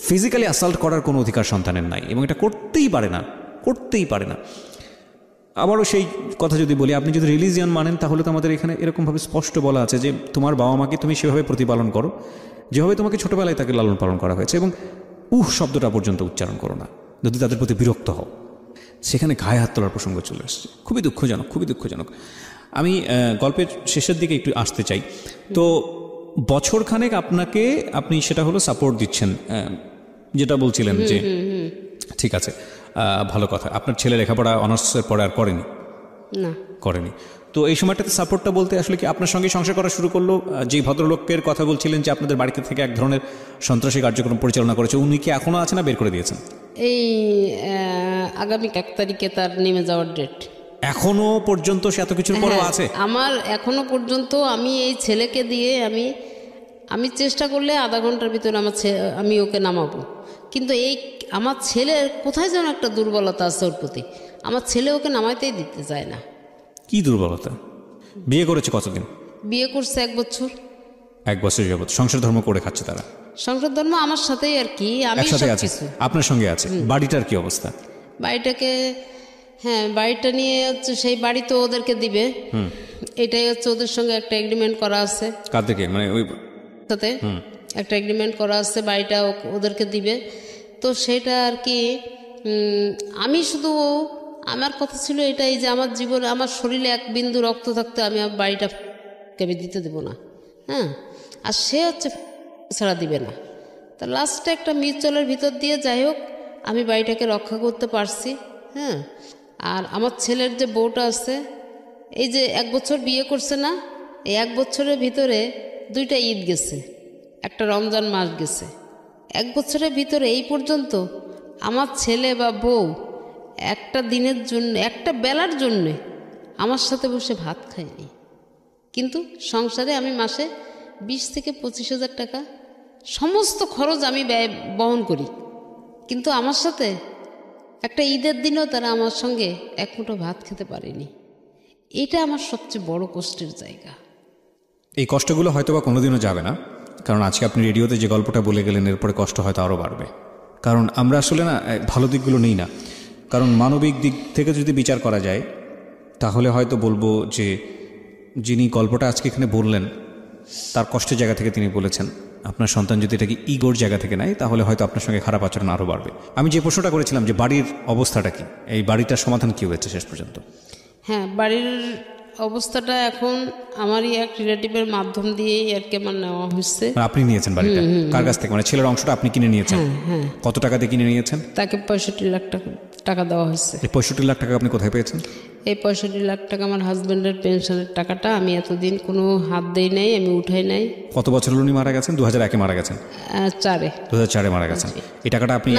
physically assault করার কোনো অধিকার সন্তানের নাই, এবং এটা করতেই পারে না। আবারও সেই কথা যদি বলি, আপনি যদি রিলিজিয়ান মানেন তাহলে তো আমাদের এখানে এরকমভাবে স্পষ্ট বলা আছে যে তোমার বাবা মাকে তুমি সেভাবে প্রতিপালন করো যেভাবে তোমাকে ছোটোবেলায় তাকে লালন পালন করা হয়েছে, এবং শব্দটা পর্যন্ত উচ্চারণ করো না যদি তাদের প্রতি বিরক্ত হও। সেখানে গায়ে হাত তোলার প্রসঙ্গ চলে আসছে, খুবই দুঃখজনক। আমি গল্পের শেষের দিকে একটু আসতে চাই। তো বছরখানেক আপনি সেটা হলো সাপোর্ট দিচ্ছেন, যেটা বলছিলেন যে ঠিক আছে, ভালো কথা। আপনার ছেলে লেখাপড়া অনার্সের পরে আর করেনি। তো এই সময়টাতে সাপোর্টটা বলতে আসলে কি আপনার সঙ্গে সংসার করা শুরু করলো? যেই ভদ্রলোকের কথা বলছিলেন যে আপনাদের বাড়িতে থেকে এক ধরনের সন্ত্রাসী কার্যক্রম পরিচালনা করেছে, উনি কি এখনো আছে না বের করে দিয়েছেন? এই আগামী 1 তারিখে তার নেমে যাওয়ার ডেট। এখনো পর্যন্ত সে এত কিছুর পরেও আছে? আমার এখনো পর্যন্ত আমি এই ছেলেকে দিয়ে আমি চেষ্টা করলে আধা ঘন্টার ভিতরে আমি ওকে নামাবো, কিন্তু আমার ছেলের কোথায় যেন একটা দুর্বলতা আছে ওর প্রতি। আমার ছেলে ওকে নামাইতেই দিতে চায় না। কি দুর্বলতা? বিয়ে করেছে কতদিন? বিয়ে করছে 1 বছর। 1 বছর যাবত সংসার ধর্ম করে খাচ্ছে তারা? সংসার ধর্ম আমার সাথেই আর কি, আমি আপনার সঙ্গে আছে। বাড়িটার কি অবস্থা? বাড়িটা নিয়ে হচ্ছে সেই বাড়ি তো ওদেরকে দিবে, এটাই হচ্ছে ওদের সঙ্গে একটা এগ্রিমেন্ট করা আছে। কাদেরকে? মানে ওই সাথে একটা এগ্রিমেন্ট করা আছে, বাড়িটা ওদেরকে দিবে। তো সেটা আর কি, আমি শুধু আমার কথা ছিল এটাই যে আমার জীবনে আমার শরীরে 1 বিন্দু রক্ত থাকতে আমি বাড়িটা কেবে দিতে দেবো না। আর সে হচ্ছে ছাড়া দিবে না। তা লাস্টে একটা মিউচুয়ালের ভিতর দিয়ে যাই হোক আমি বাড়িটাকে রক্ষা করতে পারছি। আর আমার ছেলের যে বউটা আছে, এই যে 1 বছর বিয়ে করছে না, এই 1 বছরের ভিতরে 2টা ঈদ গেছে, একটা রমজান মাস গেছে। 1 বছরের ভিতরে এই পর্যন্ত আমার ছেলে বা বউ একটা দিনের জন্য, একটা বেলার জন্যে আমার সাথে বসে ভাত খায়নি। কিন্তু সংসারে আমি মাসে 20 থেকে 25,000 টাকা সমস্ত খরচ আমি বহন করি, কিন্তু আমার সাথে একটা ঈদের দিনও তারা আমার সঙ্গে 1 মুঠো ভাত খেতে পারেনি। এটা আমার সবচেয়ে বড় কষ্টের জায়গা। এই কষ্টগুলো হয়তো বা কোনোদিনও যাবে না, কারণ আজকে আপনি রেডিওতে যে গল্পটা বলে গেলেন এরপরে কষ্ট হয়তো আরও বাড়বে। কারণ আমরা আসলে ভালো দিকগুলো নেই না, কারণ মানবিক দিক থেকে যদি বিচার করা যায় তাহলে হয়তো বলবো যে যিনি গল্পটা আজকে এখানে বললেন তার কষ্টের জায়গা থেকে তিনি বলেছেন। আপনার সন্তান যদি এটাকে ইগোর জায়গা থেকে নেয় তাহলে হয়তো আপনার সঙ্গে খারাপ আচরণ আরও বাড়বে। আমি যে প্রশ্নটা করেছিলাম যে বাড়ির অবস্থাটা কি, এই বাড়িটার সমাধান কী হয়েছে শেষ পর্যন্ত? বাড়ির অবস্থাটা এখন আমারই এক রিলেটিভের মাধ্যম দিয়েই আর কি আমার নেওয়া হচ্ছে। আপনি নিয়েছেন বাড়িটা কার কাছ থেকে? মানে ছেলের অংশটা আপনি কিনে নিয়েছেন? কত টাকা দিয়ে কিনে নিয়েছেন? তাকে 65 লাখ টাকা দেওয়া হয়েছে। এই 65 লাখ টাকা আপনি কোথায় পেয়েছেন? এই 65 লাখ টাকা আমার হাজব্যান্ডের পেনশনের টাকাটা, আমি এতদিন কোনো হাত দেই নাই, আমি উঠাই নাই। কত বছর উনি মারা গেছেন? 2001-এ মারা গেছেন? 2004-এ মারা গেছেন। এই টাকাটা আপনি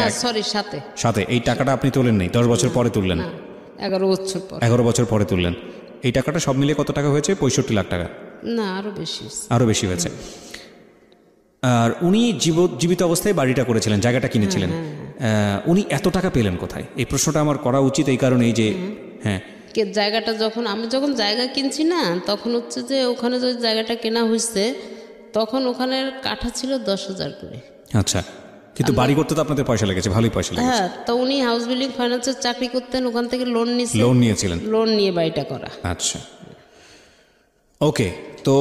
সাথে এই টাকাটা আপনি তোলেন নাই, 10 বছর পরে তুললেন? 11 বছর পরে তুললেন। এই টাকাটা সব মিলিয়ে কত টাকা হয়েছে? 65 লাখ টাকা? না, আরো বেশি হয়েছে। আর উনি জীবিত অবস্থায় বাড়িটা করেছিলেন, জায়গাটা কিনেছিলেন, উনি এত টাকা পেলেন কোথায়? এই প্রশ্নটা আমার করা উচিত এই কারণে যে জায়গাটা আমি যখন জায়গা কিনছি না, তখন হচ্ছে যে ওখানে যে জায়গাটা কেনা হয়েছে তখন ওখানের কাঠা ছিল 10,000 করে। আচ্ছা, কিন্তু বাড়ি করতে তো আপনাদের পয়সা লেগেছে, ভালোই পয়সা লেগেছে। তো উনি হাউস বিল্ডিং ফাইন্যান্সের চাকরি করতেন, ওখান থেকে লোন নিয়েছিলেন, লোন নিয়ে বাড়িটা করা। আচ্ছা, ওকে। তো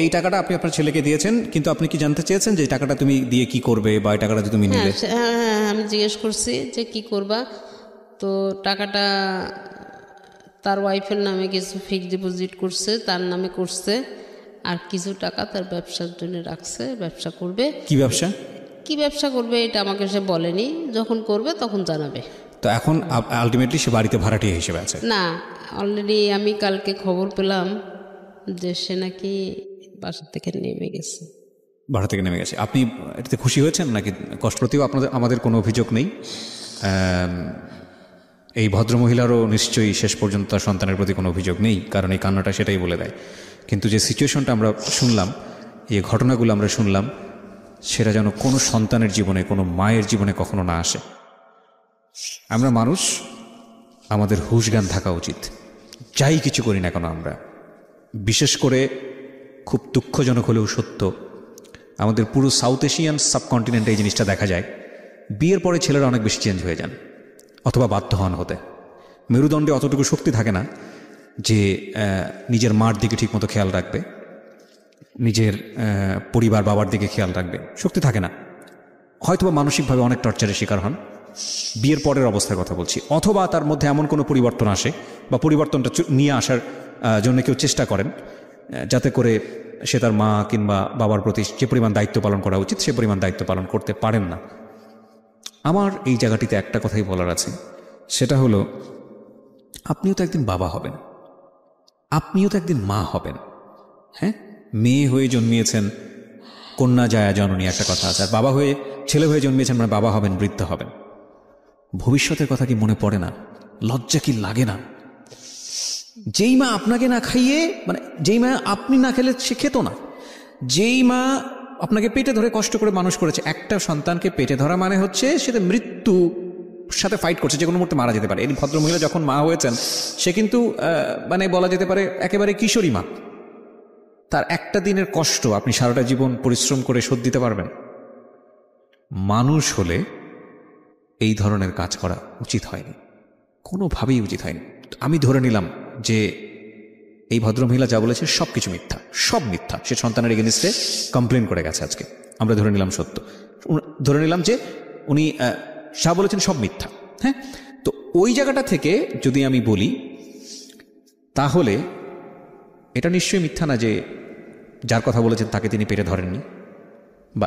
এই টাকাটা আপনি আপনার ছেলেকে দিয়েছেন, কিন্তু আপনি কি জানতে চেয়েছেন যে টাকাটা তুমি দিয়ে কি করবে, বা এই টাকাটা তুমি নিলে? আমি জিজ্ঞেস করছি যে কি করবা। তো টাকাটা তার ওয়াইফের নামে কিছু ফিক্সড ডিপোজিট করছে, তার নামে করছে, আর কিছু টাকা তার ব্যবসার জন্য রাখছে, ব্যবসা করবে। কি ব্যবসা করবে এটা আমাকে সে বলেনি, যখন করবে তখন জানাবে। তো এখন আলটিমেটলি সে বাড়িতে ভাড়াটিয়া হিসেবে আছে? না, অলরেডি আমি কালকে খবর পেলাম যে সে নাকি বাসা থেকে নেমে গেছে। ভাড়া থেকে নেমে গেছে। আপনি এটাতে খুশি হয়েছেন নাকি কষ্ট? প্রতিও আমাদের কোনো অভিযোগ নেই। এই ভদ্রমহিলারও নিশ্চয়ই শেষ পর্যন্ত তার সন্তানের প্রতি কোনো অভিযোগ নেই, কারণ এই কান্নাটা সেটাই বলে দেয়। কিন্তু যে সিচুয়েশনটা আমরা শুনলাম, এই ঘটনাগুলো আমরা শুনলাম, সেটা যেন কোনো সন্তানের জীবনে, কোনো মায়ের জীবনে কখনো না আসে। আমরা মানুষ, আমাদের হুঁশ জ্ঞান থাকা উচিত, যাই কিছু করি না কেন আমরা। বিশেষ করে খুব দুঃখজনক হলেও সত্য, আমাদের পুরো সাউথ এশিয়ান সাবকন্টিনেন্টে এই জিনিসটা দেখা যায়। বিয়ের পরে ছেলেরা অনেক বেশি চেঞ্জ হয়ে যান অথবা বাধ্য হন হতে। মেরুদণ্ডে অতটুকু শক্তি থাকে না যে নিজের মার দিকে ঠিকমতো খেয়াল রাখবে, নিজের পরিবার বাবার দিকে খেয়াল রাখবে, শক্তি থাকে না। হয়তোবা মানসিকভাবে অনেক টর্চারের শিকার হন, বিয়ের পরের অবস্থার কথা বলছি। অথবা তার মধ্যে এমন কোনো পরিবর্তন আসে বা পরিবর্তনটা নিয়ে আসার জন্য কেউ চেষ্টা করেন, যাতে করে সে তার মা কিংবা বাবার প্রতি যে পরিমাণ দায়িত্ব পালন করা উচিত সে পরিমাণ দায়িত্ব পালন করতে পারেন না। আমার এই জায়গাটিতে একটা কথাই বলার আছে, সেটা হলো আপনিও তো একদিন বাবা হবেন, আপনিও তো একদিন মা হবেন। হ্যাঁ, মেয়ে হয়ে জন্মিয়েছেন, কন্যা জায়া জননী একটা কথা আছে, আর বাবা হয়ে ছেলে হয়ে জন্মিয়েছেন মানে বাবা হবেন, বৃদ্ধ হবেন। ভবিষ্যতের কথা কি মনে পড়ে না? লজ্জা কি লাগে না? যেই মা আপনাকে না খাইয়ে, মানে যেই মা আপনি না খেলে সে খেত না, যেই মা আপনাকে পেটে ধরে কষ্ট করে মানুষ করেছে, একটা সন্তানকে পেটে ধরা মানে হচ্ছে সেটা মৃত্যু সাথে ফাইট করছে, যে কোনো মুহূর্তে মারা যেতে পারে। এই ভদ্রমহিলা যখন মা হয়েছেন সে কিন্তু মানে বলা যেতে পারে একেবারে কিশোরী মা। তার একটা দিনের কষ্ট আপনি সারাটা জীবন পরিশ্রম করে শোধ দিতে পারবেন? মানুষ হলে এই ধরনের কাজ করা উচিত হয়নি, কোনোভাবেই উচিত হয়নি। আমি ধরে নিলাম যে এই ভদ্রমহিলা যা বলেছে সব কিছু মিথ্যা, সব মিথ্যা। সে সন্তানের এগেনিস্টে কমপ্লেন করে গেছে আজকে, আমরা ধরে নিলাম সত্য, ধরে নিলাম যে উনি যা বলেছেন সব মিথ্যা। হ্যাঁ, তো ওই জায়গাটা থেকে যদি আমি বলি তাহলে এটা নিশ্চয়ই মিথ্যা না যে যার কথা বলেছেন তাকে তিনি পেটে ধরেননি, বা